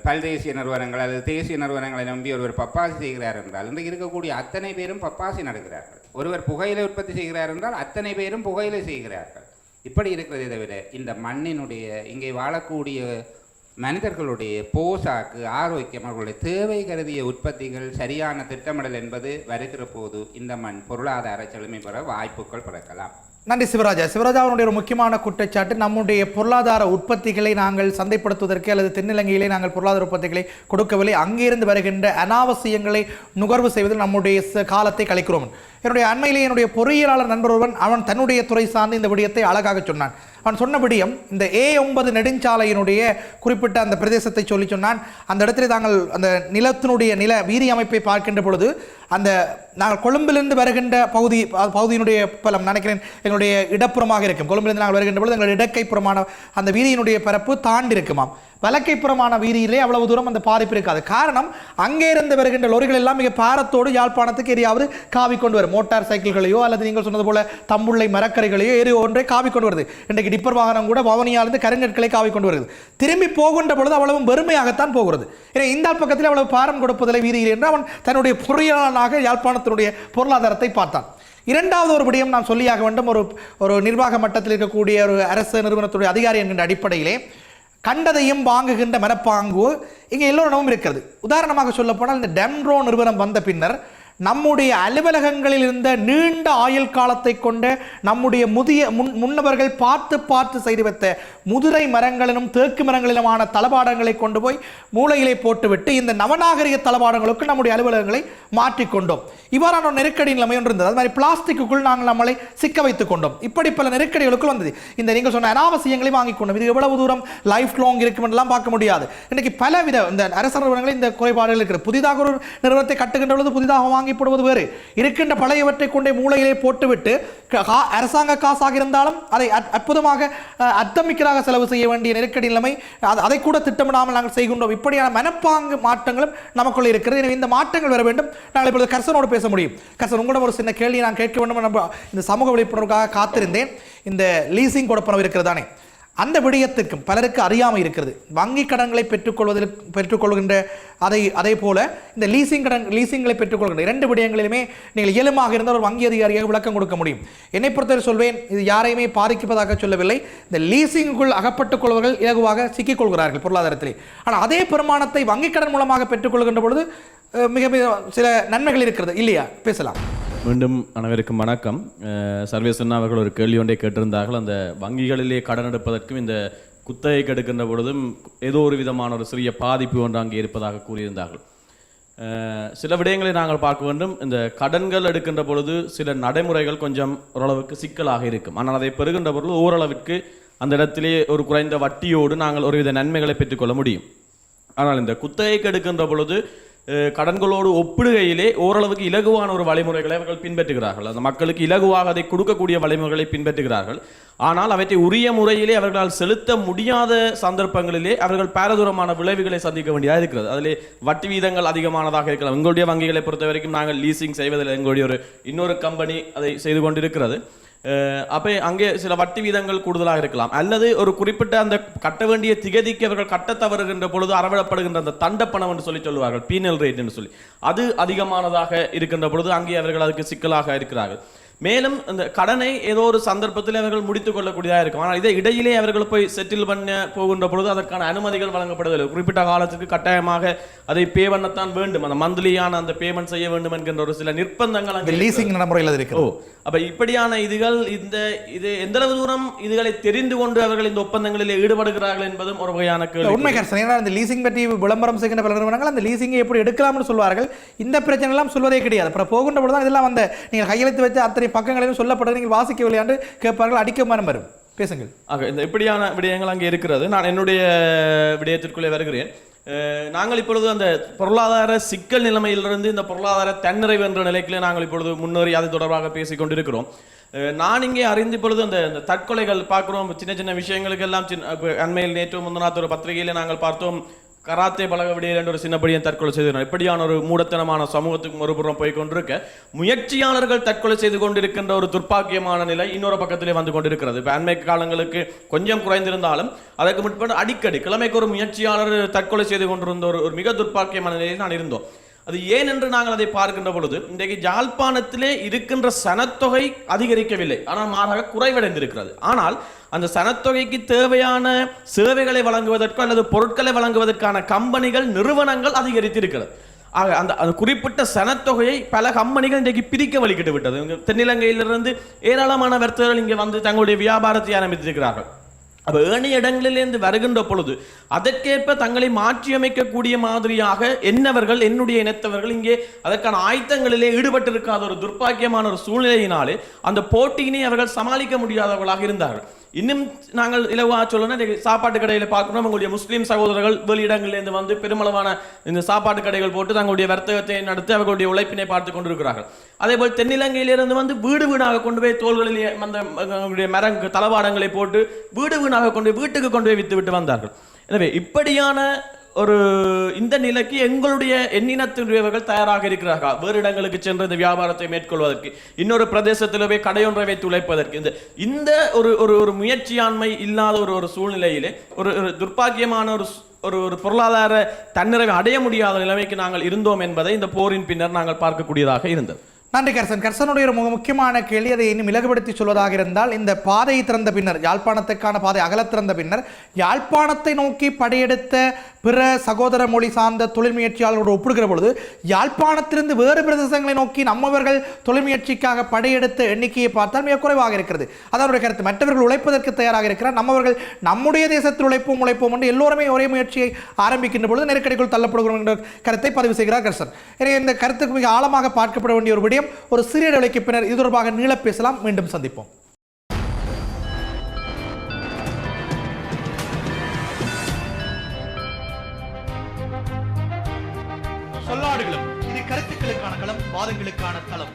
பல்தேசிய நிறுவனங்கள் அல்லது தேசிய நிறுவனங்களை நம்பி ஒருவர் பப்பாசி செய்கிறார் என்றால் இன்றைக்கு இருக்கக்கூடிய அத்தனை பேரும் பப்பாசி நடக்கிறார்கள். ஒருவர் புகையிலை உற்பத்தி செய்கிறார் என்றால் அத்தனை பேரும் புகையிலை செய்கிறார்கள். இப்படி இருக்கிறதை தவிர இந்த மண்ணினுடைய, இங்கே வாழக்கூடிய மனிதர்களுடைய போசாக்கு, ஆரோக்கியம், அவர்களுடைய தேவை கருதிய உற்பத்திகள், சரியான திட்டமிடல் என்பது வருகிற போது இந்த மண் பொருளாதார செழுமை பெற வாய்ப்புகள் பிறக்கலாம். நன்றி சிவராஜா. சிவராஜாவுடைய ஒரு முக்கியமான குற்றச்சாட்டு, நம்முடைய பொருளாதார உற்பத்திகளை நாங்கள் சந்தைப்படுத்துவதற்கு அல்லது தென்னிலங்கையிலே நாங்கள் பொருளாதார உற்பத்திகளை கொடுக்கவில்லை, அங்கிருந்து வருகின்ற அனாவசியங்களை நுகர்வு செய்வதில் நம்முடைய காலத்தை கழிக்கிறோம். என்னுடைய அண்மையிலே என்னுடைய பொறியியலாளர் நண்பர் ஒருவன், அவன் தன்னுடைய துறை சார்ந்து இந்த விடயத்தை அழகாக சொன்னான். அவன் சொன்ன விடயம், இந்த A9 நெடுஞ்சாலையினுடைய குறிப்பிட்ட அந்த பிரதேசத்தை சொல்லி சொன்னான். அந்த இடத்துல தாங்கள் அந்த நிலத்தினுடைய நில வீதி அமைப்பை பார்க்கின்ற பொழுது அந்த நாங்கள் கொழும்பிலிருந்து வருகின்ற பகுதியினுடைய பலம் நினைக்கிறேன் எங்களுடைய இடப்புறமாக இருக்கும். கொழும்பிலிருந்து நாங்கள் வருகின்ற பொழுது எங்களுடைய இடக்கைப்புறமான அந்த வீதியினுடைய பரப்பு தாண்டி இருக்குமாம். வலக்கைப்புறமான வீதியிலே அவ்வளவு தூரம் அந்த பாதிப்பு இருக்காது. காரணம், அங்கே இருந்து வருகின்ற லோரிகள் எல்லாம் மிக பாரத்தோடு யாழ்ப்பாணத்துக்கு எரியாவது காவி கொண்டு வரும். மோட்டார் சைக்கிள்களையோ அல்லது நீங்கள் சொன்னது போல தம்புள்ளை மரக்கரைகளையோ ஏறி ஒன்றை காவி கொண்டு வருது. இன்றைக்கு டிப்பர் வாகனம் கூட பவனியாலிருந்து கருங்கற்களை காவி கொண்டு வருது. திரும்பி போகின்ற பொழுது அவ்வளவு வெறுமையாகத்தான் போகிறது. ஏன்னா இந்த பக்கத்தில் அவ்வளவு பாரம் கொடுப்பதில்லை வீதியில் என்று அவன் தன்னுடைய பொறியாளனாக யாழ்ப்பாணத்தினுடைய பொருளாதாரத்தை பார்த்தான். இரண்டாவது ஒரு விடயம் நான் சொல்லியாக வேண்டும். ஒரு நிர்வாக மட்டத்தில் இருக்கக்கூடிய ஒரு அரசு நிறுவனத்துடைய அதிகாரி என்கின்ற அடிப்படையிலே கண்டதையும் வாங்குகின்ற மனப்பாங்கு இங்கே எல்லோரிடமும் இருக்கிறது. உதாரணமாக சொல்லப்போனால் இந்த டெம்ரோ நிறுவனம் வந்த பின்னர் நம்முடைய அலுவலகங்களில் இருந்த நீண்ட ஆயுள் காலத்தை கொண்ட நம்முடைய முன்னவர்கள் பார்த்து செய்து வைத்த முதிரை மரங்களிலும் தேக்கு மரங்களிலுமான தளபாடங்களை கொண்டு போய் மூளையிலே போட்டுவிட்டு இந்த நவநாகரிக தளபாடங்களுக்கு நம்முடைய அலுவலகங்களை மாற்றிக்கொண்டோம். இவ்வாறான ஒரு நெருக்கடி நிலைமை ஒன்று இருந்தது. அது மாதிரி பிளாஸ்டிக்குள் நாங்கள் நம்மளை சிக்க வைத்துக் கொண்டோம். இப்படி பல நெருக்கடிகளுக்குள் வந்தது. இந்த நீங்கள் சொன்ன அனாவசியங்களை வாங்கிக் கொண்டோம். இது எவ்வளவு தூரம் லைஃப் லாங் இருக்கும் என்றெல்லாம் பார்க்க முடியாது. இன்றைக்கு பலவித இந்த அரசு நிறுவனங்களில் இந்த குறைபாடுகள் இருக்கிறது. புதிதாக ஒரு நிறுவனத்தை கட்டுகின்ற பொழுது புதிதாக வாங்கிப்படுவது வேறு, இருக்கின்ற பழையவற்றை கொண்டே மூளையிலே போட்டுவிட்டு அரசாங்க காசாக இருந்தாலும் அதை அற்புதமாக அர்த்தமிக்கதாக செலவு செய்ய வேண்டிய நெருக்கடி நிலைமை, அதை கூட திட்டமிடாமல் நாங்கள் செய்கின்றோம். இப்படியான மனப்பாங்கு மாற்றங்களும் நமக்குள்ள இருக்கிறது. எனவே இந்த மாற்றங்கள் வர வேண்டும். நாங்கள் இப்பொழுது கர்சனோடு பேச முடியும். கர்சன், உங்களிடம் ஒரு சின்ன கேள்வி நான் கேட்க வேண்டும். நம்ம இந்த சமூக விழிப்புணர்வுக்காக காத்திருந்தேன். இந்த லீசிங் கொடுப்பனவு இருக்கிறதானே, அந்த விடயத்திற்கும் பலருக்கு அறியாமல் இருக்கிறது. வங்கி கடன்களை பெற்றுக்கொள்கின்ற அதே போல இந்த லீசிங்களை பெற்றுக்கொள்கின்ற இரண்டு விடயங்களிலுமே நீங்கள் இயலுமாக இருந்தால் ஒரு வங்கி அதிகாரியாக விளக்கம் கொடுக்க முடியும். என்னை பொறுத்தவரை சொல்வேன், இது யாரையுமே பாதிப்பதாக சொல்லவில்லை. இந்த லீசிங்குள் அகப்பட்டுக் கொள்வர்கள் இலகுவாக சிக்கிக்கொள்கிறார்கள் பொருளாதாரத்திலே. ஆனால் அதே பெருமானத்தை வங்கி கடன் மூலமாக பெற்றுக்கொள்கின்ற பொழுது மிக சில நன்மைகள் இருக்கிறது இல்லையா? பேசலாம். மீண்டும் அனைவருக்கும் வணக்கம். சர்வேசன் அவர்கள் ஒரு கேள்வி ஒன்றை கேட்டிருந்தார்கள். அந்த வங்கிகளிலே கடன் எடுப்பதற்கும் இந்த குத்தகைக்கு எடுக்கின்ற பொழுதும் ஏதோ ஒரு விதமான ஒரு சிறிய பாதிப்பு ஒன்று அங்கே இருப்பதாக கூறியிருந்தார்கள். சில விடயங்களை நாங்கள் பார்க்க வேண்டும். இந்த கடன்கள் எடுக்கின்ற பொழுது சில நடைமுறைகள் கொஞ்சம் ஓரளவுக்கு சிக்கலாக இருக்கும். ஆனால் அதை பெறுகின்ற பொழுது ஓரளவிற்கு அந்த இடத்திலே ஒரு குறைந்த வட்டியோடு நாங்கள் ஒருவித நன்மைகளை பெற்றுக்கொள்ள முடியும். ஆனால் இந்த குத்தகைக்கு எடுக்கின்ற பொழுது கடன்களோடு ஒப்பிடுகையிலே ஓரளவுக்கு இலகுவான ஒரு வழிமுறைகளை அவர்கள் பின்பற்றுகிறார்கள். அந்த மக்களுக்கு இலகுவாக அதை கொடுக்கக்கூடிய வழிமுறைகளை பின்பற்றுகிறார்கள். ஆனால் அவற்றை உரிய முறையிலே அவர்களால் செலுத்த முடியாத சந்தர்ப்பங்களிலே அவர்கள் பாரதூரமான விளைவுகளை சந்திக்க வேண்டியதாக இருக்கிறது. அதிலே வட்டி வீதங்கள் அதிகமானதாக இருக்கலாம். எங்களுடைய வங்கிகளை பொறுத்த வரைக்கும் நாங்கள் லீசிங் செய்வதில் எங்களுடைய இன்னொரு கம்பெனி அதை செய்து கொண்டிருக்கிறது. அப்போ அங்கே சில வட்டி வீதங்கள் கூடுதலாக இருக்கலாம். அல்லது ஒரு குறிப்பிட்ட அந்த கட்ட வேண்டிய திகதிக்கு அவர்கள் கட்ட தவறுகின்ற பொழுது அறவிடப்படுகின்ற அந்த தண்டப்பணம் என்று சொல்லுவார்கள், பீனல் ரேட் என்று சொல்லி, அது அதிகமானதாக இருக்கின்ற பொழுது அங்கே அவர்கள் அதுக்கு சிக்கலாக இருக்கிறார்கள். மேலும் இந்த கடனை ஏதோ ஒரு சந்தர்ப்பத்தில் அவர்கள் முடித்துக் கொள்ளக்கூடியதாக இருக்கும். ஆனால் இதை இடையிலே அவர்கள் போய் செட்டில் பண்ண போகின்ற பொழுது அதற்கான அனுமதிகள் வழங்கப்படுவதில்லை. குறிப்பிட்ட காலத்துக்கு கட்டாயமாக அதை பே பண்ணத்தான் வேண்டும், அந்த மந்த்லியான அந்த பேமெண்ட் செய்ய வேண்டும் என்கின்ற ஒரு சில நிர்பந்தங்கள் லீசிங் நடைமுறையில் இருக்கு. அப்ப இப்படியான இதுகள் இது எந்த அளவு தூரம் இதுகளை தெரிந்து கொண்டு அவர்கள் இந்த ஒப்பந்தங்களில் ஈடுபடுகிறார்கள் என்பதும் ஒரு வகையான கேள்வி. உண்மை கரெக்ட். ஏன்னா இந்த லீசிங் பற்றி விளம்பரம் செய்கின்ற பல நிறுவனங்கள் அந்த லீசிங்கை எப்படி எடுக்கலாம்னு சொல்வார்கள். இந்த பிரச்சனை எல்லாம் சொல்வதே கிடையாது. அப்புறம் போகின்ற பொழுது தான் இதெல்லாம் வந்து நீங்கள் கையெழுத்து வச்சு அத்தனை பக்கங்களையும் சொல்லப்படுறது நீங்கள் வாசிக்கவில்லையாண்டு கேட்பார்கள். அடிக்க மனம் வரும். பேசுங்கள். ஆக இந்த இப்படியான விடயங்கள் அங்கே இருக்கிறது. நான் என்னுடைய விடயத்திற்குள்ளே வருகிறேன். நாங்கள் இப்பொழுது அந்த பொருளாதார சிக்கல் நிலைமையிலிருந்து இந்த பொருளாதார தன்னிறைவு என்ற நிலைக்குள்ளே நாங்கள் இப்பொழுது முன்னேறி அது தொடர்பாக பேசிக் கொண்டிருக்கிறோம். நான் இங்கே அறிந்து பொழுது அந்த தற்கொலைகள் பார்க்கிறோம். சின்ன சின்ன விஷயங்களுக்கு எல்லாம் அண்மையில் நேற்று முந்தநாத் ஒரு பத்திரிகையிலே நாங்கள் பார்த்தோம், கராத்தே பழக விடையில் என்ற ஒரு சின்னப்படியை தற்கொலை செய்திருந்தார். இப்படியான ஒரு மூடத்தனமான சமூகத்துக்கு மறுபுறம் போய் கொண்டிருக்க முயற்சியாளர்கள் தற்கொலை செய்து கொண்டிருக்கின்ற ஒரு துர்ப்பாக்கியமான நிலை இன்னொரு பக்கத்திலே வந்து கொண்டிருக்கிறது. இப்போ அண்மை காலங்களுக்கு கொஞ்சம் குறைந்திருந்தாலும் அதற்கு முன்பு அடிக்கடி கிழமைக்கு ஒரு முயற்சியாளர் தற்கொலை செய்து கொண்டிருந்த ஒரு மிக துர்ப்பாக்கியமான நிலையில் நான் இருந்தோம். அது ஏன் என்று நாங்கள் அதை பார்க்கின்ற பொழுது இன்றைக்கு யாழ்ப்பாணத்திலே இருக்கின்ற சனத்தொகை அதிகரிக்கவில்லை, ஆனால் மாறாக குறைவடைந்திருக்கிறது. ஆனால் அந்த சனத்தொகைக்கு தேவையான சேவைகளை வழங்குவதற்கோ அல்லது பொருட்களை வழங்குவதற்கான கம்பெனிகள் நிறுவனங்கள் அதிகரித்திருக்கிறது. ஆக அந்த குறிப்பிட்ட சனத்தொகையை பல கம்பெனிகள் இன்றைக்கு பிரிக்க வழிகிட்டு விட்டது. தென்னிலங்கையிலிருந்து ஏராளமான வர்த்தகர்கள் இங்கே வந்து தங்களுடைய வியாபாரத்தை ஆரம்பித்திருக்கிறார்கள். அப்போ ஏனைய இடங்களிலிருந்து வருகின்ற பொழுது அதற்கேற்ப தங்களை மாற்றியமைக்கக்கூடிய மாதிரியாக என்னவர்கள் என்னுடைய இனத்தவர்கள் இங்கே அதற்கான ஆயத்தங்களிலே ஈடுபட்டிருக்காத ஒரு துர்ப்பாக்கியமான ஒரு சூழ்நிலையினாலே அந்த போட்டியினை அவர்கள் சமாளிக்க முடியாதவர்களாக இருந்தார்கள். இன்னும் நாங்கள் இலவாக சொல்லணும், சாப்பாட்டு கடையில் பார்க்கணும், உங்களுடைய முஸ்லீம் சகோதரர்கள் வெளியிடங்களிலிருந்து வந்து பெருமளவான இந்த சாப்பாட்டு கடைகள் போட்டு தங்களுடைய வர்த்தகத்தை நடத்தி அவர்களுடைய உழைப்பினை பார்த்து கொண்டிருக்கிறார்கள். அதே போல் தென்னிலங்கையிலிருந்து வந்து வீடு வீடாக கொண்டு போய் தோள்களிலே அந்த மரங்கு தளவாடங்களை போட்டு வீடு வீடாக கொண்டு போய் வீட்டுக்கு கொண்டு போய் வித்து விட்டு வந்தார்கள். எனவே இப்படியான ஒரு இந்த நிலைக்கு எங்களுடைய எண்ணினத்தினுடையவர்கள் தயாராக இருக்கிறார்கள். வேறு இடங்களுக்கு சென்று இந்த வியாபாரத்தை மேற்கொள்வதற்கு, இன்னொரு பிரதேசத்தில் போய் கடையொன்றை வைத்து உழைப்பதற்கு. இந்த ஒரு முயற்சியாண்மை இல்லாத ஒரு சூழ்நிலையிலே ஒரு துர்ப்பாக்கியமான ஒரு பொருளாதார தன்னிறைவை அடைய முடியாத நிலைமைக்கு நாங்கள் இருந்தோம் என்பதை இந்த போரின் பின்னர் நாங்கள் பார்க்கக்கூடியதாக இருந்தது. நன்றி கர்சன். கர்சனுடைய ஒரு முக்கியமான கேள்வி, அதை இன்னும் இலகுபடுத்தி சொல்வதாக இருந்தால், இந்த பாதையை திறந்த பின்னர், யாழ்ப்பாணத்துக்கான பாதை அகல திறந்த பின்னர் யாழ்ப்பாணத்தை நோக்கி படையெடுத்த பிற சகோதர மொழி சார்ந்த தொழில் முயற்சியாளர்களோடு ஒப்பிடுகிற பொழுது யாழ்ப்பாணத்திலிருந்து வேறு பிரதேசங்களை நோக்கி நம்மவர்கள் தொழில் முயற்சிக்காக படையெடுத்த எண்ணிக்கையை பார்த்தால் மிக குறைவாக இருக்கிறது. அதனுடைய கருத்து, மற்றவர்கள் உழைப்பதற்கு தயாராக இருக்கிறார், நம்மவர்கள் நம்முடைய தேசத்தில் உழைப்போம் என்று எல்லோருமே ஒரே முயற்சியை ஆரம்பிக்கின்ற பொழுது நெருக்கடிக்குள் தள்ளப்படுகிறோம் என்ற கருத்தை பதிவு செய்கிறார் கர்சன். எனவே இந்த கருத்துக்கு மிக ஆழமாக பார்க்கப்பட வேண்டிய ஒரு விடயம். ஒரு சிறிய இடைவெளிக்கு பின்னர் இது தொடர்பாக நீள பேசலாம். மீண்டும் சந்திப்போம். சொல்லாடுகளும் இது கருத்துக்களுக்கான களம், வாதங்களுக்கான களம்.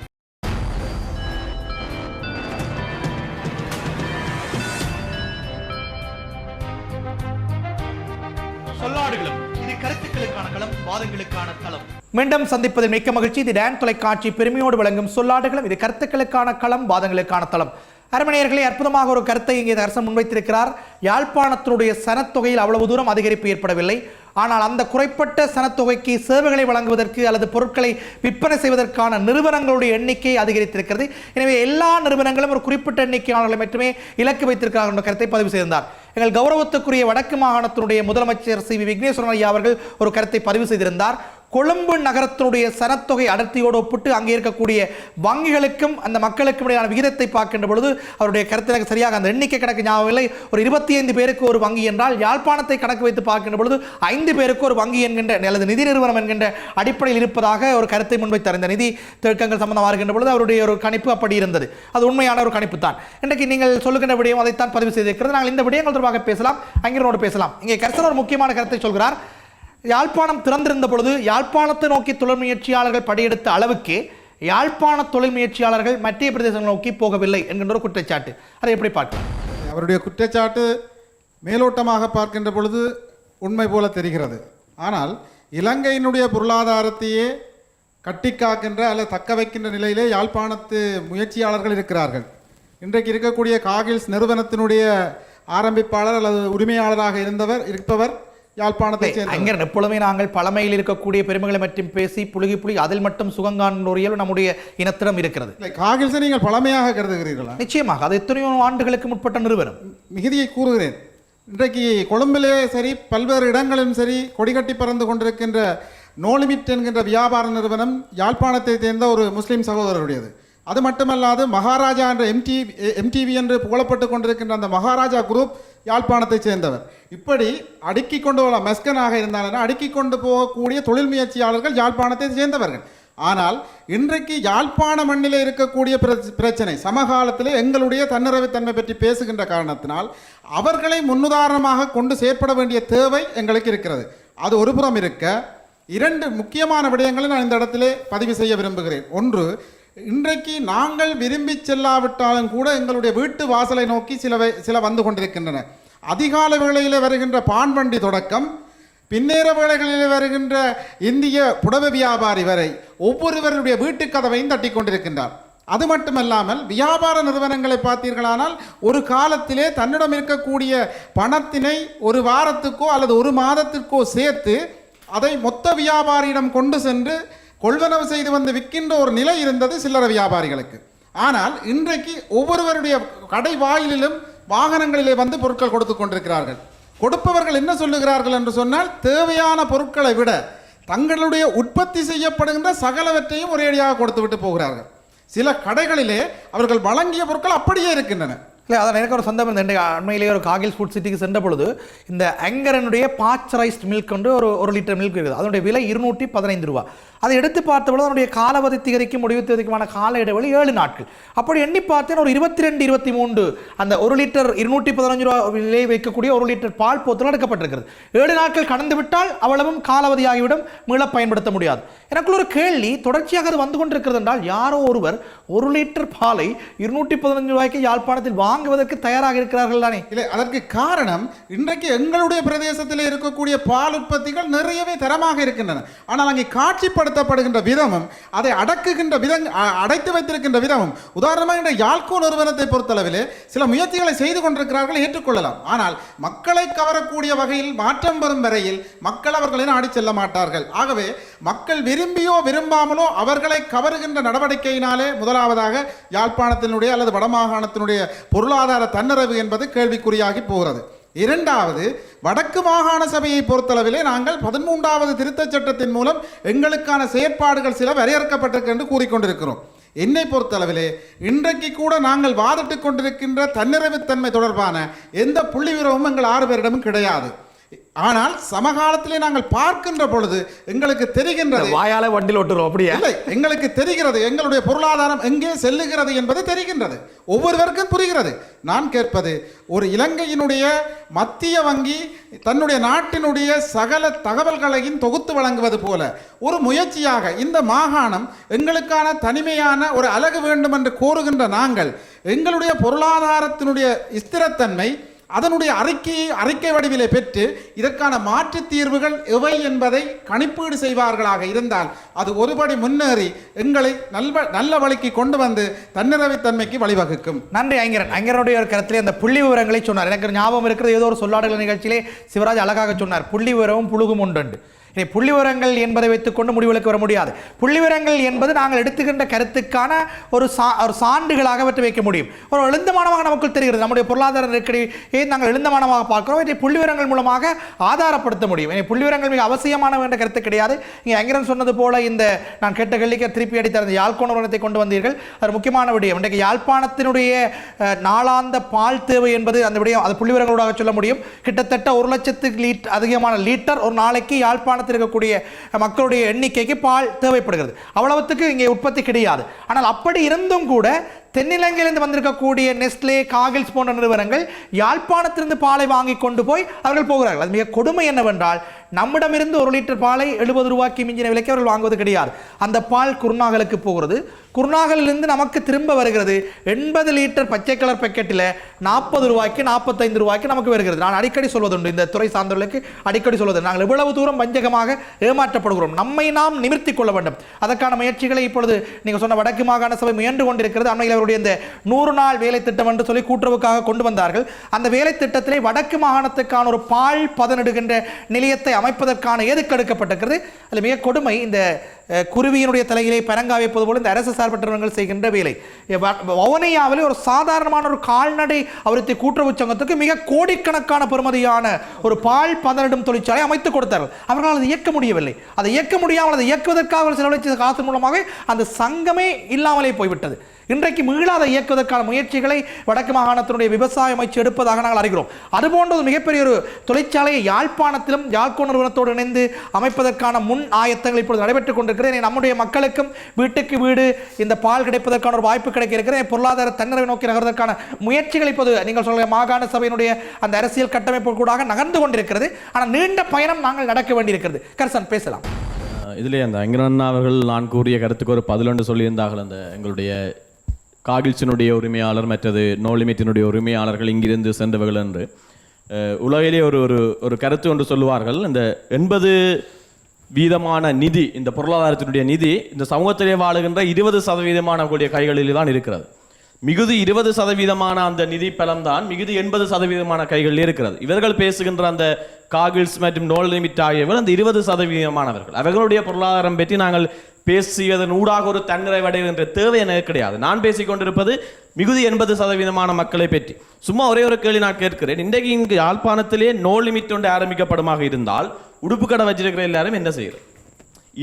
சொல்லாடுகளும் இது கருத்துக்களுக்கான களம், வாதங்களுக்கான களம். மீண்டும் சந்திப்பதில் மிக்க மகிழ்ச்சி. இது டான் தொலைக்காட்சி பெருமையோடு வழங்கும் சொல்லாடுகளும் இது கருத்துக்களுக்கான களம், வாதங்களுக்கான தளம். அரமணியர்களே, அற்புதமாக ஒரு கருத்தை இங்கே அரசன் முன்வைத்திருக்கிறார். யாழ்ப்பாணத்தினுடைய சனத்தொகையில் அவ்வளவு தூரம் அதிகரிப்பு ஏற்படவில்லை. ஆனால் அந்த குறைப்பட்ட சனத்தொகைக்கு சேவைகளை வழங்குவதற்கு அல்லது பொருட்களை விற்பனை செய்வதற்கான நிறுவனங்களுடைய எண்ணிக்கை அதிகரித்திருக்கிறது. எனவே எல்லா நிறுவனங்களும் ஒரு குறிப்பிட்ட எண்ணிக்கையாளர்களை மட்டுமே இலக்கு வைத்திருக்கிறார்கள் என்ற கருத்தை பதிவு செய்திருந்தார். எங்கள் கௌரவத்துக்குரிய வடக்கு மாகாணத்தினுடைய முதலமைச்சர் சி வி விக்னேஸ்வரன் ஐயா அவர்கள் ஒரு கருத்தை பதிவு செய்திருந்தார். கொழும்பு நகரத்தினுடைய சனத்தொகை அடர்த்தியோடு ஒப்பிட்டு அங்கே இருக்கக்கூடிய வங்கிகளுக்கும் அந்த மக்களுக்கும் இடையான விகிதத்தை பார்க்கின்ற பொழுது அவருடைய கருத்து எனக்கு சரியாக அந்த எண்ணிக்கை கணக்கு ஞாபகம் இல்லை. ஒரு 25 பேருக்கு ஒரு வங்கி என்றால் யாழ்ப்பாணத்தை கணக்கு வைத்து பார்க்கின்ற பொழுது 5 பேருக்கு ஒரு வங்கி என்கின்ற அல்லது நிதி நிறுவனம் என்கின்ற அடிப்படையில் இருப்பதாக ஒரு கருத்தை முன்வைத்தார். இந்த நிதி திட்டங்கள் சம்பந்தமாக இருக்கின்ற பொழுது அவருடைய ஒரு கணிப்பு அப்படி இருந்தது. அது உண்மையான ஒரு கணிப்பு தான். இன்றைக்கு நீங்கள் சொல்லுகின்ற விடயம் அதைத்தான் பதிவு செய்திருக்கிறது. நாங்கள் இந்த விடயங்கள் தொடர்பாக பேசலாம், அங்கிரோடு பேசலாம். இங்கே கர்சன் ஒரு முக்கியமான கருத்தை சொல்கிறார். யாழ்ப்பாணம் திறந்திருந்த பொழுது யாழ்ப்பாணத்தை நோக்கி தொழில் முயற்சியாளர்கள் படியெடுத்த அளவுக்கு யாழ்ப்பாண தொழில் முயற்சியாளர்கள் மத்திய பிரதேசங்களை நோக்கி போகவில்லை என்கின்ற ஒரு குற்றச்சாட்டு. அதை எப்படி பார்க்கலாம்? அவருடைய குற்றச்சாட்டு மேலோட்டமாக பார்க்கின்ற பொழுது உண்மை போல தெரிகிறது. ஆனால் இலங்கையினுடைய பொருளாதாரத்தையே கட்டி காக்கின்ற அல்லது தக்க வைக்கின்ற நிலையிலே யாழ்ப்பாணத்து முயற்சியாளர்கள் இருக்கிறார்கள். இன்றைக்கு இருக்கக்கூடிய காகில்ஸ் நிறுவனத்தினுடைய ஆரம்பிப்பாளர் அல்லது உரிமையாளராக இருப்பவர் யாழ்ப்பாணத்தை சேர்ந்தவர். எப்பொழுதுமே நாங்கள் பழமையில் இருக்கக்கூடிய பெருமைகளை மற்றும் பேசி புழுகி அதில் மட்டும் சுகங்கான ஒரு இயல்பு நம்முடைய இனத்திடம் இருக்கிறது. காகில்ஸை நீங்கள் பழமையாக கருதுகிறீர்களா? நிச்சயமாக அது எத்தனையோ ஆண்டுகளுக்கு முற்பட்ட நிறுவனம். மிகுதியை கூறுகிறேன். இன்றைக்கு கொழும்பிலே சரி, பல்வேறு இடங்களிலும் சரி, கொடிகட்டி பறந்து கொண்டிருக்கின்ற நோலிமிட் என்கின்ற வியாபார நிறுவனம் யாழ்ப்பாணத்தை சேர்ந்த ஒரு முஸ்லீம் சகோதரருடையது. அது மட்டுமல்லாது மகாராஜா என்ற எம்டிவி என்று புகழப்பட்டு கொண்டிருக்கின்ற அந்த மகாராஜா குரூப் யாழ்ப்பாணத்தை சேர்ந்தவர். இப்படி அடுக்கி கொண்டு போகலாம், மெஸ்கனாக இருந்தாலும் அடுக்கி கொண்டு போகக்கூடிய தொழில் முயற்சியாளர்கள் யாழ்ப்பாணத்தை சேர்ந்தவர்கள். ஆனால் இன்றைக்கு யாழ்ப்பாண மண்ணிலே இருக்கக்கூடிய பிரச்சனை சமகாலத்தில் எங்களுடைய தன்னிறைவுத்தன்மை பற்றி பேசுகின்ற காரணத்தினால் அவர்களை முன்னுதாரணமாக கொண்டு செயற்பட வேண்டிய தேவை எங்களுக்கு இருக்கிறது. அது ஒரு புறம் இருக்க, 2 முக்கியமான விடயங்களை நான் இந்த இடத்திலே பதிவு செய்ய விரும்புகிறேன். ஒன்று, இன்றைக்கு நாங்கள் விரும்பி செல்லாவிட்டாலும் கூட எங்களுடைய வீட்டு வாசலை நோக்கி சில வந்து கொண்டிருக்கின்றன. அதிகால வேளையில் வருகின்ற பான் வண்டி தொடக்கம் பின்னேற வேளைகளில் வருகின்ற இந்திய புடவை வியாபாரி வரை ஒவ்வொருவருடைய வீட்டு கதவையும் தட்டி கொண்டிருக்கின்றார். அது மட்டுமல்லாமல் வியாபார நிறுவனங்களை பார்த்தீர்களானால் ஒரு காலத்திலே தன்னிடம் இருக்கக்கூடிய பணத்தினை ஒரு வாரத்துக்கோ அல்லது ஒரு மாதத்திற்கோ சேர்த்து அதை மொத்த வியாபாரியிடம் கொண்டு சென்று கொள்வனவு செய்து வந்து விற்கின்ற ஒரு நிலை இருந்தது சில்லறை வியாபாரிகளுக்கு. ஆனால் இன்றைக்கு ஒவ்வொருவருடைய கடை வாயிலிலும் வாகனங்களிலே வந்து பொருட்கள் கொடுத்து கொண்டிருக்கிறார்கள். கொடுப்பவர்கள் என்ன சொல்லுகிறார்கள் என்று சொன்னால், தேவையான பொருட்களை விட தங்களுடைய உற்பத்தி செய்யப்படுகின்ற சகலவற்றையும் ஒரேடியாக கொடுத்து விட்டு போகிறார்கள். சில கடைகளிலே அவர்கள் வழங்கிய பொருட்கள் அப்படியே இருக்கின்றன. இல்லை, அதான் எனக்கு ஒரு சந்தர்ப்பம் இந்த அண்மையிலேயே ஒரு காகில் ஃபுட் சிட்டிக்கு சென்ற பொழுது இந்த ஆங்கரனுடைய பாஸ்சரைஸ்ட் மில்க் வந்து ஒரு லிட்டர் மில்க் இருக்குது. அதனுடைய விலை 215 ரூபா. அதை எடுத்து பார்த்தபொழுது அதனுடைய காலாவதி திகதிக்கும் முடிவு திகதிக்குமான கால இடைவெளி 7 நாட்கள். அப்படி எண்ணி பார்த்தேன் ஒரு 22-23 அந்த 1 லிட்டர் 215 ரூபா விலை வைக்கக்கூடிய 1 லிட்டர் பால் போத்தல் எடுக்கப்பட்டிருக்கிறது. 7 நாட்கள் கடந்து விட்டால் அவ்வளவும் காலாவதியாகிவிடும், மீள பயன்படுத்த முடியாது. எனக்குள்ள ஒரு கேள்வி, தொடர்ச்சியாக அது வந்து கொண்டிருக்கிறது என்றால் யாரோ ஒருவர் 1 லிட்டர் பாலை 215 ரூபாய்க்கு யாழ்ப்பாணத்தில் வாங்குவதற்கு தயாராக இருக்கிறார்கள் தானே? இல்லை, அதற்கு காரணம் இன்றைக்கு எங்களுடைய பிரதேசத்தில் இருக்கக்கூடிய பால் உற்பத்திகள் நிறையவே தரமாக இருக்கின்றன. ஆனால் அங்கே காட்சிப்படுத்தப்படுகின்ற விதமும் அதை அடக்குகின்ற அடைத்து வைத்திருக்கின்ற விதமும், உதாரணமாக இந்த யாழ்கோ நிறுவனத்தை பொறுத்தளவிலே சில முயற்சிகளை செய்து கொண்டிருக்கிறார்கள், ஏற்றுக்கொள்ளலாம். ஆனால் மக்களை கவரக்கூடிய வகையில் மாற்றம் வரும் வரையில் மக்கள் அவர்களை நாடி செல்ல மாட்டார்கள். ஆகவே மக்கள் விரும்பியோ விரும்பாமலோ அவர்களை கவருகின்ற நடவடிக்கையினாலே முதலாவதாக யாழ்ப்பாணத்தினுடைய அல்லது வடமாகாணத்தினுடைய பொருளாதார தன்னிறைவு என்பது கேள்விக்குறியாகி போகிறது. இரண்டாவது, வடக்கு மாகாண சபையை பொறுத்தளவிலே நாங்கள் 13வது திருத்தச் சட்டத்தின் மூலம் எங்களுக்கான செயற்பாடுகள் சில வரையறுக்கப்பட்டிருக்கு என்று கூறிக்கொண்டிருக்கிறோம். என்னை பொறுத்தளவிலே இன்றைக்கு கூட நாங்கள் வாதிட்டுக் கொண்டிருக்கின்ற தன்னிறைவுத்தன்மை தொடர்பான எந்த புள்ளி விவரமும் எங்கள் 6 பேரிடமும் கிடையாது. ஆனால் சமகாலத்திலே நாங்கள் பார்க்கின்ற பொழுது எங்களுக்கு தெரிகின்றது, வாயால வண்டில் ஓட்டுறோம் அப்படியே இல்லை, எங்களுக்கு தெரிகிறது எங்களுடைய பொருளாதாரம் எங்கே செல்லுகிறது என்பது தெரிகின்றது, ஒவ்வொருவருக்கும் புரிகிறது. நான் கேட்பது, ஒரு இலங்கையினுடைய மத்திய வங்கி தன்னுடைய நாட்டினுடைய சகல தகவல்களையும் தொகுத்து வழங்குவது போல ஒரு முயற்சியாக இந்த மாகாணம் எங்களுக்கான தனிமையான ஒரு அலகு வேண்டும் என்று கோருகின்ற நாங்கள் எங்களுடைய பொருளாதாரத்தினுடைய ஸ்திரத்தன்மை அதனுடைய அறிக்கை வடிவிலே பெற்று இதற்கான மாற்று தீர்வுகள் எவை என்பதை கணிப்பீடு செய்வார்களாக இருந்தால் அது ஒருபடி முன்னேறி எங்களை நல்ல வழிக்கு கொண்டு வந்து தன்னிறைவுத்தன்மைக்கு வழிவகுக்கும். நன்றி ஐங்கரன். ஐங்கரனுடைய ஒரு கருத்திலே அந்த புள்ளி விவரங்களை சொன்னார். எனக்கு ஞாபகம் இருக்கிறது, ஏதோ ஒரு சொல்லாடல் நிகழ்ச்சியிலே சிவராஜ் அழகாக சொன்னார், புள்ளி விவரமும் புழுகும் உண்டு. இனி புள்ளிவிவரங்கள் என்பதை வைத்துக்கொண்டு முடிவுகளுக்கு வர முடியாது. புள்ளிவிவரங்கள் என்பது நாங்கள் எடுத்துக்கின்ற கருத்துக்கான ஒரு சான்றுகளாக அவற்றை வைக்க முடியும். ஒரு எழுந்தமானமாக நமக்கு தெரிகிறது. நம்முடைய பொருளாதார நெருக்கடியை நாங்கள் எழுந்தமானமாக பார்க்கிறோம். இதை புள்ளிவிவரங்கள் மூலமாக ஆதாரப்படுத்த முடியும். இனி புள்ளிவிவரங்கள் மிக அவசியமான என்ற கருத்து கிடையாது. இங்கே அங்கிரன் சொன்னது போல இந்த நான் கேட்ட கேள்விக்கு திருப்பி அடித்த அந்த யாழ்ப்பாண உரணத்தை கொண்டு வந்தீர்கள். அது முக்கியமான விடயம். இன்றைக்கு யாழ்ப்பாணத்தினுடைய நாளாந்த பால் தேவை என்பது அந்த விடயம் அது புள்ளிவிவரங்களோட சொல்ல முடியும். கிட்டத்தட்ட 1 லட்சத்துக்கு அதிகமான லிட்டர் ஒரு நாளைக்கு யாழ்ப்பாணத்தில் இருக்கக்கூடிய மக்களுடைய எண்ணிக்கைக்கு பால் தேவைப்படுகிறது. அவ்வளவுக்கு இங்கே உற்பத்தி கிடையாது. ஆனால் அப்படி இருந்தும் கூட தென்னிலங்கையிலிருந்து வந்திருக்கக்கூடிய நெஸ்ட்லே, காகில்ஸ் போன்ற நிறுவனங்கள் யாழ்ப்பாணத்திலிருந்து பாலை வாங்கி கொண்டு போய் அவர்கள் போகிறார்கள். அது மிக கொடுமை என்னவென்றால் நம்மிடமிருந்து 1 லிட்டர் பாலை 70 ரூபாய்க்கு மிஞ்சின விலைக்கு அவர்கள் வாங்குவது கிடையாது. அந்த பால் குருநாகலுக்கு போகிறது. குருநாகலிலிருந்து நமக்கு திரும்ப வருகிறது 80 லிட்டர் பச்சை கலர் பேக்கெட்டில் 40 ரூபாய்க்கு 45 ரூபாய்க்கு நமக்கு வருகிறது. நான் அடிக்கடி சொல்வதுண்டு, இந்த துறை சார்ந்தவர்களுக்கு அடிக்கடி சொல்வது, நாங்கள் எவ்வளவு தூரம் வஞ்சகமாக ஏமாற்றப்படுகிறோம். நம்மை நாம் நிமிர்த்தி கொள்ள வேண்டும். அதற்கான முயற்சிகளை இப்பொழுது நீங்கள் சொன்ன வடக்கு மாகாண சபை முயன்று கொண்டிருக்கிறது. அண்மையில் அவருடைய இந்த 100 நாள் வேலை திட்டம் என்று சொல்லி கூட்டுறவுக்காக கொண்டு வந்தார்கள். அந்த வேலை திட்டத்திலே வடக்கு மாகாணத்துக்கான ஒரு பால் பதனிடுகின்ற நிலையத்தை அமைப்பதற்கான ஏதுக்கு எடுக்கப்பட்டிருக்கிறது. அதில் மிக கொடுமை, இந்த குருவியினுடைய தலையிலே பரங்காய் வைப்பது போல இந்த அரசு சார்பற்றவர்கள் செய்கின்ற வேலை. வவுனியாவில் ஒரு சாதாரணமான ஒரு கால்நடை அபிவிருத்தி கூட்டுறவு சங்கத்துக்கு மிக கோடிக்கணக்கான பெறுமதியான ஒரு பால் பதனிடும் தொழிற்சாலை அமைத்துக் கொடுத்தார்கள். அவர்களால் அதை இயக்க முடியவில்லை. அதை இயக்க முடியாமல் அதை இயக்குவதற்காக செலவழித்த காசு மூலமாக அந்த சங்கமே இல்லாமலே போய்விட்டது. இன்றைக்கு மீளாத இயக்குவதற்கான முயற்சிகளை வடக்கு மாகாணத்தினுடைய விவசாய அமைச்சு எடுப்பதாக நாங்கள் அறிகிறோம். அதுபோன்ற ஒரு மிகப்பெரிய ஒரு தொழிற்சாலையை யாழ்ப்பாணத்திலும் யாழ்ப்பாண நிறுவனத்தோடு இணைந்து அமைப்பதற்கான முன் ஆயத்தங்கள் இப்பொழுது நடைபெற்றுக் கொண்டிருக்கிறது. நம்முடைய மக்களுக்கும் வீட்டுக்கு வீடு இந்த பால் கிடைப்பதற்கான ஒரு வாய்ப்பு கிடைக்க இருக்கிறது. பொருளாதார தன்னிறைவை நோக்கி நகர்வதற்கான முயற்சிகள் இப்போது நீங்கள் சொல்ல மாகாண சபையினுடைய அந்த அரசியல் கட்டமைப்பு கூட நகர்ந்து கொண்டிருக்கிறது. ஆனால் நீண்ட பயணம் நாங்கள் நடக்க வேண்டியிருக்கிறது. கர்சன் பேசலாம். இதிலே அந்த அங்கிரன் அவர்கள் நான் கூறிய கருத்துக்கு ஒரு பதிலொன்று சொல்லியிருந்தார்கள். அந்த எங்களுடைய காகில்ஸினுடைய உரிமையாளர் மற்றது நோ லிமிட்டினுடைய உரிமையாளர்கள் இங்கிருந்து சென்றவர்கள் என்று உலகிலே ஒரு ஒரு ஒரு கருத்து ஒன்று சொல்லுவார்கள். இந்த 80% நிதி, இந்த பொருளாதாரத்தினுடைய நிதி இந்த சமூகத்திலே வாழுகின்ற 20% கைகளில் தான் இருக்கிறது. மிகுதி 20% அந்த நிதி பலம்தான் மிகுதி 80% கைகளில் இருக்கிறது. இவர்கள் பேசுகின்ற அந்த காகில்ஸ் மற்றும் நோ லிமிட் ஆகியவர்கள் அந்த 20% அவர்களுடைய பொருளாதாரம் பற்றி நாங்கள் பேசியதன் ஊடாக ஒரு தன்னிறைவடைகின்ற தேவை எனக்கு கிடையாது. நான் பேசிக்கொண்டிருப்பது மிகுதி 80% மக்களை பற்றி. சும்மா ஒரே ஒரு கேள்வி நான் கேட்கிறேன். இன்றைக்கு இங்கு யாழ்ப்பாணத்திலே நோ லிமிட் ஒன்று ஆரம்பிக்கப்படுமாக இருந்தால் உடுப்பு கடை வச்சிருக்கிற எல்லாரும் என்ன செய்யறது?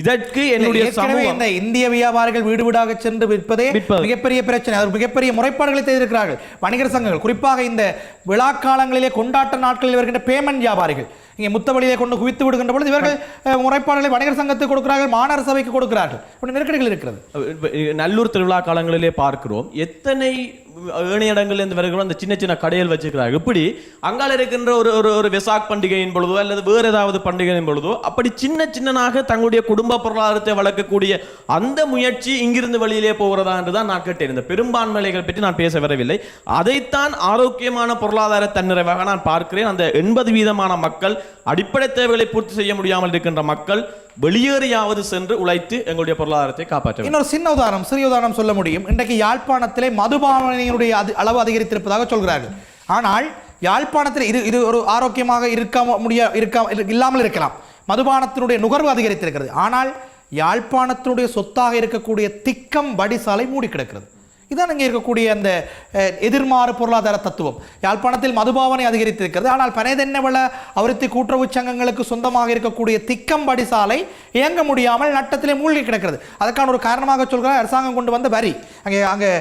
இதற்கு என்னுடைய சமூகம், இந்த இந்திய வியாபாரிகள் வீடு வீடாக சென்று விற்பதே மிகப்பெரிய பிரச்சனை. அது மிகப்பெரிய முறைப்பாடுகளை செய்திருக்கிறார்கள் வணிகர் சங்கங்கள். குறிப்பாக இந்த விழா காலங்களிலே கொண்டாட்ட நாட்களில் வருகின்ற பேமெண்ட் வியாபாரிகள் இங்கே முத்தவழியை கொண்டு குவித்து விடுகின்ற பொழுது இவர்கள் முறைப்பாடுகளை வணிகர் சங்கத்துக்கு கொடுக்கிறார்கள், மாநகர சபைக்கு கொடுக்கிறார்கள். நெருக்கடிகள் இருக்கிறது. நல்லூர் திருவிழா காலங்களிலே பார்க்கிறோம் எத்தனை ஏனையிடங்களிலிருந்து வருகிறோம் அந்த சின்ன சின்ன கடைகள் வச்சிருக்கிறார்கள். இப்படி அங்கால இருக்கின்ற ஒரு ஒரு வெசாக் பண்டிகையின் பொழுதோ அல்லது வேறு ஏதாவது பண்டிகையின் பொழுதோ அப்படி சின்ன சின்னனாக தங்களுடைய குடும்ப பொருளாதாரத்தை வளர்க்கக்கூடிய அந்த முயற்சி இங்கிருந்து வெளியிலே போகிறதா என்றுதான் நான் கேட்டிருந்தேன். பெரும்பான்மைகளை பற்றி நான் பேச வரவில்லை. அதைத்தான் ஆரோக்கியமான பொருளாதார தன்னிறைவாக நான் பார்க்கிறேன். அந்த 80% மக்கள் அடிப்படை தேவைகளை பூர்த்தி செய்ய முடியாமல் இருக்கின்ற மக்கள் வெளியேறியாவது சென்று உழைத்து எங்களுடைய பொருளாதாரத்தை காப்பாற்ற. இன்னொரு சின்ன உதாரணம், சிறிய உதாரணம் சொல்ல முடியும். இன்றைக்கு யாழ்ப்பாணத்திலே மதுபாவனையினுடைய அளவு அதிகரித்திருப்பதாக சொல்கிறார்கள். ஆனால் யாழ்ப்பாணத்தில் இது ஒரு ஆரோக்கியமாக இல்லாமல் இருக்கலாம். மதுபானத்தினுடைய நுகர்வு அதிகரித்திருக்கிறது. ஆனால் யாழ்ப்பாணத்தினுடைய சொத்தாக இருக்கக்கூடிய திக்கம் வடிசாலை மூடி கிடக்கிறது. இதான் இங்கே இருக்கக்கூடிய அந்த எதிர்மாறு பொருளாதார தத்துவம். யாழ்ப்பாணத்தில் மதுபாவனை அதிகரித்திருக்கிறது. ஆனால் பனைதென்னவள அபிவிருத்தி கூட்டுறவு சங்கங்களுக்கு சொந்தமாக இருக்கக்கூடிய திக்கம்படி சாலை இயங்க முடியாமல் நட்டத்திலே மூழ்கி கிடக்கிறது. அதற்கான ஒரு காரணமாக சொல்கிறார் அரசாங்கம் கொண்டு வந்த வரி. அங்கே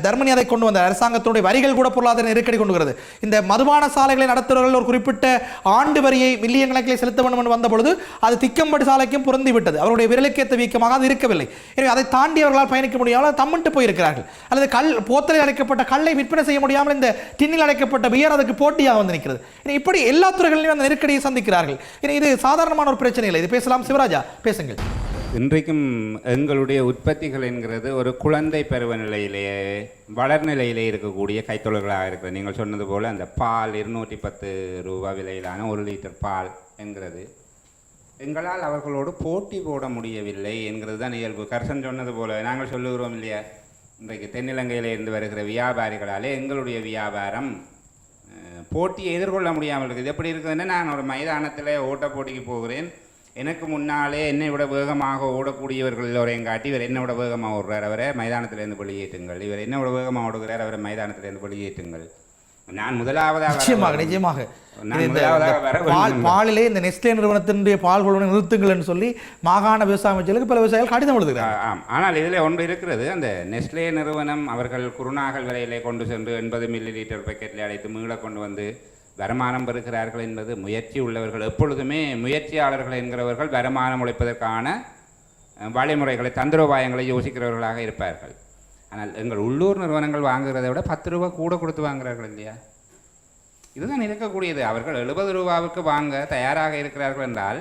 தர்மனி அதை கொண்டு வந்த அரசாங்கத்தினுடைய வரிகள் கூட பொருளாதார நெருக்கடி கொண்டு வருகிறது. இந்த மதுபான சாலைகளை நடத்துகிறவர்கள் ஒரு குறிப்பிட்ட ஆண்டு வரியை மில்லியன் கணக்கில் செலுத்த வேண்டும் என்று வந்த பொழுது அது திக்கம்படி சாலைக்கும் பொருந்தி விட்டது. அவருடைய விரலுக்கேற்ற வீக்கமாக அது இருக்கவில்லை. எனவே அதை தாண்டி அவர்களால் பயணிக்க முடியாமல் தம்மிட்டு போயிருக்கிறார்கள். அல்லது போத்தலில் அடைக்கப்பட்ட கல்லை விற்பனை செய்ய முடியாமல் இந்த டின்னில் அடைக்கப்பட்ட பியர் அதுக்கு போட்டியாக வந்து நிற்கிறது. இப்படி எல்லா துறைகளிலும் அந்த நெருக்கடியை சந்திக்கிறார்கள். இது சாதாரணமான ஒரு பிரச்சனை இல்லை. இது பேசலாம். சிவராஜா பேசுங்கள். இன்றைக்கும் எங்களுடைய உற்பத்திகள் என்கிறது ஒரு குழந்தை பருவ நிலையிலேயே வளர்நிலையிலே இருக்கக்கூடிய கைத்தொழில்களாக இருக்கிறது. நீங்கள் சொன்னது போல் அந்த பால் 210 ரூபாய் விலையிலான 1 லிட்டர் பால் என்கிறது எங்களால் அவர்களோடு போட்டி போட முடியவில்லை என்கிறது தான் இயல்பு. கர்சன் சொன்னது போல நாங்கள் சொல்லுகிறோம் இல்லையா, இன்றைக்கு தென்னிலங்கையில் இருந்து வருகிற வியாபாரிகளாலே எங்களுடைய வியாபாரம் போட்டியை எதிர்கொள்ள முடியாமல் இருக்குது. எப்படி இருக்குதுன்னு நான் ஒரு மைதானத்தில் ஓட்ட போட்டிக்கு போகிறேன். எனக்கு முன்னாலே என்னை விட வேகமாக ஓடக்கூடியவர்கள் எல்லோரையும் காட்டி இவர் என்னை விட வேகமாக ஓடுறார், அவரை மைதானத்திலிருந்து வெளியேற்றுங்கள், இவர் என்னை விட வேகமாக ஓடுகிறார், அவரை மைதானத்திலிருந்து வெளியேற்றுங்கள். நான் முதலாவதாக நிச்சயமாக நான் முதலாவதாக வர வேண்டும். பாலிலே இந்த நெஸ்லே நிறுவனத்தினுடைய பால் கொள்வனை நிறுத்துங்கள் என்று சொல்லி மாகாண விவசாய அமைச்சர்களுக்கு பல விவசாயிகள் கடிதம் எழுதுகிறார். ஆம், ஆனால் இதில் ஒன்று இருக்கிறது. அந்த நெஸ்லே நிறுவனம் அவர்கள் குருநாகல் வரையிலே கொண்டு சென்று 80 மில்லிலிட்டர் பாக்கெட்டில் அடைத்து மீள கொண்டு வந்து வருமானம் பெறுகிறார்கள் என்பது முயற்சி உள்ளவர்கள். எப்பொழுதுமே முயற்சியாளர்கள் என்கிறவர்கள் வருமானம் உழைப்பதற்கான வழிமுறைகளை தந்திரோபாயங்களை யோசிக்கிறவர்களாக இருப்பார்கள். ஆனால் எங்கள் உள்ளூர் நிறுவனங்கள் வாங்குகிறதை விட 10 ரூபா கூட கொடுத்து வாங்குகிறார்கள் இல்லையா? இதுதான் இருக்கக்கூடியது. அவர்கள் 70 ரூபாவுக்கு வாங்க தயாராக இருக்கிறார்கள் என்றால்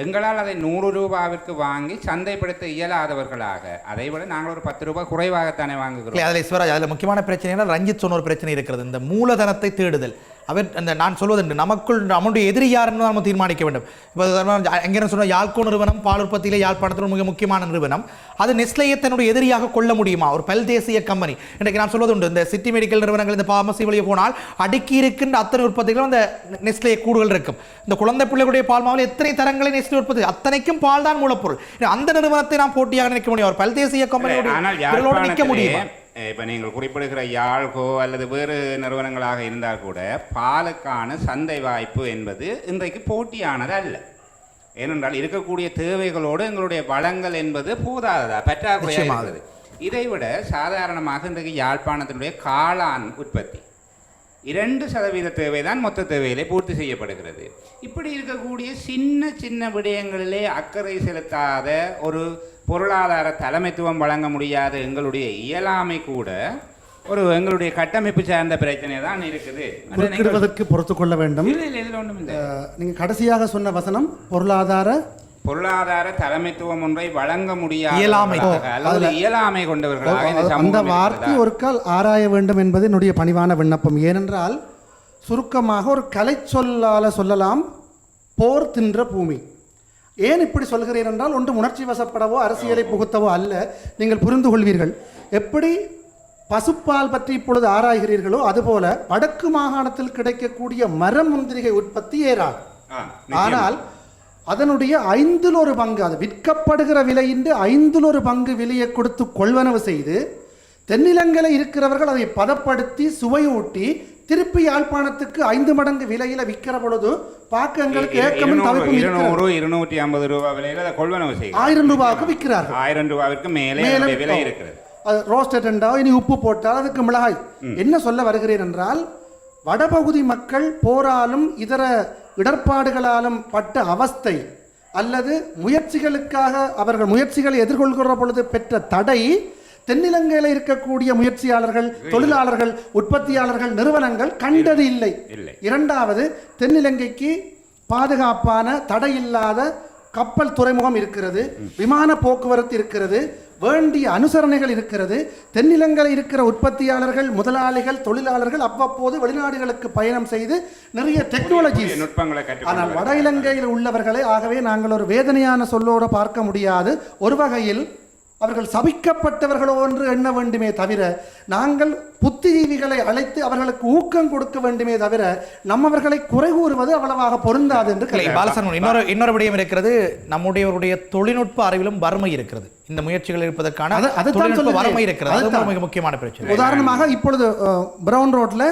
எங்களால் அதை 100 ரூபாவிற்கு வாங்கி சந்தைப்படுத்த இயலாதவர்களாக, அதை விட நாங்கள் ஒரு 10 ரூபாய் குறைவாகத்தானே வாங்குகிறோம். அதில் சிவராஜ், அதில் முக்கியமான பிரச்சனை ரஞ்சித் சொன்ன ஒரு பிரச்சனை இருக்கிறது. இந்த மூலதனத்தை தேடுதல். அவர் அந்த நான் சொல்வதுண்டு, நமக்குள் நம்முடைய எதிரி யார் என்று நம்ம தீர்மானிக்க வேண்டும். இப்போ எங்கே சொன்ன யாழ்கோ நிறுவனம் பால் உற்பத்தியிலே யாழ்ப்பாணத்தில் மிக முக்கியமான நிறுவனம். அது நெஸ்லேயை தன்னுடைய எதிரியாக கொள்ள முடியுமா? ஒரு பல்தேசிய கம்பெனி. இன்றைக்கு நான் சொல்வது உண்டு, இந்த சிட்டி மெடிக்கல் நிறுவனங்கள் இந்த பார்மசி வழியே போனால் அடுக்கி இருக்கின்ற அத்தனை உற்பத்திகளும் அந்த நெஸ்லே கூடுகள் இருக்கும். இந்த குழந்தை பிள்ளைகளுடைய பால் மாவில் எத்தனை தரங்களை நெஸ்லே உற்பத்தி, அத்தனைக்கும் பால் தான் மூலப்பொருள். அந்த நிறுவனத்தை நாம் போட்டியாக நிற்க முடியும். ஒரு பல்தேசிய கம்பெனியோடு நிற்க முடியுமா? இப்போ நீங்கள் குறிப்பிடுகிற யாழ்கோ அல்லது வேறு நிறுவனங்களாக இருந்தால் கூட பாலுக்கான சந்தை வாய்ப்பு என்பது இன்றைக்கு போட்டியானது அல்ல. ஏனென்றால் இருக்கக்கூடிய தேவைகளோடு எங்களுடைய வளங்கள் என்பது போதாததா, பற்றாக்குறையாக இருக்கிறது. இதைவிட சாதாரணமாக இன்றைக்கு யாழ்ப்பாணத்தினுடைய காளான் உற்பத்தி 2% தேவை தான் மொத்த தேவையிலே பூர்த்தி செய்யப்படுகிறது. இப்படி இருக்கக்கூடிய சின்ன சின்ன விடயங்களிலே அக்கறை செலுத்தாத, ஒரு பொருளாதார தலைமைத்துவம் வழங்க முடியாத எங்களுடைய இயலாமை கூட ஒரு எங்களுடைய கட்டமைப்பு சார்ந்த பிரச்சனை தான் இருக்குது. குறுக்கிடுவதற்கு பொறுத்து கொள்ள வேண்டும். இதில் ஒன்றும் இல்லை. நீங்கள் கடைசியாக சொன்ன வசனம் பொருளாதார தலைமைத்துவம் ஒன்றை வழங்க முடியாத இயலாமை கொண்டவர்களாக அந்த வார்த்தை ஒரு கால் ஆராய வேண்டும் என்பது என்னுடைய பணிவான விண்ணப்பம். ஏனென்றால் சுருக்கமாக ஒரு கலை சொல்லால சொல்லலாம், போர் தின்ற பூமி. ஏன் இப்படி சொல்கிறேன் என்றால், ஒன்று உணர்ச்சி வசப்படவோ அரசியலை புகுத்தவோ அல்ல. நீங்கள் புரிந்து கொள்வீர்கள். எப்படி பசுப்பால் பற்றி இப்பொழுது ஆராய்கிறீர்களோ அதுபோல வடக்கு மாகாணத்தில் கிடைக்கக்கூடிய மரம் முந்திரிகை உற்பத்தி ஏறாது. ஆனால் அதனுடைய 1/5 பங்கு, அது விற்கப்படுகிற விலையின்றி 1/5 பங்கு விலையை கொடுத்து கொள்வனவு செய்து தென்னிலங்கையில் இருக்கிறவர்கள் அதை பதப்படுத்தி சுவையூட்டி திருப்பி யாழ்ப்பாணத்துக்கு 5 மடங்கு விலையில விற்கிற பொழுது பார்க்க எங்களுக்கு ஏக்கமும் தவிப்பும் 200-250 ரூபாய் விலையில கொள்வனவு செய்ய 1000 ரூபாய்க்கு விற்கிறார்கள். 1000 ரூபாய்க்கு மேலே விலை இருக்கிறது. அது ரோஸ்டட் என்றால் இனி உப்பு போட்டால் அதுக்கு மிளகாய். என்ன சொல்ல வருகிறேன் என்றால், வடபகுதி மக்கள் போராலும் இதர இடர்பாடுகளாலும் பட்ட அவஸ்தை அல்லது முயற்சிகளுக்காக அவர்கள் முயற்சிகளை எதிர்கொள்கிற பொழுது பெற்ற தடை தென்னிலங்கையில் இருக்கக்கூடிய முயற்சியாளர்கள், தொழிலாளர்கள், உற்பத்தியாளர்கள், நிறுவனங்கள் கண்டது இல்லை. இரண்டாவது, தென்னிலங்கைக்கு பாதுகாப்பான தடையில்லாத கப்பல் துறைமுகம் இருக்கிறது, விமான போக்குவரத்து இருக்கிறது, வேண்டிய அனுசரணைகள் இருக்கிறது. தென்னிலங்கையில் இருக்கிற உற்பத்தியாளர்கள், முதலாளிகள், தொழிலாளர்கள் அவ்வப்போது வெளிநாடுகளுக்கு பயணம் செய்து நிறைய டெக்னாலஜிஸ் நுட்பங்களை. ஆனால் வட இலங்கையில் உள்ளவர்களை ஆகவே நாங்கள் ஒரு வேதனையான சொல்லோடு பார்க்க முடியாது. ஒரு வகையில் அவர்கள் சபிக்கப்பட்டவர்களோ என்று எண்ண வேண்டுமே தவிர, நாங்கள் புத்திஜீவிகளை அழைத்து அவர்களுக்கு ஊக்கம் கொடுக்க வேண்டுமே தவிர நம்மவர்களை குறை கூறுவது அவ்வளவாக பொருந்தாது என்று பாலசன். இன்னொரு விடயம் இருக்கிறது, நம்முடைய தொழில்நுட்ப அறிவிலும் வறுமை இருக்கிறது. இந்த முயற்சிகள் இருப்பதற்கான வறுமை இருக்கிறது, மிக முக்கியமான பிரச்சனை. உதாரணமாக இப்பொழுது பிரவுன் ரோட்ல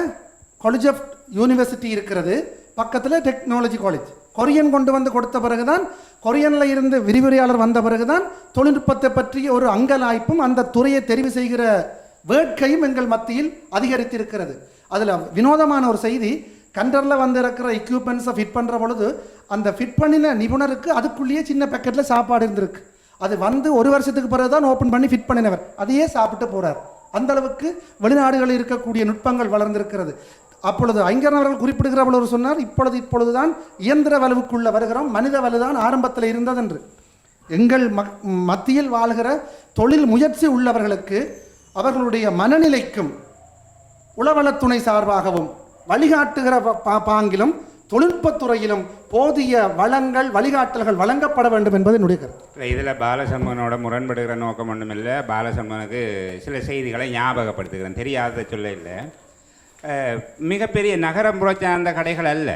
காலேஜ் ஆஃப் யூனிவர்சிட்டி இருக்கிறது, பக்கத்தில் டெக்னாலஜி காலேஜ். கொரியன் கொண்டு வந்து கொடுத்த பிறகுதான், கொரியனில் இருந்து விரிவுரையாளர் வந்த பிறகுதான் தொழில்நுட்பத்தை பற்றிய ஒரு அங்கலாய்ப்பும் அந்த துறையை தெரிவு செய்கிற வேட்கையும் எங்கள் மத்தியில் அதிகரித்திருக்கிறது. அதில் வினோதமான ஒரு செய்தி, கண்டரில் வந்து இருக்கிற எக்யூப்மெண்ட்ஸை ஃபிட் பண்ணுற பொழுது அந்த ஃபிட் பண்ணின நிபுணருக்கு அதுக்குள்ளேயே சின்ன பேக்கெட்டில் சாப்பாடு இருந்திருக்கு. அது வந்து 1 வருஷத்துக்கு பிறகு தான் ஓப்பன் பண்ணி ஃபிட் பண்ணினவர் அதையே சாப்பிட்டு போகிறார். அந்த அளவுக்கு வெளிநாடுகளில் இருக்கக்கூடிய நுட்பங்கள் வளர்ந்திருக்கிறது. அப்பொழுது ஐங்கரன் அவர்கள் குறிப்பிடுகிற பொழுது சொன்னார், இப்பொழுதுதான் இயந்திர வலுவுக்குள்ள வருகிறோம், மனித வலுதான் ஆரம்பத்தில் இருந்தது என்று. எங்கள் மத்தியில் வாழ்கிற தொழில் முயற்சி உள்ளவர்களுக்கு அவர்களுடைய மனநிலைக்கும் உளவளத்துணை சார்பாகவும் வழிகாட்டுகிற பாங்கிலும் தொழில்நுட்பத்துறையிலும் போதிய வளங்கள், வழிகாட்டல்கள் வழங்கப்பட வேண்டும் என்பது என்னுடைய கருத்து. இதில் பாலசண்முகனோட முரண்படுகிற நோக்கம் ஒன்றும் இல்லை. பாலசண்முகனுக்கு சில செய்திகளை ஞாபகப்படுத்துகிறேன், தெரியாத சொல்ல இல்லை. மிகப்பெரிய நகரம்புற சார்ந்த கடைகள் அல்ல.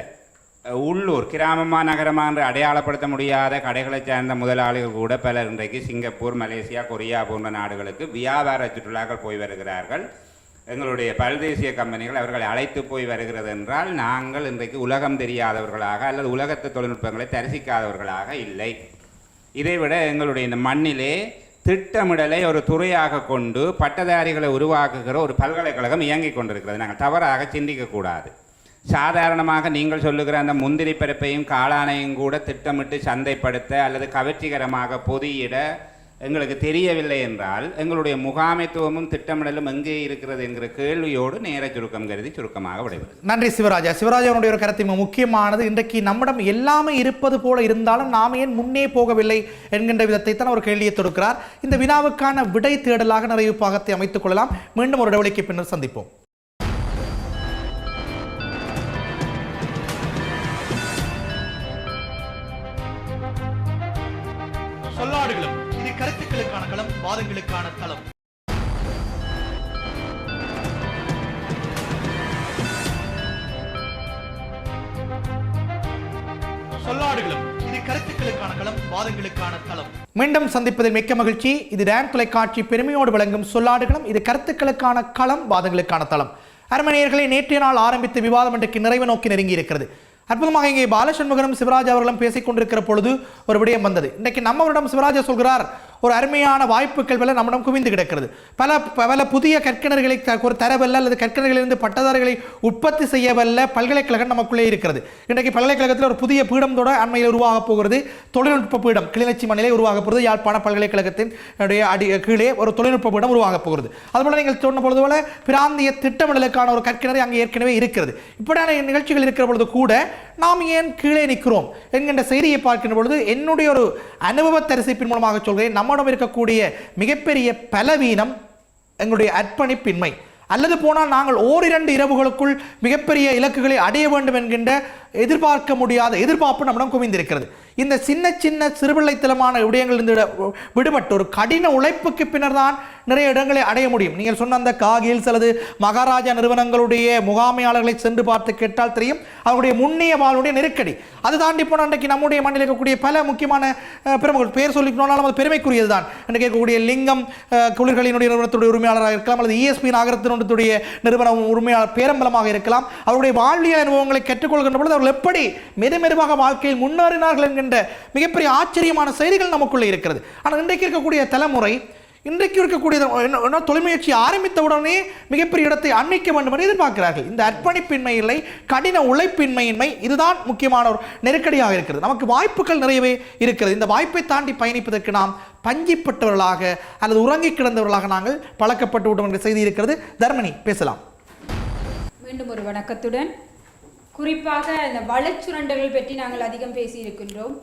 உள்ளூர் கிராமமா நகரமா என்று அடையாளப்படுத்த முடியாத கடைகளை சேர்ந்த முதலாளிகள் கூட பலர் இன்றைக்கு சிங்கப்பூர், மலேசியா, கொரியா போன்ற நாடுகளுக்கு வியாபார சுற்றுலாக்கள் போய் வருகிறார்கள். எங்களுடைய பல்தேசிய கம்பெனிகள் அவர்களை அழைத்து போய் வருகிறது என்றால் நாங்கள் இன்றைக்கு உலகம் தெரியாதவர்களாக அல்லது உலகத்து தொழில்நுட்பங்களை தரிசிக்காதவர்களாக இல்லை. இதைவிட எங்களுடைய இந்த மண்ணிலே திட்டமிடலை ஒரு துறையாக கொண்டு பட்டதாரிகளை உருவாக்குகிற ஒரு பல்கலைக்கழகம் இயங்கிக் கொண்டிருக்கிறது. நாங்கள் தவறாக சிந்திக்கக்கூடாது. சாதாரணமாக நீங்கள் சொல்லுகிற அந்த முந்திரி பருப்பையும் காளானையும் கூட திட்டமிட்டு சந்தைப்படுத்த அல்லது கவர்ச்சிகரமாக பொதியிட எங்களுக்கு தெரியவில்லை என்றால் எங்களுடைய முகாமைத்துவமும் திட்டமிடலும் எங்கே இருக்கிறது என்கிற கேள்வியோடு நேர சுருக்கம் கருதி சுருக்கமாக விடைபெறும். நன்றி சிவராஜா. சிவராஜாவுடைய ஒரு கருத்து முக்கியமானது. இன்றைக்கு நம்மிடம் எல்லாமே இருப்பது போல இருந்தாலும் நாம் ஏன் முன்னே போகவில்லை என்கின்ற விதத்தை தான் ஒரு கேள்வியை தொடுக்கிறார். இந்த வினாவுக்கான விடை தேடலாக நிறைவு பாகத்தை அமைத்துக் கொள்ளலாம். மீண்டும் ஒரு இடைவெளிக்கு பின்னர் சந்திப்போம். சொல்லாடுகளும் இது கருத்துக்களுக்கான களம், வாதங்களுக்கான களம். சொல்லாடுகளும் இது கருத்துக்களுக்கான களம், வாதங்களுக்கான களம். மீண்டும் சந்திப்பதில் மிக்க மகிழ்ச்சி. இது டான் தொலைக்காட்சி பெருமையோடு வழங்கும் சொல்லாடுகளும் இது கருத்துக்களுக்கான களம், வாதங்களுக்கான தளம். அரண்மனையர்களை நேற்றைய நாள் ஆரம்பித்த விவாதம் இன்றைக்கு நிறைவு நோக்கி நெருங்கி இருக்கிறது. அற்புதமாக இங்கே பாலசண்முகனும் சிவராஜ் அவர்களும் பேசிக் கொண்டிருக்கிற பொழுது ஒரு விடயம் வந்தது. இன்றைக்கு நம்மவரிடம் சிவராஜா சொல்கிறார், ஒரு அருமையான வாய்ப்புகள் பல நம்மிடம் குவிந்து கிடக்கிறது. பல புதிய கற்கணர்களை ஒரு தரவல்ல அல்லது கற்கணர்களிலிருந்து பட்டதாரிகளை உற்பத்தி செய்யவல்ல பல்கலைக்கழகம் நமக்குள்ளே இருக்கிறது. இன்றைக்கு பல்கலைக்கழகத்தில் ஒரு புதிய பீடம் தொட அண்மையில் உருவாக போகிறது. தொழில்நுட்ப பீடம் கிளிநொச்சி மண்ணிலே உருவாக போகிறது. யாழ்ப்பாண பல்கலைக்கழகத்தின் கீழே ஒரு தொழில்நுட்ப பீடம் உருவாக போகிறது. அதுபோல நீங்கள் சொன்ன பொழுது போல பிராந்திய திட்டமிடலுக்கான ஒரு கற்கிணறு அங்கே ஏற்கனவே இருக்கிறது. இப்படியான நிகழ்ச்சிகள் இருக்கிற பொழுது கூட நாம் ஏன் கீழே நிற்கிறோம் என்கின்ற செய்தியை பார்க்கின்ற பொழுது என்னுடைய ஒரு அனுபவ தரிசிப்பின் மூலமாக சொல்கிறேன், நம்மிடம் இருக்கக்கூடிய மிகப்பெரிய பலவீனம் எங்களுடைய அர்ப்பணிப்பின்மை. அல்லது போனால் நாங்கள் ஓரிரண்டு இரவுகளுக்குள் மிகப்பெரிய இலக்குகளை அடைய வேண்டும் என்கின்ற எதிர்பார்க்க முடியாத எதிர்பார்ப்பு நம்மிடம் குவிந்திருக்கிறது. இந்த சின்ன சின்ன சிறுபிள்ளைத்தனமான விடயங்களிலிருந்து விடுபட்டு ஒரு கடின உழைப்புக்கு பின்னர் தான் நிறைய இடங்களை அடைய முடியும். நீங்கள் சொன்ன அந்த காகில்ஸ் அல்லது மகாராஜா நிறுவனங்களுடைய முகாமையாளர்களை சென்று பார்த்து கேட்டால் தெரியும் அவருடைய முன்னைய வாழ்வுடைய நெருக்கடி. அது தாண்டி போன அன்றைக்கு நம்முடைய மண்ணில் இருக்கக்கூடிய பல முக்கியமான பிரமுகர்கள் பேர் சொல்லிக்கணும்னாலும் அது பெருமைக்குரியது தான். இன்றைக்கு இருக்கக்கூடிய லிங்கம் குளிர்களினுடைய நிறுவனத்துடைய உரிமையாளராக இருக்கலாம், அல்லது ESP நாகரத்தினுடைய நிறுவன உரிமையாளர் பேரம்பலமாக இருக்கலாம். அவருடைய வாழ்வியல் அனுபவங்களை கற்றுக்கொள்கின்ற பொழுது அவர்கள் எப்படி மெதுமெதுவாக வாழ்க்கையில் முன்னேறினார்கள் என்கின்ற மிகப்பெரிய ஆச்சரியமான செய்திகள் நமக்குள்ளே இருக்கிறது. ஆனால் இன்றைக்கு இருக்கக்கூடிய தலைமுறை இன்றைக்கு இருக்கக்கூடிய தொழில்முயற்சி ஆரம்பித்தவுடனே மிகப்பெரிய இடத்தை அண்மிக்க வேண்டும் என்று எதிர்பார்க்கிறார்கள். இந்த அர்ப்பணிப்பின்மை இல்லை, கடின உழைப்பின்மையின்மை இதுதான் முக்கியமான ஒரு நெருக்கடியாக இருக்கிறது. நமக்கு வாய்ப்புகள் நிறையவே இருக்கிறது. இந்த வாய்ப்பை தாண்டி பயணிப்பதற்கு நாம் பஞ்சிப்பட்டவர்களாக அல்லது உறங்கி கிடந்தவர்களாக நாங்கள் பழக்கப்பட்டு விட்டோம் என்ற செய்தி இருக்கிறது. தர்மனி பேசலாம். மீண்டும் ஒரு வணக்கத்துடன் குறிப்பாக இந்த வளச்சுரண்டல்கள் பற்றி நாங்கள் அதிகம் பேசியிருக்கின்றோம்.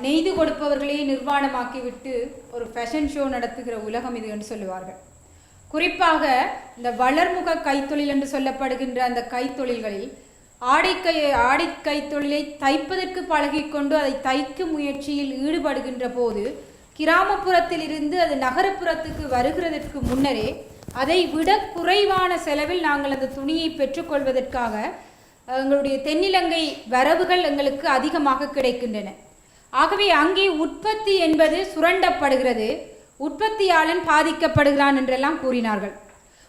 நெய்து கொடுப்பவர்களே நிர்வாணமாக்கிவிட்டு ஒரு ஃபேஷன் ஷோ நடத்துகிற உலகம் இது என்று சொல்லுவார்கள். குறிப்பாக இந்த வளர்முக கைத்தொழில் என்று சொல்லப்படுகின்ற அந்த கைத்தொழில்களில் ஆடை கைத்தொழிலை தைப்பதற்கு பழகிக்கொண்டு அதை தைக்கும் முயற்சியில் ஈடுபடுகின்ற போது கிராமப்புறத்தில் இருந்து அது நகரப்புறத்துக்கு வருகிறதற்கு முன்னரே அதை விட குறைவான செலவில் நாங்கள் அந்த துணியை பெற்றுக்கொள்வதற்காக எங்களுடைய தென்னிலங்கை வரவுகள் எங்களுக்கு அதிகமாக கிடைக்கின்றன. ஆகவே அங்கே உற்பத்தி என்பது சுரண்டப்படுகிறது, உற்பத்தியாளன் பாதிக்கப்படுகிறான் என்றெல்லாம் கூறினார்கள்.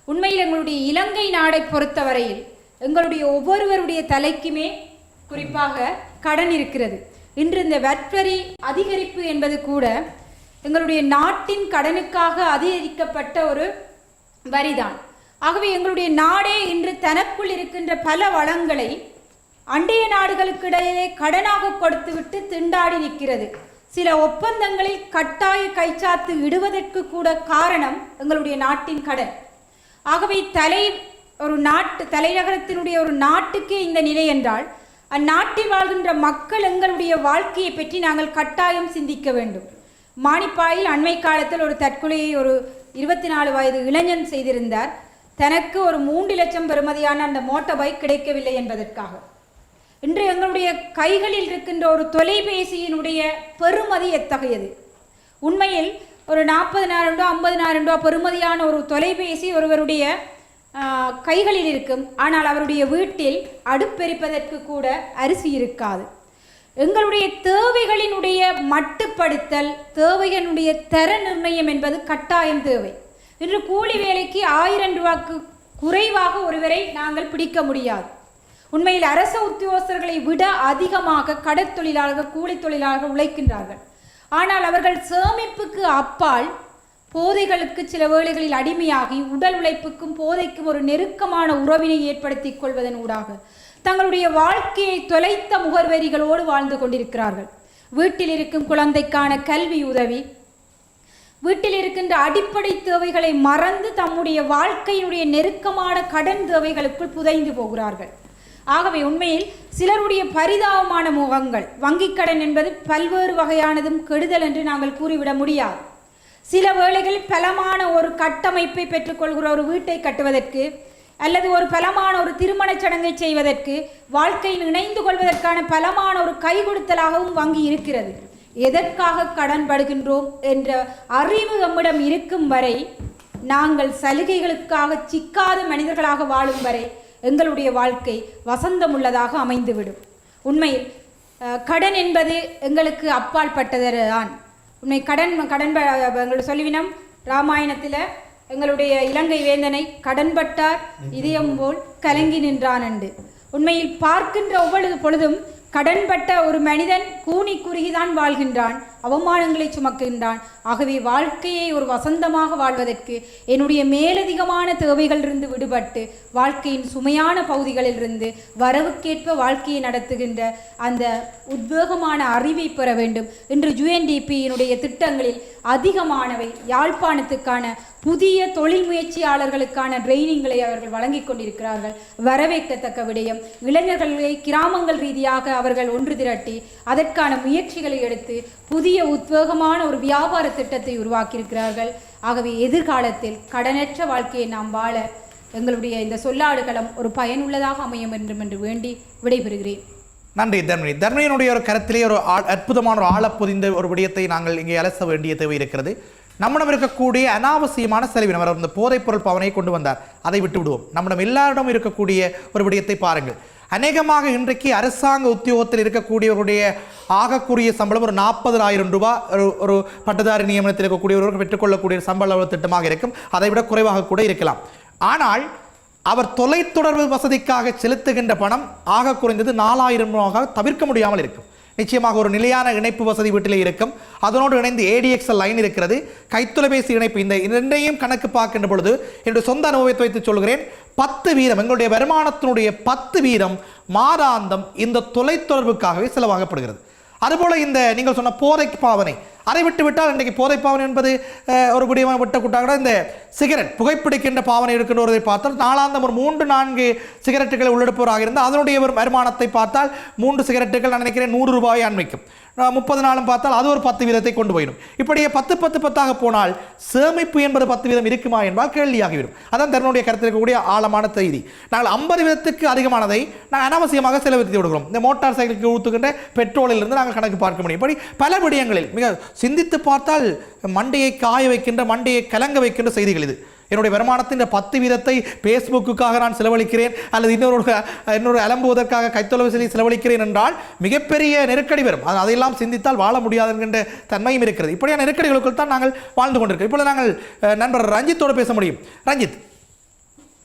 உண்மையில் எங்களுடைய இலங்கை நாடை பொறுத்தவரையில் எங்களுடைய ஒவ்வொருவருடைய தலைக்குமே குறிப்பாக கடன் இருக்கிறது. இன்று இந்த வரி அதிகரிப்பு என்பது கூட எங்களுடைய நாட்டின் கடனுக்காக அதிகரிக்கப்பட்ட ஒரு வரிதான். ஆகவே எங்களுடைய நாடே இன்று தனக்குள் இருக்கின்ற பல வளங்களை அண்டைய நாடுகளுக்கு இடையே கடனாக கொடுத்துவிட்டு திண்டாடி நிற்கிறது. சில ஒப்பந்தங்களில் கட்டாய கைச்சாத்து இடுவதற்கு கூட காரணம் எங்களுடைய நாட்டின் கடன். ஆகவே தலைநகரத்தினுடைய ஒரு நாட்டுக்கே இந்த நிலை என்றால் அந்நாட்டில் வாழ்கின்ற மக்கள் எங்களுடைய வாழ்க்கையை பற்றி நாங்கள் கட்டாயம் சிந்திக்க வேண்டும். மானிப்பாயில் அண்மை காலத்தில் ஒரு தற்கொலையை ஒரு 24 வயது இளைஞன் செய்திருந்தார். தனக்கு ஒரு 3 லட்சம் பெறுமதியான அந்த மோட்டார் பைக் கிடைக்கவில்லை என்பதற்காக. இன்று எங்களுடைய கைகளில் இருக்கின்ற ஒரு தொலைபேசியினுடைய பெறுமதி எத்தகையது? உண்மையில் ஒரு 40,000 ரூபா 50,000 ரூபா பெறுமதியான ஒரு தொலைபேசி ஒருவருடைய கைகளில் இருக்கும். ஆனால் அவருடைய வீட்டில் அடுப்பெரிப்பதற்கு கூட அரிசி இருக்காது. எங்களுடைய தேவைகளினுடைய மட்டுப்படுத்தல், தேவைகளுடைய தர நிர்ணயம் என்பது கட்டாயம் தேவை. இன்று கூலி வேலைக்கு 1000 ரூபாய்க்கு குறைவாக ஒருவரை நாங்கள் பிடிக்க முடியாது. உண்மையில் அரச உத்தியோகஸ்தர்களை விட அதிகமாக கடற்தொழிலாளர்கள், கூலி தொழிலாளர்கள் உழைக்கின்றார்கள். ஆனால் அவர்கள் சேமிப்புக்கு அப்பால் போதைகளுக்கு சில வேளைகளில் அடிமையாகி உடல் உழைப்புக்கும் போதைக்கும் ஒரு நெருக்கமான உறவினை ஏற்படுத்தி கொள்வதன் ஊடாக தங்களுடைய வாழ்க்கையை தொலைத்த முகர்வரிகளோடு வாழ்ந்து கொண்டிருக்கிறார்கள். வீட்டில் இருக்கும் குழந்தைக்கான கல்வி உதவி, வீட்டில் இருக்கின்ற அடிப்படை தேவைகளை மறந்து தம்முடைய வாழ்க்கையினுடைய நெருக்கமான கடன் தேவைகளுக்குள் புதைந்து போகிறார்கள். ஆகவே உண்மையில் சிலருடைய பரிதாபமான முகங்கள், வங்கிக் கடன் என்பது பல்வேறு வகையானதும் கெடுதல் என்று நாங்கள் கூறிவிட முடியாது. சில வேளைகளில் பலமான ஒரு கட்டமைப்பை பெற்றுக்கொள்கிற ஒரு வீட்டை கட்டுவதற்கு அல்லது ஒரு பலமான ஒரு திருமணச் சடங்கை செய்வதற்கு, வாழ்க்கையில் இணைந்து கொள்வதற்கான பலமான ஒரு கை கொடுத்தலாகவும் வங்கி இருக்கிறது. எதற்காக கடன் படுகின்றோம் என்ற அறிவு நம்மிடம் இருக்கும் வரை, நாங்கள் சலுகைகளுக்காக சிக்காத மனிதர்களாக வாழும் வரை எங்களுடைய வாழ்க்கை வசந்தமுள்ளதாக அமைந்துவிடும். உண்மையில் கடன் என்பது எங்களுக்கு அப்பால் பட்டதுதான். உண்மை எங்கள் சொல்லிவினம் ராமாயணத்தில் எங்களுடைய இலங்கை வேந்தனை கடன்பட்டார் இதயம் போல் கலங்கி நின்றான் என்று. உண்மையில் பார்க்கின்ற ஒவ்வொரு பொழுதும் கடன்பட்ட ஒரு மனிதன் கூனி குறுகிதான் வாழ்கின்றான், அவமானங்களை சுமக்கின்றான். ஆகவே வாழ்க்கையை ஒரு வசந்தமாக வாழ்வதற்கு என்னுடைய மேலதிகமான தேவைகளிலிருந்து விடுபட்டு வாழ்க்கையின் சுமையான பகுதிகளிலிருந்து வரவுக்கேற்ப வாழ்க்கையை நடத்துகின்ற அந்த உத்வேகமான அறிவை பெற வேண்டும். இன்று UNDP-யினுடைய திட்டங்களில் அதிகமானவை யாழ்ப்பாணத்துக்கான புதிய தொழில் முயற்சியாளர்களுக்கான ட்ரெயினிங்களை அவர்கள் வழங்கி கொண்டிருக்கிறார்கள். வரவேற்கத்தக்க விடயம். இளைஞர்களை கிராமங்கள் ரீதியாக அவர்கள் ஒன்று திரட்டி அதற்கான முயற்சிகளை எடுத்து புதிய உத்வேகமான ஒரு வியாபார திட்டத்தை உருவாக்கியிருக்கிறார்கள். ஆகவே எதிர்காலத்தில் கடனற்ற வாழ்க்கையை நாம் வாழ எங்களுடைய இந்த சொல்லாடுகளம் ஒரு பயனுள்ளதாக அமைய வேண்டும் என்று வேண்டி விடைபெறுகிறேன். நன்றி தர்மினி. தர்மினியினுடைய ஒரு கருத்திலே ஒரு அற்புதமான ஒரு ஆழப்பொதிந்த ஒரு விடயத்தை நாங்கள் இங்கே அலச வேண்டிய தேவை இருக்கிறது. நம்மிடம் இருக்கக்கூடிய அனாவசியமான செலவினம், அவர் இந்த போதைப்பொருள் பாவனையை கொண்டு வந்தார், அதை விட்டு விடுவோம். நம்மிடம் எல்லாரிடம் இருக்கக்கூடிய ஒரு விடயத்தை பாருங்கள். அநேகமாக இன்றைக்கு அரசாங்க உத்தியோகத்தில் இருக்கக்கூடியவருடைய ஆகக்கூடிய சம்பளம் ஒரு 40,000 ரூபாய் ஒரு பட்டதாரி நியமனத்தில் இருக்கக்கூடியவர்கள் பெற்றுக்கொள்ளக்கூடிய சம்பள திட்டமாக இருக்கும். அதை விட குறைவாக கூட இருக்கலாம். ஆனால் அவர் தொலைத்தொடர்பு வசதிக்காக செலுத்துகின்ற பணம் ஆக குறைந்தது 4,000 ரூபாயாக தவிர்க்க முடியாமல் இருக்கும். நிச்சயமாக ஒரு நிலையான இணைப்பு வசதி வீட்டிலே இருக்கும். அதனோடு இணைந்து ADXL லைன் இருக்கிறது, கைத்தொலைபேசி இணைப்பு. இந்த இரண்டையும் கணக்கு பார்க்கின்ற பொழுது என்னுடைய சொந்த அனுபவத்தை வைத்து சொல்கிறேன், 10% எங்களுடைய வருமானத்தினுடைய 10% மாதாந்தம் இந்த தொலைத்தொடர்புக்காகவே செலவாகப்படுகிறது. அதுபோல இந்த நீங்கள் சொன்ன போதை பாவனை, அதை விட்டு விட்டால் இன்றைக்கு போதை பாவனை என்பது ஒரு விடயமாக விட்டக்கூட்டாக இந்த சிகரெட் புகைப்பிடிக்கின்ற பாவனை இருக்கின்றவரை பார்த்தால் நாளாந்தம் ஒரு 3-4 சிகரெட்டுகளை உள்ளெடுப்பவராக இருந்தால் அதனுடைய ஒரு வருமானத்தை பார்த்தால் 3 சிகரெட்டுகள் நான் நினைக்கிறேன் 100 ரூபாயை அண்மைக்கும். 30 நாளும் பார்த்தால் அது ஒரு 10% கொண்டு போயிடும். இப்படியே 10 போனால் சேமிப்பு என்பது 10% இருக்குமா என்பால் கேள்வியாகிவிடும். அதான் தன்னுடைய கருத்தில் இருக்கக்கூடிய ஆழமான செய்தி. நாங்கள் 50% அதிகமானதை நாங்கள் அனாவசியமாக செலவழித்து விடுகிறோம். இந்த மோட்டார் சைக்கிளுக்கு ஊற்றுகின்ற பெட்ரோலிலிருந்து நாங்கள் கணக்கு பார்க்க முடியும். இப்படி பல விடயங்களில் மிக சிந்தித்து பார்த்தால் மண்டையை காய வைக்கின்ற, மண்டையை கலங்க வைக்கின்ற செய்திகள் இது. என்னுடைய வருமானத்தின் 10% ஃபேஸ்புக்குக்காக நான் செலவழிக்கிறேன் அல்லது இன்னொரு அலம்புவதற்காக கைத்தொலைபேசியை செலவழிக்கிறேன் என்றால் மிகப்பெரிய நெருக்கடி வரும். அதையெல்லாம் சிந்தித்தால் வாழ முடியாது என்கின்ற தன்மையும் இருக்கிறது. இப்படியான நெருக்கடிகளுக்குள் தான் நாங்கள் வாழ்ந்து கொண்டிருக்கிறோம். இப்பொழுது நாங்கள் நண்பர் ரஞ்சித்தோடு பேச முடியும். ரஞ்சித்,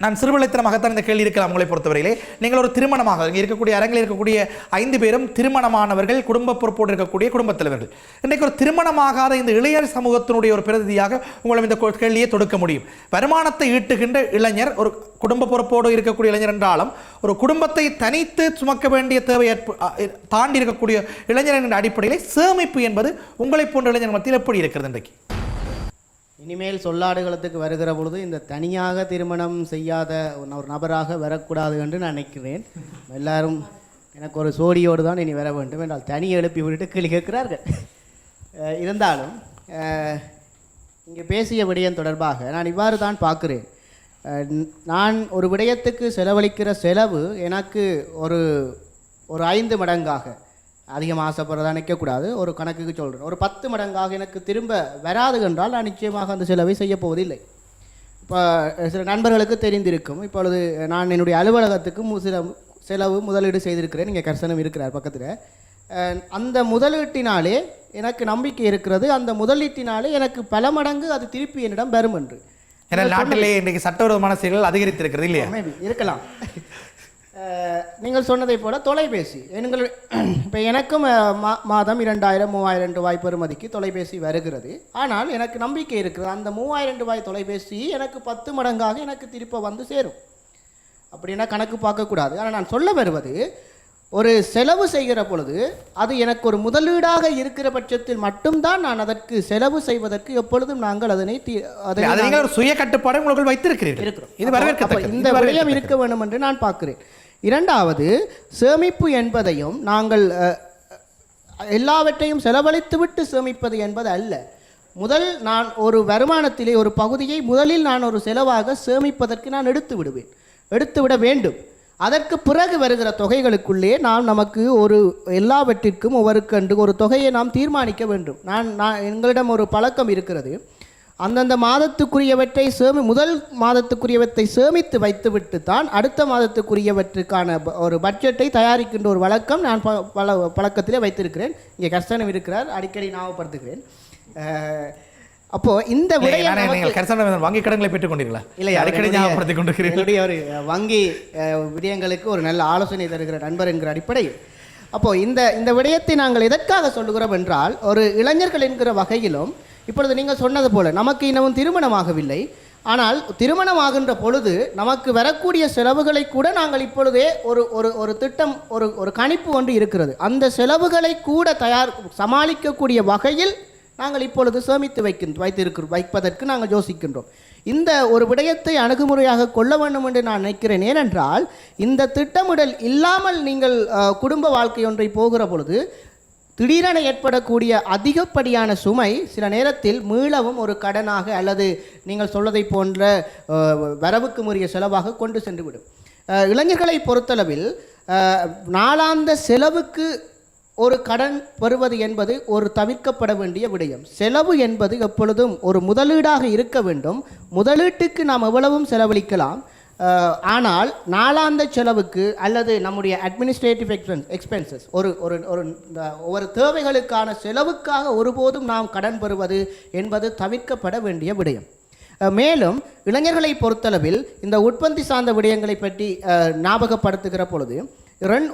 நான் சிறுவிளைத்தனமாகத்தான் இந்த கேள்வி இருக்கலாம். உங்களை பொறுத்தவரையிலே நீங்கள் ஒரு திருமணமாக இங்கே இருக்கக்கூடிய அரங்கில் இருக்கக்கூடிய 5 பேரும் திருமணமானவர்கள், குடும்ப பொறுப்போடு இருக்கக்கூடிய குடும்பத் தலைவர்கள். இன்றைக்கு ஒரு திருமணமாகாத இந்த இளைஞர் சமூகத்தினுடைய ஒரு பிரதிநிதியாக உங்களை இந்த கேள்வியை தொடுக்க முடியும். வருமானத்தை ஈட்டுகின்ற இளைஞர், ஒரு குடும்ப பொறுப்போடு இருக்கக்கூடிய இளைஞர் என்றாலும் ஒரு குடும்பத்தை தனித்து சுமக்க வேண்டிய தேவை தாண்டி இருக்கக்கூடிய இளைஞர் என்ற அடிப்படையில் சேமிப்பு என்பது உங்களை போன்ற இளைஞர் மத்தியில் எப்படி இருக்கிறது இன்றைக்கு? இனிமேல் சொல்லாடுகளத்துக்கு வருகிற பொழுது இந்த தனியாக திருமணம் செய்யாத ஒரு நபராக வரக்கூடாது என்று நான் நினைக்கிறேன். எல்லாரும் எனக்கு ஒரு சோடியோடு தான் இனி வர வேண்டும் என்றால் தனியை எழுப்பி விட்டு கேள்வி கேட்கிறார்கள். இருந்தாலும் இங்கே பேசிய விடயம் தொடர்பாக நான் இவ்வாறு தான் பார்க்குறேன். நான் ஒரு விடயத்துக்கு செலவழிக்கிற செலவு எனக்கு ஒரு 5 மடங்காக, அதிகமாக ஆசைப்படுறதா நிற்கக்கூடாது, ஒரு கணக்குக்கு சொல்கிறேன், ஒரு 10 மடங்காக எனக்கு திரும்ப வராது என்றால் நான் நிச்சயமாக அந்த செலவை செய்ய போவதில்லை. சில நண்பர்களுக்கு தெரிந்திருக்கும். இப்பொழுது நான் என்னுடைய அலுவலகத்துக்கு சில செலவு முதலீடு செய்திருக்கிறேன். இங்கே கர்சனம் இருக்கிறார் பக்கத்தில். அந்த முதலீட்டினாலே எனக்கு நம்பிக்கை இருக்கிறது, அந்த முதலீட்டினாலே எனக்கு பல மடங்கு அது திருப்பி என்னிடம் வரும் என்று. ஏன்னா நாட்டிலே இன்றைக்கு சட்டவிரோதமான செயல்கள் அதிகரித்திருக்கிறது இல்லையா? இருக்கலாம். நீங்கள் சொன்னதை போல தொலைபேசி எங்கள் இப்போ எனக்கும் மாதம் 2000-3000 ரூபாய் பெறுமதிக்கு தொலைபேசி வருகிறது. ஆனால் எனக்கு நம்பிக்கை இருக்கிறது அந்த 3000 ரூபாய் தொலைபேசி எனக்கு 10 மடங்காக எனக்கு திருப்ப வந்து சேரும். அப்படின்னா கணக்கு பார்க்கக்கூடாது. ஆனால் நான் சொல்ல வருவது, ஒரு செலவு செய்கிற பொழுது அது எனக்கு ஒரு முதலீடாக இருக்கிற பட்சத்தில் மட்டும்தான் நான் அதற்கு செலவு செய்வதற்கு எப்பொழுதும் நாங்கள் அதனை ஒரு சுய கட்டுப்பாடு உங்களுக்கு வைத்திருக்கிறீர்கள். இது வரவேற்கத்தக்கது. இந்த விடயம் இருக்க வேண்டும் என்று நான் பார்க்கிறேன். இரண்டாவது, சேமிப்பு என்பதையும் நாங்கள் எல்லாவற்றையும் செலவழித்துவிட்டு சேமிப்பது என்பது அல்ல. நான் ஒரு வருமானத்திலே ஒரு பகுதியை முதலில் நான் ஒரு செலவாக சேமிப்பதற்கு நான் எடுத்துவிட வேண்டும். அதற்கு பிறகு வருகிற தொகைகளுக்குள்ளே நமக்கு ஒரு எல்லாவற்றிற்கும் ஒவ்வொருக்கண்டு ஒரு தொகையை நாம் தீர்மானிக்க வேண்டும். எங்களிடம் ஒரு பழக்கம் இருக்கிறது. அந்தந்த மாதத்துக்குரியவற்றை முதல் மாதத்துக்குரியவற்றை சேமித்து வைத்துவிட்டு தான் அடுத்த மாதத்துக்குரியவற்றுக்கான ஒரு பட்ஜெட்டை தயாரிக்கின்ற ஒரு வழக்கம் நான் பழக்கத்திலே வைத்திருக்கிறேன். இங்கே கர்சனம் இருக்கிறார், அடிக்கடி ஞாபகப்படுத்துகிறேன். அப்போ இந்த வங்கி கடன்களை பெற்றுக் கொண்டீர்களா? இல்லை, அடிக்கடி ஞாபகப்படுத்திக் கொண்டிருக்கிறேன். ஒரு வங்கி விடயங்களுக்கு ஒரு நல்ல ஆலோசனை தருகிற நண்பர் என்கிற அடிப்படையில் அப்போ இந்த விடயத்தை நாங்கள் எதற்காக சொல்லுகிறோம் என்றால், ஒரு இளைஞர்கள் என்கிற வகையிலும் இப்பொழுது நீங்கள் சொன்னது போல நமக்கு இன்னமும் திருமணமாகவில்லை. ஆனால் திருமணமாகின்ற பொழுது நமக்கு வரக்கூடிய செலவுகளை கூட நாங்கள் இப்பொழுதே ஒரு திட்டம் ஒரு கணிப்பு ஒன்று இருக்கிறது. அந்த செலவுகளை கூட சமாளிக்கக்கூடிய வகையில் நாங்கள் இப்பொழுது சேமித்து வைப்பதற்கு நாங்கள் யோசிக்கின்றோம். இந்த ஒரு விடயத்தை அணுகுமுறையாக கொள்ள வேண்டும் என்று நான் நினைக்கிறேன். ஏனென்றால் இந்த திட்டமிடல் இல்லாமல் நீங்கள் குடும்ப வாழ்க்கை ஒன்றை போகிற பொழுது திடீரென ஏற்படக்கூடிய அதிகப்படியான சுமை சில நேரத்தில் மீளவும் ஒரு கடனாக அல்லது நீங்கள் சொல்வதை போன்ற வரவுக்கு முறைய செலவாக கொண்டு சென்றுவிடும். இளைஞர்களை பொறுத்தளவில் நாளாந்த செலவுக்கு ஒரு கடன் பெறுவது என்பது ஒரு தவிர்க்கப்பட வேண்டிய விடயம். செலவு என்பது எப்பொழுதும் ஒரு முதலீடாக இருக்க வேண்டும். முதலீட்டுக்கு நாம் எவ்வளவும் செலவழிக்கலாம். ஆனால் நாளாந்த செலவுக்கு அல்லது நம்முடைய அட்மினிஸ்ட்ரேட்டிவ் எக்ஸ்பென்சஸ் ஒரு தேவைகளுக்கான செலவுக்காக ஒருபோதும் நாம் கடன் பெறுவது என்பது தவிர்க்கப்பட வேண்டிய விடயம். மேலும் இளைஞர்களை பொறுத்தளவில் இந்த உற்பத்தி சார்ந்த விடயங்களை பற்றி ஞாபகப்படுத்துகிற பொழுது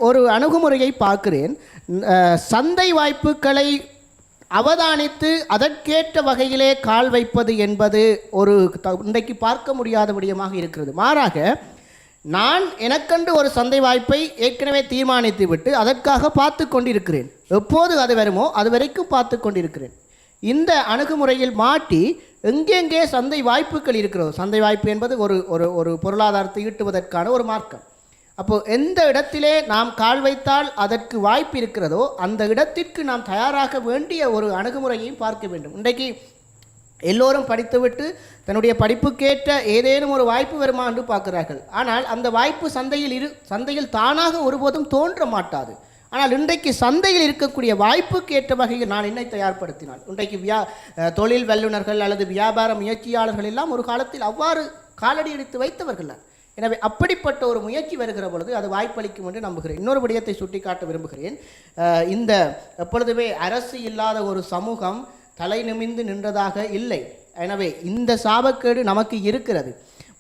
ஒரு அணுகுமுறையை பார்க்கிறேன். சந்தை வாய்ப்புகளை அவதானித்து அதற்கேற்ற வகையிலே கால் வைப்பது என்பது இன்றைக்கு பார்க்க முடியாத விடயமாக இருக்கிறது. மாறாக நான் எனக்கென்று ஒரு சந்தை வாய்ப்பை ஏற்கனவே தீர்மானித்து விட்டு அதற்காக பார்த்து கொண்டிருக்கிறேன். எப்போது அது வருமோ அது வரைக்கும் பார்த்து கொண்டிருக்கிறேன். இந்த அணுகுமுறையில் மாட்டி எங்கெங்கே சந்தை வாய்ப்புகள் இருக்கிறதோ, சந்தை வாய்ப்பு என்பது ஒரு பொருளாதாரத்தை ஈட்டுவதற்கான ஒரு மார்க்கம். அப்போது எந்த இடத்திலே நாம் கால் வைத்தால் அதற்கு வாய்ப்பு இருக்கிறதோ அந்த இடத்திற்கு நாம் தயாராக வேண்டிய ஒரு அணுகுமுறையையும் பார்க்க வேண்டும். இன்றைக்கு எல்லோரும் படித்துவிட்டு தன்னுடைய படிப்புக்கேற்ற ஏதேனும் ஒரு வாய்ப்பு வருமா என்று பார்க்கிறார்கள். ஆனால் அந்த வாய்ப்பு சந்தையில் தானாக ஒருபோதும் தோன்ற மாட்டாது. ஆனால் இன்றைக்கு சந்தையில் இருக்கக்கூடிய வாய்ப்புக்கு ஏற்ற வகையில் நான் என்னை தயார்படுத்தினால், இன்றைக்கு தொழில் வல்லுநர்கள் அல்லது வியாபார முயற்சியாளர்கள் எல்லாம் ஒரு காலத்தில் அவ்வாறு காலடி எடுத்து வைத்தவர்கள். எனவே அப்படிப்பட்ட ஒரு முயற்சி வருகிற பொழுது அது வாய்ப்பளிக்கும் என்று நம்புகிறேன். இன்னொரு விடயத்தை சுட்டிக்காட்ட விரும்புகிறேன். இந்த எப்பொழுதுமே அரசு இல்லாத ஒரு சமூகம் தலை நிமிர்ந்து நின்றதாக இல்லை. எனவே இந்த சாபக்கேடு நமக்கு இருக்கிறது.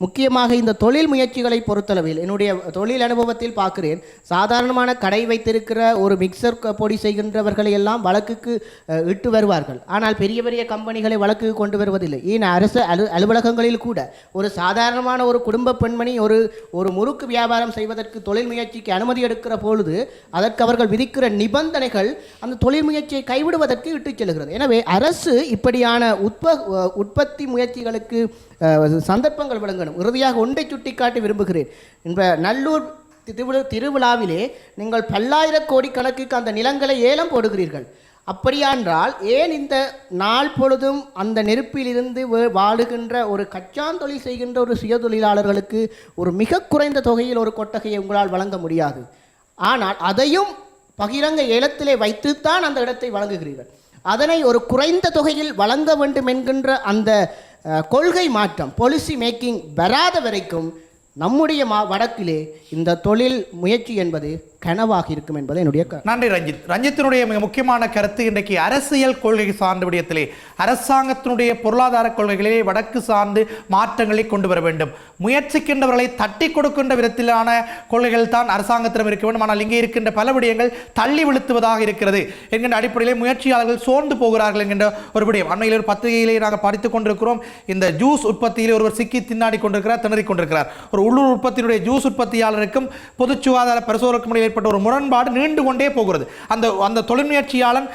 முக்கியமாக இந்த தொழில் முயற்சிகளை பொறுத்தளவில் என்னுடைய தொழில் அனுபவத்தில் பார்க்கிறேன். சாதாரணமான கடை வைத்திருக்கிற ஒரு மிக்சர் பொடி செய்கின்றவர்களை எல்லாம் வழக்குக்கு இட்டு வருவார்கள். ஆனால் பெரிய பெரிய கம்பெனிகளை வழக்குக்கு கொண்டு வருவதில்லை. ஏன் அரசு அலுவலகங்களில் கூட ஒரு சாதாரணமான ஒரு குடும்ப பெண்மணி ஒரு முறுக்கு வியாபாரம் செய்வதற்கு தொழில் முயற்சிக்கு அனுமதி எடுக்கிற பொழுது அதற்கு அவர்கள் விதிக்கிற நிபந்தனைகள் அந்த தொழில் முயற்சியை கைவிடுவதற்கு இட்டுச் செல்கிறது. எனவே அரசு இப்படியான உற்பத்தி முயற்சிகளுக்கு சந்தர்ப்பங்கள் வழங்கணும். இறுதியாக ஒன்றை சுட்டிக்காட்டி விரும்புகிறேன். இந்த நல்லூர் திருவிழாவிலே நீங்கள் பல்லாயிரம் கோடி கணக்குக்கு அந்த நிலங்களை ஏலம் போடுகிறீர்கள். அப்படியான்றால் ஏன் இந்த நாள் பொழுதும் அந்த நெருப்பிலிருந்து வாழுகின்ற ஒரு கச்சாந்தொழில் செய்கின்ற ஒரு சுய தொழிலாளர்களுக்கு ஒரு மிக குறைந்த தொகையில் ஒரு கொட்டகையை உங்களால் வழங்க முடியாது. ஆனால் அதையும் பகிரங்க ஏலத்திலே வைத்துத்தான் அந்த இடத்தை வழங்குகிறீர்கள். அதனை ஒரு குறைந்த தொகையில் வழங்க வேண்டும் என்கின்ற அந்த கொள்கை மாற்றம் பாலிசி மேக்கிங் வராத வரைக்கும் நம்முடைய வடக்கிலே இந்த தொழில் முயற்சி என்பது கனவாக இருக்கும் என்பது என்னுடைய நன்றி ரஞ்சித். ரஞ்சித்தினுடைய மிக முக்கியமான கருத்து இன்றைக்கு அரசியல் கொள்கை சார்ந்த விடயத்திலே அரசாங்கத்தினுடைய பொருளாதார கொள்கைகளிலே வடக்கு சார்ந்து மாற்றங்களை கொண்டு வர வேண்டும். முயற்சிக்கின்றவர்களை தட்டி கொடுக்கின்ற விதத்திலான கொள்கைகள் தான் அரசாங்கத்திடம் இருக்க வேண்டும். ஆனால் இங்கே இருக்கின்ற பல விடயங்கள் தள்ளி விழுத்துவதாக இருக்கிறது என்கின்ற அடிப்படையிலே முயற்சியாளர்கள் சோர்ந்து போகிறார்கள் என்கின்ற ஒரு விடயம். அண்மையில் ஒரு பத்திரிகையிலே நாங்கள் படித்துக் கொண்டிருக்கிறோம். இந்த ஜூஸ் உற்பத்தியிலே ஒருவர் சிக்கி திண்டாடி கொண்டிருக்கிறார், திணறிக் கொண்டிருக்கிறார். ஒரு உள்ளூர் உற்பத்தியினுடைய ஜூஸ் உற்பத்தியாளருக்கும் பொது சுகாதார பரிசோதனைக்கும் இடையில் ஏற்பட்ட ஒரு முரண்பாடு நீண்டு கொண்டே போகிறது. அந்த தொழில் முயற்சியாளன்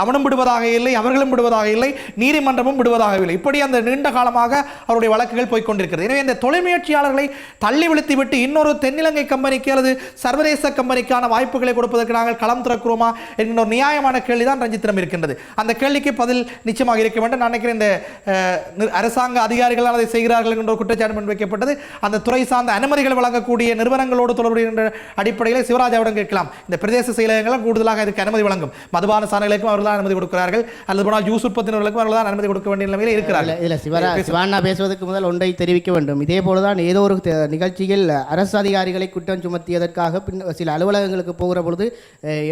அவனும் விடுவதாக இல்லை, அவர்களும் விடுவதாக இல்லை, நீதிமன்றமும் விடுவதாக இல்லை. இப்படி அந்த நீண்ட காலமாக அவருடைய வழக்குகள் போய்கொண்டிருக்கிறது. எனவே இந்த தொழில் முயற்சியாளர்களை தள்ளி விழுத்தி விட்டு இன்னொரு தென்னிலங்கை கம்பெனிக்கு அல்லது சர்வதேச கம்பெனிக்கான வாய்ப்புகளை கொடுப்பதற்கு நாங்கள் களம் திறக்கிறோமா என்கிற ஒரு நியாயமான கேள்விதான் ரஞ்சித்திடம் இருக்கின்றது. அந்த கேள்விக்கு பதில் நிச்சயமாக இருக்க வேண்டும். நான் நினைக்கிறேன் இந்த அரசாங்க அதிகாரிகள் அதை செய்கிறார்கள் என்ற ஒரு குற்றச்சாட்டு முன்வைக்கப்பட்டது. அந்த துறை சார்ந்த அனுமதிகள் வழங்கக்கூடிய நிறுவனங்களோடு தொடர்புடைய அடிப்படையில் சிவராஜ் அவரிடம் கேட்கலாம். இந்த பிரதேச செயலகங்கள் கூடுதலாக இதுக்கு அனுமதி வழங்கும். மதுபான சாலைகளுக்கும் அவர்கள் தான் அனுமதி கொடுக்கிறார்கள், அல்லது போனால் ஜூஸ் உற்பத்தினர்களுக்கும் அவர்கள் தான் அனுமதி கொடுக்க வேண்டிய நிலையில் இருக்கிறார்கள். இல்லை சிவானா பேசுவதற்கு முதல் ஒன்றை தெரிவிக்க வேண்டும். இதே போலதான் ஏதோ ஒரு நிகழ்ச்சியில் அரசு அதிகாரிகளை குற்றம் சுமத்தியதற்காக சில அலுவலகங்களுக்கு போகிற பொழுது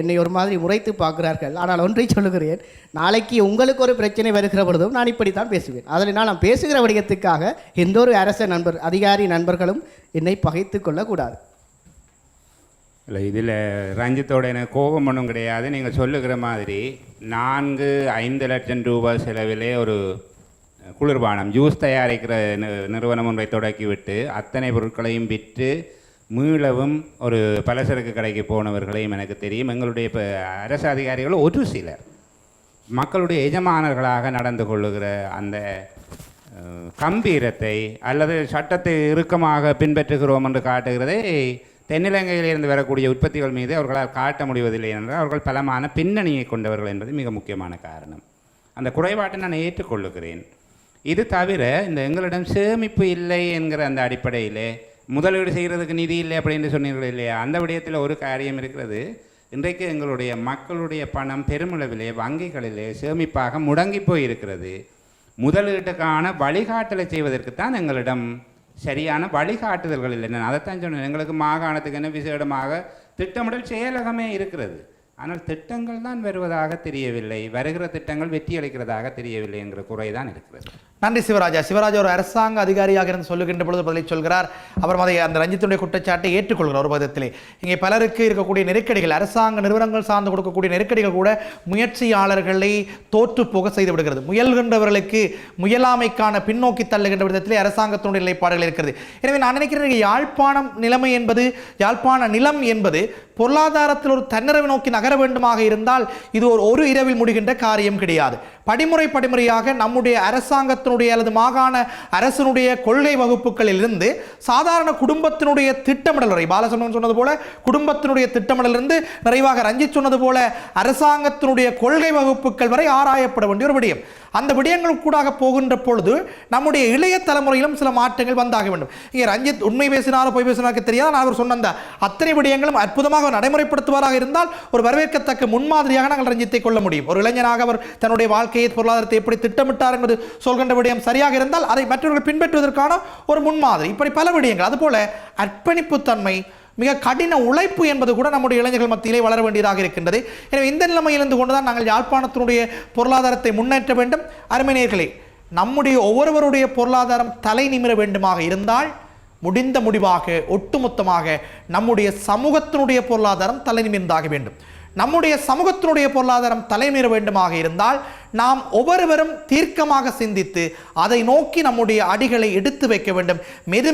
என்னை ஒரு மாதிரி முறைத்து பார்க்கிறார்கள். ஆனால் ஒன்றை சொல்லுகிறேன், நாளைக்கு உங்களுக்கு ஒரு பிரச்சனை வருகிற பொழுதும் நான் இப்படித்தான் பேசுவேன். அதில் நான் பேசுகிற வடிவத்துக்காக எந்த ஒரு அரச அதிகாரி நண்பர்களும் என்னை பகைத்து கொள்ளக்கூடாது. இல்லை, இதில் ரஞ்சித்தோட எனக்கு கோபம் ஒன்றும் கிடையாது. நீங்கள் சொல்லுகிற மாதிரி 4-5 லட்சம் ரூபாய் செலவிலே ஒரு குளிர்பானம் ஜூஸ் தயாரிக்கிற நிறுவனம் ஒன்றை தொடக்கிவிட்டு அத்தனை பொருட்களையும் விற்று மீளவும் ஒரு பலசரக்கு கடைக்கு போனவர்களையும் எனக்கு தெரியும். எங்களுடைய இப்போ அரசு அதிகாரிகள் ஒரு சிலர் மக்களுடைய எஜமானர்களாக நடந்து கொள்ளுகிற அந்த கம்பீரத்தை அல்லது சட்டத்தை இறுக்கமாக பின்பற்றுகிறோம் என்று காட்டுகிறதை தென்னிலங்கையிலிருந்து வரக்கூடிய உற்பத்திகள் மீது அவர்களால் காட்ட முடிவதில்லை என்றால் அவர்கள் பலமான பின்னணியை கொண்டவர்கள் என்பது மிக முக்கியமான காரணம். அந்த குறைபாட்டை நான் ஏற்றுக்கொள்ளுகிறேன். இது தவிர இந்த எங்களிடம் சேமிப்பு இல்லை என்கிற அந்த அடிப்படையில் முதலீடு செய்கிறதுக்கு நிதி இல்லை அப்படின்னு சொன்னீர்கள் இல்லையா, அந்த விடயத்தில் ஒரு காரியம் இருக்கிறது. இன்றைக்கு எங்களுடைய மக்களுடைய பணம் பெருமளவிலே வங்கிகளிலே சேமிப்பாக முடங்கி போய் இருக்கிறது. முதலீட்டுக்கான வழிகாட்டலை செய்வதற்குத்தான் எங்களிடம் சரியான வழிகாட்டுதல்கள் இல்லை. நான் அதைத்தான் சொன்னேன், எங்களுக்கு மாகாணத்துக்கு என்ன விசேடமாக திட்டமிடல் செயலகமே இருக்கிறது. ஆனால் திட்டங்கள் தான் வருவதாக தெரியவில்லை, வருகிற திட்டங்கள் வெற்றி அளிக்கிறதாக தெரியவில்லை என்கிற குறைதான் இருக்கிறது. நன்றி சிவராஜா. சிவராஜா ஒரு அரசாங்க அதிகாரியாக இருந்து சொல்லுகின்ற பொழுது பதிலை சொல்கிறார். அப்புறம் அதை அந்த ரஞ்சித்துடைய குற்றச்சாட்டை ஏற்றுக்கொள்கிறார் ஒரு பதத்திலே. இங்கே பலருக்கு இருக்கக்கூடிய நெருக்கடிகள், அரசாங்க நிறுவனங்கள் சார்ந்து கொடுக்கக்கூடிய நெருக்கடிகள் கூட முயற்சியாளர்களை தோற்று போக செய்து விடுகிறது. முயல்கின்றவர்களுக்கு முயலாமைக்கான பின்னோக்கி தள்ளுகின்ற விதத்திலே அரசாங்கத்தினுடைய நிலைப்பாடுகள் இருக்கிறது. எனவே நான் நினைக்கிறேன், யாழ்ப்பாணம் நிலைமை என்பது, யாழ்ப்பாண நிலம் என்பது பொருளாதாரத்தில் ஒரு தன்னிறைவு நோக்கி நகர வேண்டுமாக இருந்தால் இது ஒரு இரவில் முடிகின்ற காரியம் கிடையாது. படிமுறையாக நம்முடைய அரசாங்கத்தினுடைய அல்லது மாகாண அரசனுடைய கொள்கை வகுப்புகளில் இருந்து சாதாரண குடும்பத்தினுடைய திட்டமிடல் வரை, பாலசமன் சொன்னது போல குடும்பத்தினுடைய திட்டமிடல் இருந்து நிறைவாக ரஞ்சித் சொன்னது போல அரசாங்கத்தினுடைய கொள்கை வகுப்புகள் வரை ஆராயப்பட வேண்டிய ஒரு விடயம். அந்த விடயங்கள் கூடாக போகின்ற பொழுது நம்முடைய இளைய தலைமுறையிலும் சில மாற்றங்கள் வந்தாக வேண்டும். இங்கே ரஞ்சித் உண்மை பேசினாரோ பொய் பேசினாருக்கு தெரியாது. நான் அவர் சொன்ன அந்த அத்தனை விடயங்களும் அற்புதமாக நடைமுறைப்படுத்துவாராக இருந்தால் ஒரு வரவேற்கத்தக்க முன்மாதிரியாக நாங்கள் ரஞ்சித்தை கொள்ள முடியும். ஒரு இளைஞனாக அவர் தன்னுடைய வாழ்க்கையை, பொருளாதாரத்தை எப்படி திட்டமிட்டார் என்பது சொல்கின்ற விடயம் சரியாக இருந்தால் அதை மற்றவர்கள் பின்பற்றுவதற்கான ஒரு முன்மாதிரி. இப்படி பல விடயங்கள். அதுபோல அர்ப்பணிப்பு தன்மை, மிக கடின உழைப்பு என்பது கூட நம்முடைய இளைஞர்கள் மத்தியிலே வளர வேண்டியதாக இருக்கின்றது. எனவே இந்த நிலைமையிலிருந்து கொண்டுதான் நாங்கள் யாழ்ப்பாணத்தினுடைய பொருளாதாரத்தை முன்னேற்ற வேண்டும். அருமைநேயர்களே, நம்முடைய ஒவ்வொருவருடைய பொருளாதாரம் தலை நிமிர வேண்டுமாக இருந்தால் முடிந்த முடிவாக ஒட்டுமொத்தமாக நம்முடைய சமூகத்தினுடைய பொருளாதாரம் தலை நிமிர்ந்தாக வேண்டும். நம்முடைய சமூகத்தினுடைய பொருளாதாரம் தலைமீற வேண்டுமாக இருந்தால் நாம் ஒவ்வொருவரும் தீர்க்கமாக சிந்தித்து அதை நோக்கி நம்முடைய அடிகளை எடுத்து வைக்க வேண்டும்.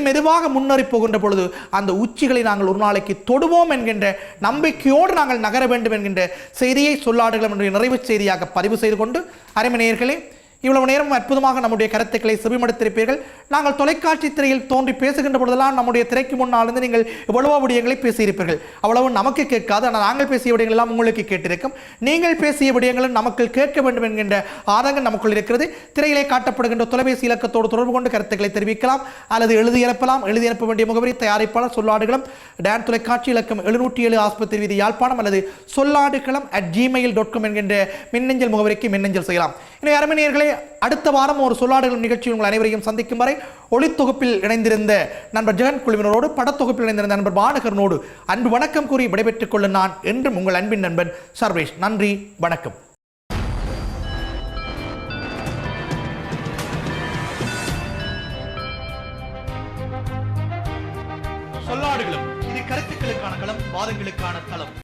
மெதுவாக முன்னேறி போகின்ற பொழுது அந்த உச்சிகளை நாங்கள் ஒரு நாளைக்கு தொடுவோம் என்கின்ற நம்பிக்கையோடு நாங்கள் நகர வேண்டும் என்கின்ற செய்தியை சொல்லாடுகளம் என்ற நிறைவு செய்தியாக பதிவு செய்து கொண்டு, அருமைநேயர்களே, இவ்வளவு நேரம் அற்புதமாக நம்முடைய கருத்துக்களை செவிமடுத்திருப்பீர்கள். நாங்கள் தொலைக்காட்சி திரையில் தோன்றி பேசுகின்ற பொழுதெல்லாம் நம்முடைய திரைக்கு முன்னால் இருந்து நீங்கள் எவ்வளவோ விடயங்களை பேசியிருப்பீர்கள். அவ்வளவு நமக்கு கேட்காது, ஆனால் நாங்கள் பேசிய விடயங்கள் எல்லாம் உங்களுக்கு கேட்டிருக்கும். நீங்கள் பேசிய விடயங்களும் நமக்கு கேட்க வேண்டும் என்கின்ற ஆதங்கம் நமக்குள் இருக்கிறது. திரையிலே காட்டப்படுகின்ற தொலைபேசி இலக்கத்தோடு தொடர்பு கொண்டு கருத்துக்களை தெரிவிக்கலாம் அல்லது எழுதி அனுப்பலாம். எழுதி அனுப்ப வேண்டிய முகவரி தயாரிப்பாளர் சொல்லாடுகளம், டான் தொலைக்காட்சி, இலக்கம் 707 ஆஸ்பத்திரி வீதி, யாழ்ப்பாணம், அல்லது சொல்லாடுகளம்@gmail.com என்கின்ற மின்னஞ்சல் முகவரிக்கு மின்னஞ்சல் செய்யலாம். இனி அருமையர்களே, அடுத்த வாரம் ஒரு சொல்லாடுகள் நிகழ்ச்சியில் உங்கள் அனைவரையும் சந்திக்கும் வரை ஒளித்தொகுப்பில் இணைந்திருந்த நண்பர் ஜெகன் குழுவினரோடு, படத்தொகுப்பில் இணைந்திருந்த நண்பர் பானகரனோடு அன்பு வணக்கம் கூறி விடைபெற்றுக் கொள்ள நான் என்றும் உங்கள் அன்பின் நண்பன் சர்வேஷ். நன்றி, வணக்கம்.